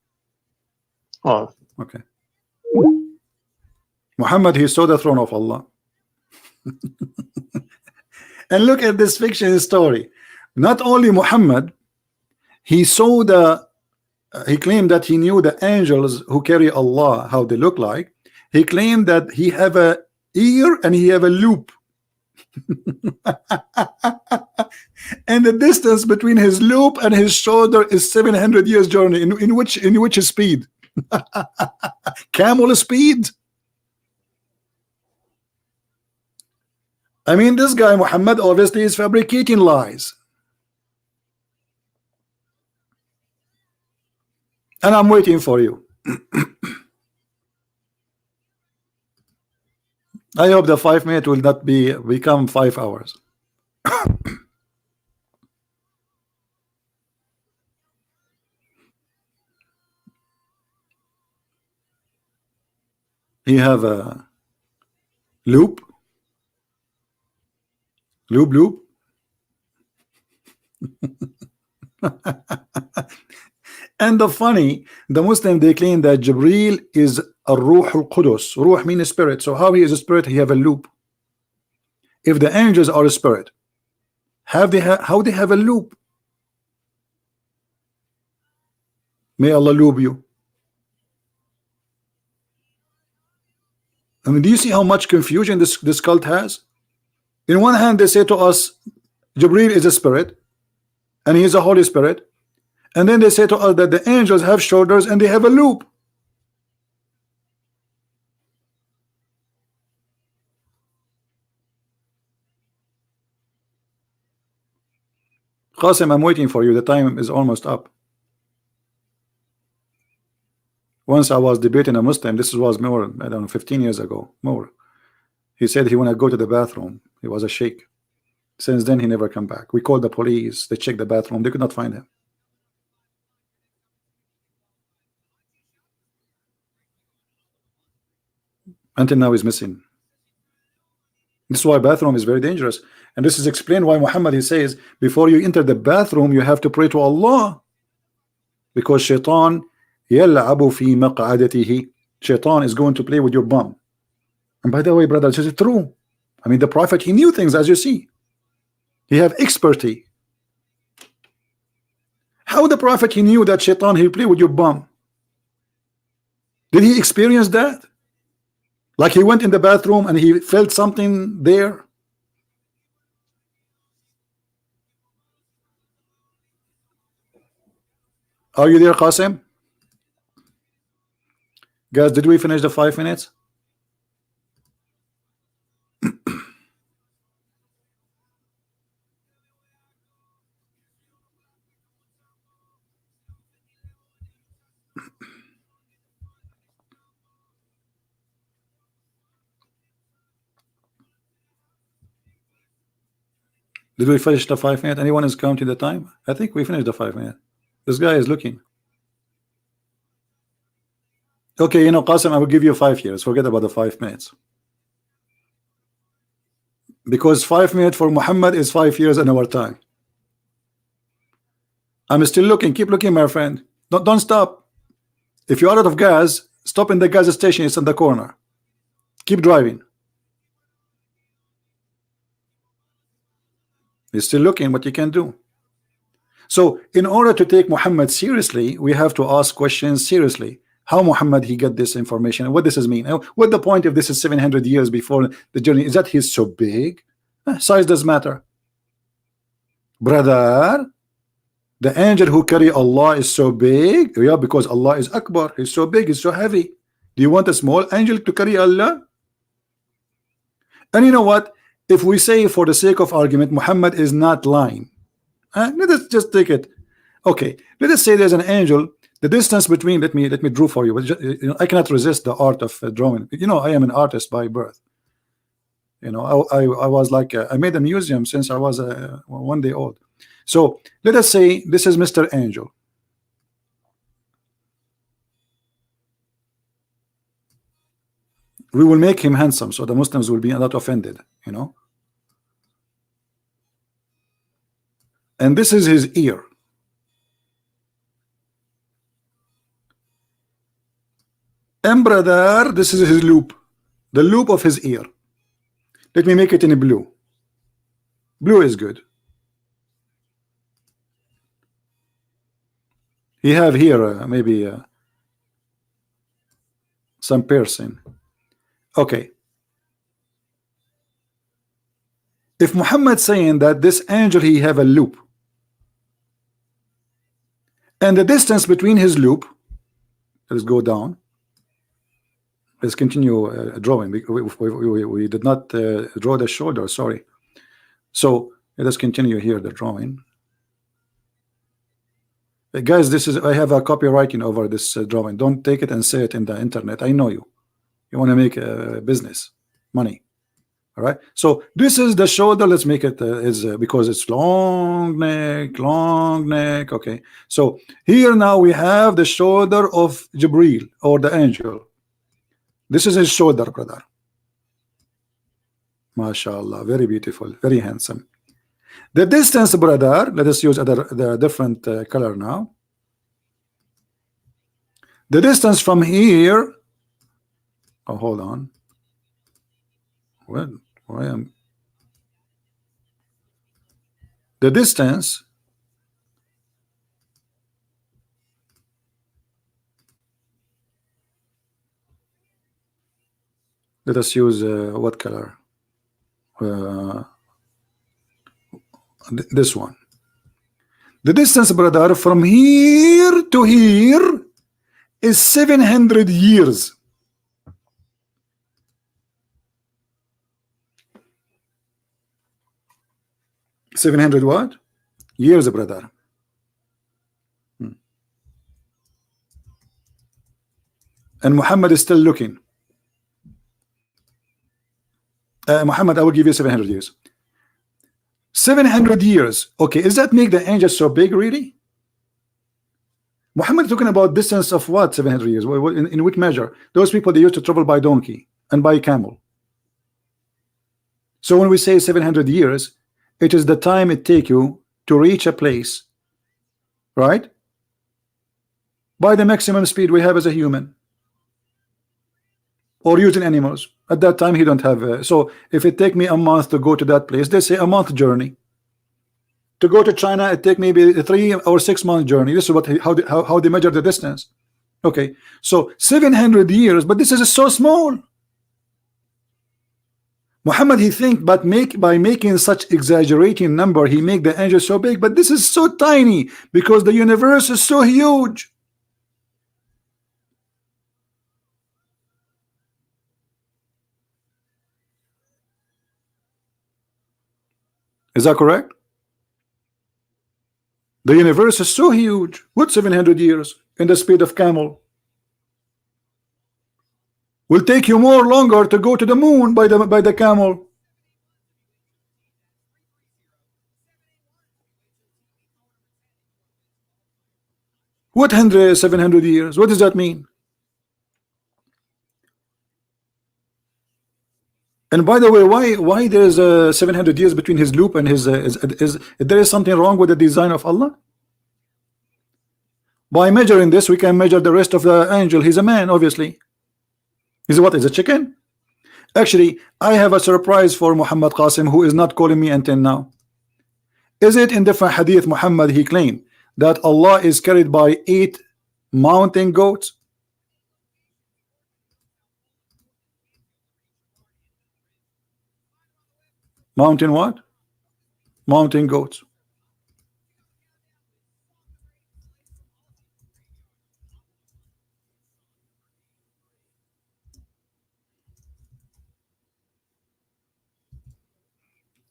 Oh. Okay. Muhammad, he saw the throne of Allah. And look at this fiction story. Not only Muhammad, he saw he claimed that he knew the angels who carry Allah, how they look like. He claimed that he have a ear and he have a loop. And the distance between his loop and his shoulder is 700 years journey. In which speed? Camel speed? I mean, this guy Muhammad obviously is fabricating lies. And I'm waiting for you. I hope the 5 minutes will not become 5 hours. He have a loop. And the Muslim, they claim that Jibreel is a Ruh al-Qudus. Ruh means spirit. So how he is a spirit? He have a loop. If the angels are a spirit, how they have a loop? May Allah loop you. I mean, do you see how much confusion this cult has? In one hand, they say to us, Jibreel is a spirit, and he is a Holy Spirit. And then they say to us that the angels have shoulders and they have a loop. Qasim, I'm waiting for you. The time is almost up. Once I was debating a Muslim. This was more, I don't know, 15 years ago, more. He said he want to go to the bathroom. He was a sheikh. Since then, he never come back. We called the police. They checked the bathroom. They could not find him. Until now, he's missing. This is why bathroom is very dangerous. And this is explained why Muhammad, he says, before you enter the bathroom, you have to pray to Allah. Because shaitan, يَلْعَبُ فِي مَقْعَدَتِهِ, shaitan is going to play with your bum. And by the way, brothers, is it true? I mean, the Prophet, he knew things, as you see. He have expertise. How the Prophet, he knew that shaitan, he'll play with your bum? Did he experience that? Like he went in the bathroom and he felt something there? Are you there, Qasim? Guys, did we finish the 5 minutes? Did we finish the 5 minutes? Anyone is counting the time? I think we finished the 5 minutes. This guy is looking. Okay, you know, Qasim, I will give you 5 years. Forget about the 5 minutes. Because 5 minutes for Muhammad is 5 years in our time. I'm still looking. Keep looking, my friend. Don't stop. If you're out of gas, stop in the gas station. It's in the corner. Keep driving. You're still looking what you can do. So in order to take Muhammad seriously, we have to ask questions seriously. How Muhammad he get this information, and what does this mean? What the point if this is 700 years before the journey? Is that he's so big? Size does matter. Brother, the angel who carry Allah is so big. Yeah, because Allah is Akbar. He's so big, he's so heavy. Do you want a small angel to carry Allah? And you know what? If we say for the sake of argument, Muhammad is not lying. Let us just take it. Okay, let us say there's an angel. The distance between, let me draw for you. You know, I cannot resist the art of drawing. You know, I am an artist by birth. You know, I was like I made a museum since I was 1 day old. So let us say this is Mr. Angel. We will make him handsome, so the Muslims will be not offended. You know. And this is his ear. And brother, this is his loop. The loop of his ear. Let me make it in blue. Blue is good. He have here maybe some piercing. Okay. If Muhammad saying that this angel he have a loop, and the distance between his loop, let's go down. Let's continue drawing. We did not draw the shoulder, sorry. So let us continue here the drawing. Guys, this is, I have a copywriting over this drawing. Don't take it and say it in the internet. I know you. You want to make a business, money. All right. So this is the shoulder. Let's make it because it's long neck. Okay. So here now we have the shoulder of Jibreel or the angel. This is his shoulder, brother. MashaAllah, very beautiful, very handsome. The distance, brother, let us use the different color now. The distance from here, oh, hold on. What? Why am the distance? Let us use what color? This one. The distance, brother, from here to here is 700 years. 700 what? Years, brother. And Muhammad is still looking. Muhammad, I will give you 700 years. 700 years. Okay, does that make the angel so big, really? Muhammad talking about distance of what? 700 years. In which measure? Those people, they used to travel by donkey and by camel. So when we say 700 years, it is the time it take you to reach a place, right? By the maximum speed we have as a human, or using animals. At that time he don't have so if it take me a month to go to that place, they say a month journey. To go to China, it take maybe a 3 or 6 month journey. This is what how they measure the distance. Okay, so 700 years, but this is so small. Muhammad, he think, but by making such exaggerating number, he make the angel so big, but this is so tiny because the universe is so huge. Is that correct? The universe is so huge. What 700 years in the speed of camel? Will take you more longer to go to the moon by the camel. What 700 years? What does that mean? And by the way, why there is 700 years between his loop and his is there is something wrong with the design of Allah? By measuring this, we can measure the rest of the angel. He's a man, obviously. Is what? Is a chicken? Actually, I have a surprise for Muhammad Qasim, who is not calling me until now. Is it in different hadith Muhammad he claimed that Allah is carried by 8 mountain goats? Mountain what? Mountain goats.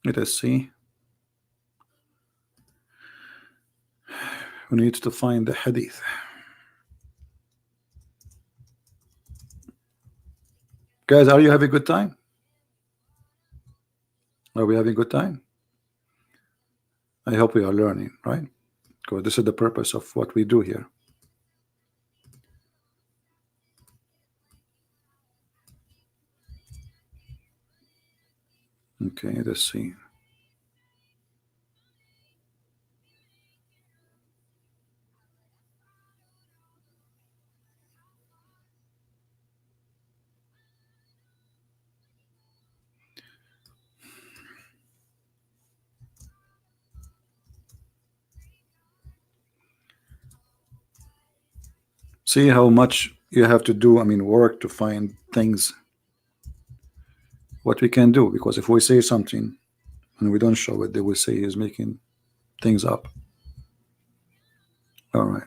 Let us see. We need to find the hadith. Guys, are you having a good time? Are we having a good time? I hope we are learning, right? Because this is the purpose of what we do here. Okay, let's see. See how much you have to do, I mean, work to find things. What we can do, because if we say something and we don't show it, they will say he's making things up. All right.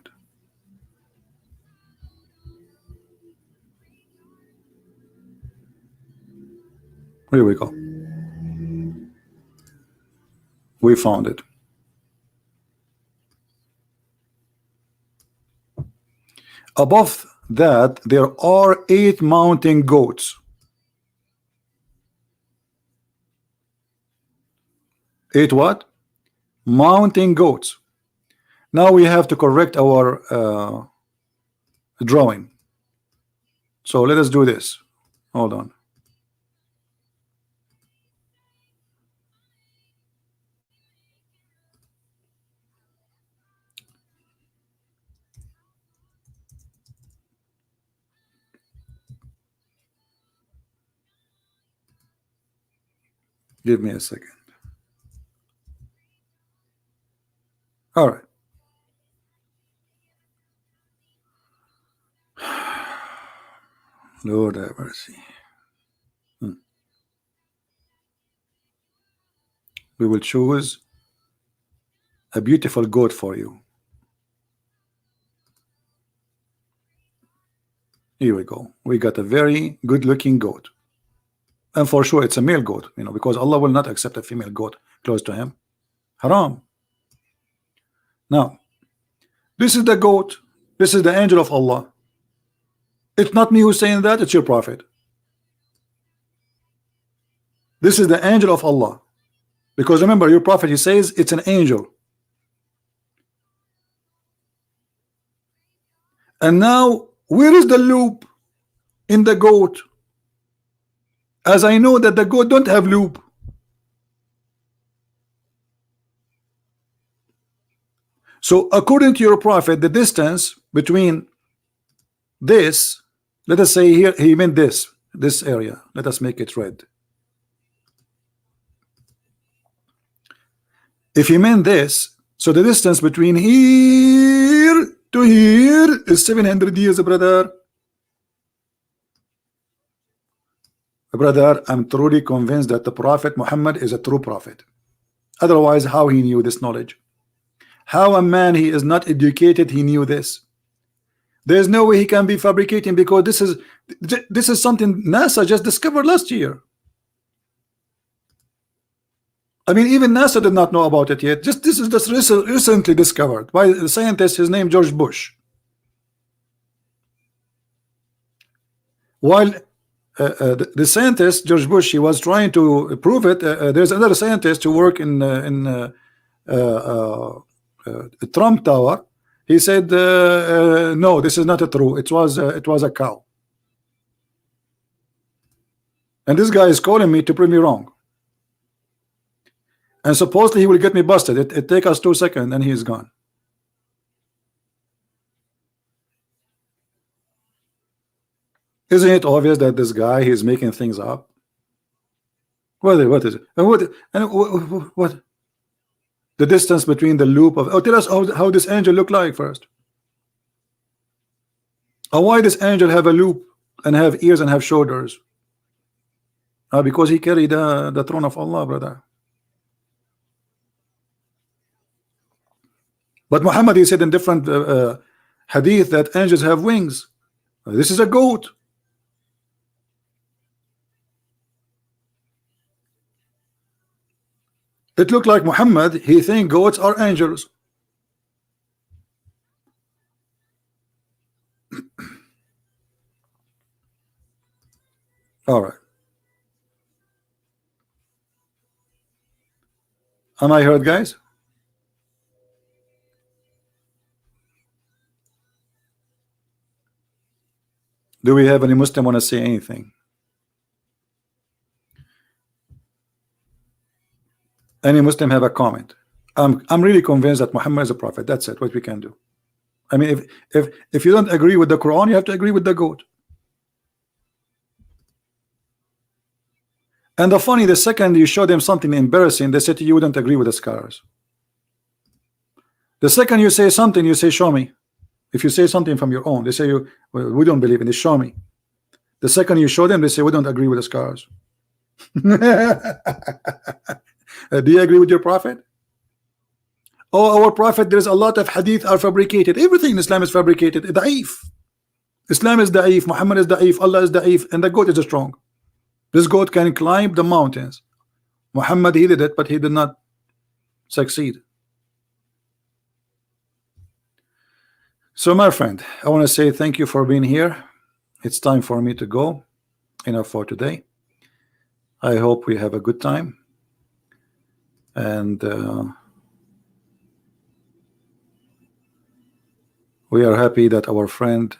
Here we go. We found it. Above that, there are 8 mountain goats. 8 what? Mountain goats. Now we have to correct our drawing. So let us do this. Hold on. Give me a second. All right. Lord have mercy. We will choose a beautiful goat for you. Here we go. We got a very good looking goat. And for sure it's a male goat, you know, because Allah will not accept a female goat close to him. Haram. Now, this is the goat. This is the angel of Allah. It's not me who's saying that, it's your prophet. This is the angel of Allah. Because remember, your prophet, he says it's an angel. And now, where is the loop in the goat? As I know that the goat don't have loop. So according to your prophet, the distance between this, let us say here, he meant this area. Let us make it red. If he meant this, so the distance between here to here is 700 years, brother. Brother, I'm truly convinced that the Prophet Muhammad is a true prophet. Otherwise, how he knew this knowledge? How a man he is not educated, he knew this? There's no way he can be fabricating, because this is something NASA just discovered last year. I mean, even NASA did not know about it yet. This is just recently discovered by the scientist, his name George Bush. While the scientist George Bush, he was trying to prove it. There's another scientist who worked in Trump Tower. He said, "No, this is not true. It was a cow." And this guy is calling me to prove me wrong. And supposedly he will get me busted. It take us 2 seconds and he's gone. Isn't it obvious that this guy, he's making things up? What is it? And what? The distance between the loop of... Oh, tell us how this angel look like first. Or why this angel have a loop and have ears and have shoulders? Because he carried the throne of Allah, brother. But Muhammad, he said in different hadith that angels have wings. This is a goat. It looked like Muhammad, he think goats are angels. All right. Am I heard, guys? Do we have any Muslim want to say anything? Any Muslim have a comment? I'm really convinced that Muhammad is a prophet. That's it. What we can do. I mean, if you don't agree with the Quran, you have to agree with the goat. And the second you show them something embarrassing, they say to you, you wouldn't agree with the scholars. The second you say something, you say, show me. If you say something from your own, they say, well, we don't believe in it, show me. The second you show them, they say, we don't agree with the scholars. Do you agree with your prophet? Oh, our prophet, there's a lot of hadith are fabricated. Everything in Islam is fabricated. Da'if. Islam is da'if, Muhammad is da'if, Allah is da'if, and the goat is strong. This goat can climb the mountains. Muhammad, he did it, but he did not succeed. So my friend, I want to say thank you for being here. It's time for me to go. Enough for today. I hope we have a good time. And we are happy that our friend,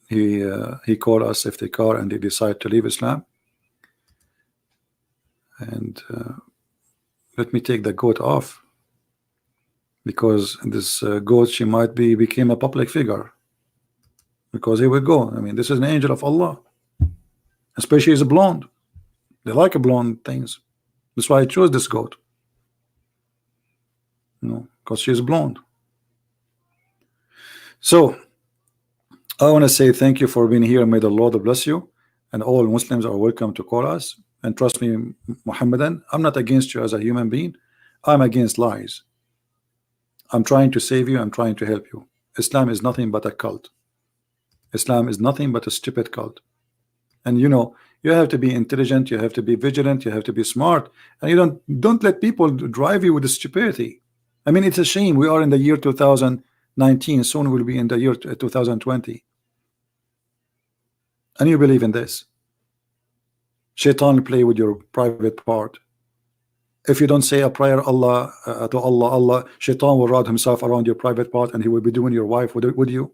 he called us iftikar and he decided to leave Islam. And let me take the goat off, because this goat, she might became a public figure, because here we go. I mean, this is an angel of Allah, especially as a blonde. They like a blonde things. That's why I chose this goat. Because she's blonde. So I want to say thank you for being here. May the Lord bless you. And all Muslims are welcome to call us. And trust me, Muhammadan, I'm not against you as a human being. I'm against lies. I'm trying to save you. I'm trying to help you. Islam is nothing but a cult. Islam is nothing but a stupid cult. And you know, you have to be intelligent, you have to be vigilant, you have to be smart, and you don't let people drive you with the stupidity. I mean, it's a shame. We are in the year 2019, soon we'll be in the year 2020, and you believe in this. Shaitan play with your private part. If you don't say a prayer to Allah, Shaitan will wrap himself around your private part, and he will be doing your wife with you.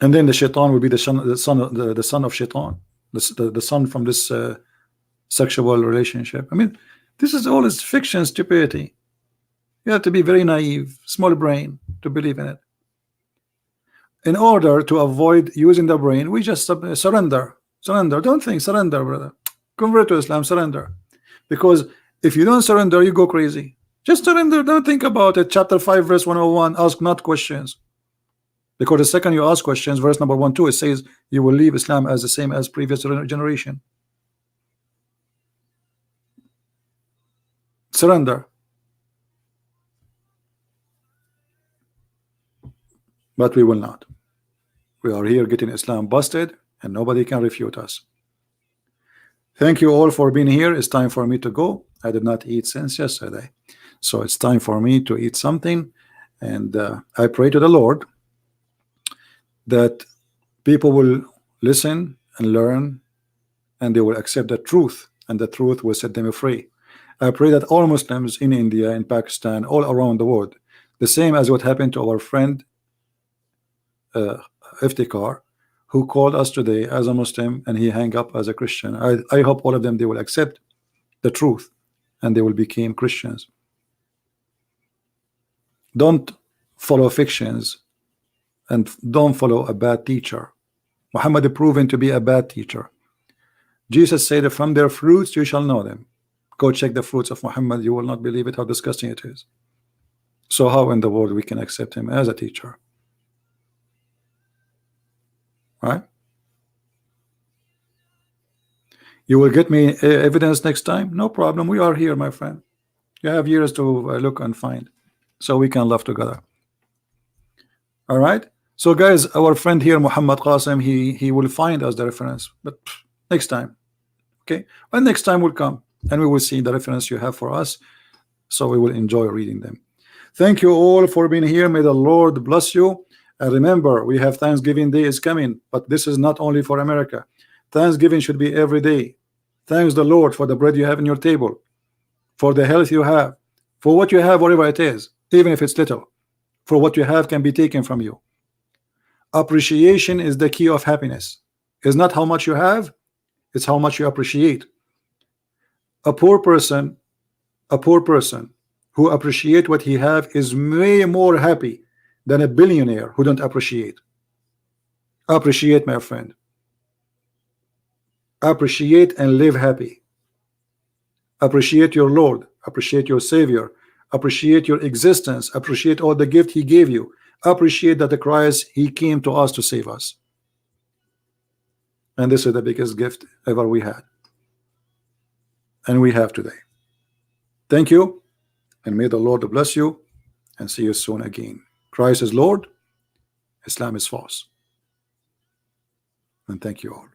And then the Shaitan will be the son of Shaitan, the son from this sexual relationship. I mean, this is all is fiction, stupidity. You have to be very naive, small brain to believe in it. In order to avoid using the brain, we just surrender. Don't think, surrender, brother. Convert to Islam, surrender. Because if you don't surrender, you go crazy. Just surrender, don't think about it. Chapter 5, verse 101, ask not questions. Because the second you ask questions, verse number 1-2, it says you will leave Islam as the same as previous generation. Surrender. But we will not. We are here getting Islam busted, and nobody can refute us. Thank you all for being here. It's time for me to go. I did not eat since yesterday, so it's time for me to eat something. And I pray to the Lord that people will listen and learn, and they will accept the truth, and the truth will set them free. I pray that all Muslims in India, in Pakistan, all around the world, the same as what happened to our friend Iftikhar, who called us today as a Muslim and he hung up as a Christian. I hope all of them, they will accept the truth and they will become Christians. Don't follow fictions and don't follow a bad teacher. Muhammad is proven to be a bad teacher. Jesus said that from their fruits you shall know them. Go check the fruits of Muhammad, you will not believe it, how disgusting it is. So how in the world we can accept him as a teacher? Right? You will get me evidence next time? No problem. We are here, my friend. You have years to look and find, so we can love together. All right. So guys, our friend here, Muhammad Qasim, he will find us the reference, but next time. Okay, and next time will come and we will see the reference you have for us, so we will enjoy reading them. Thank you all for being here. May the Lord bless you. And remember, we have Thanksgiving Day is coming, but this is not only for America. Thanksgiving should be every day. Thanks the Lord for the bread you have in your table, for the health you have, for what you have, whatever it is, even if it's little. For what you have can be taken from you. Appreciation is the key of happiness. It's not how much you have, it's how much you appreciate. A poor person who appreciate what he have is way more happy than a billionaire who don't appreciate. Appreciate, my friend. Appreciate and live happy. Appreciate your Lord. Appreciate your Savior. Appreciate your existence. Appreciate all the gift he gave you. Appreciate that the Christ, he came to us to save us. And this is the biggest gift ever we had, and we have today. Thank you, and may the Lord bless you, and see you soon again. Christ is Lord, Islam is false. And thank you all.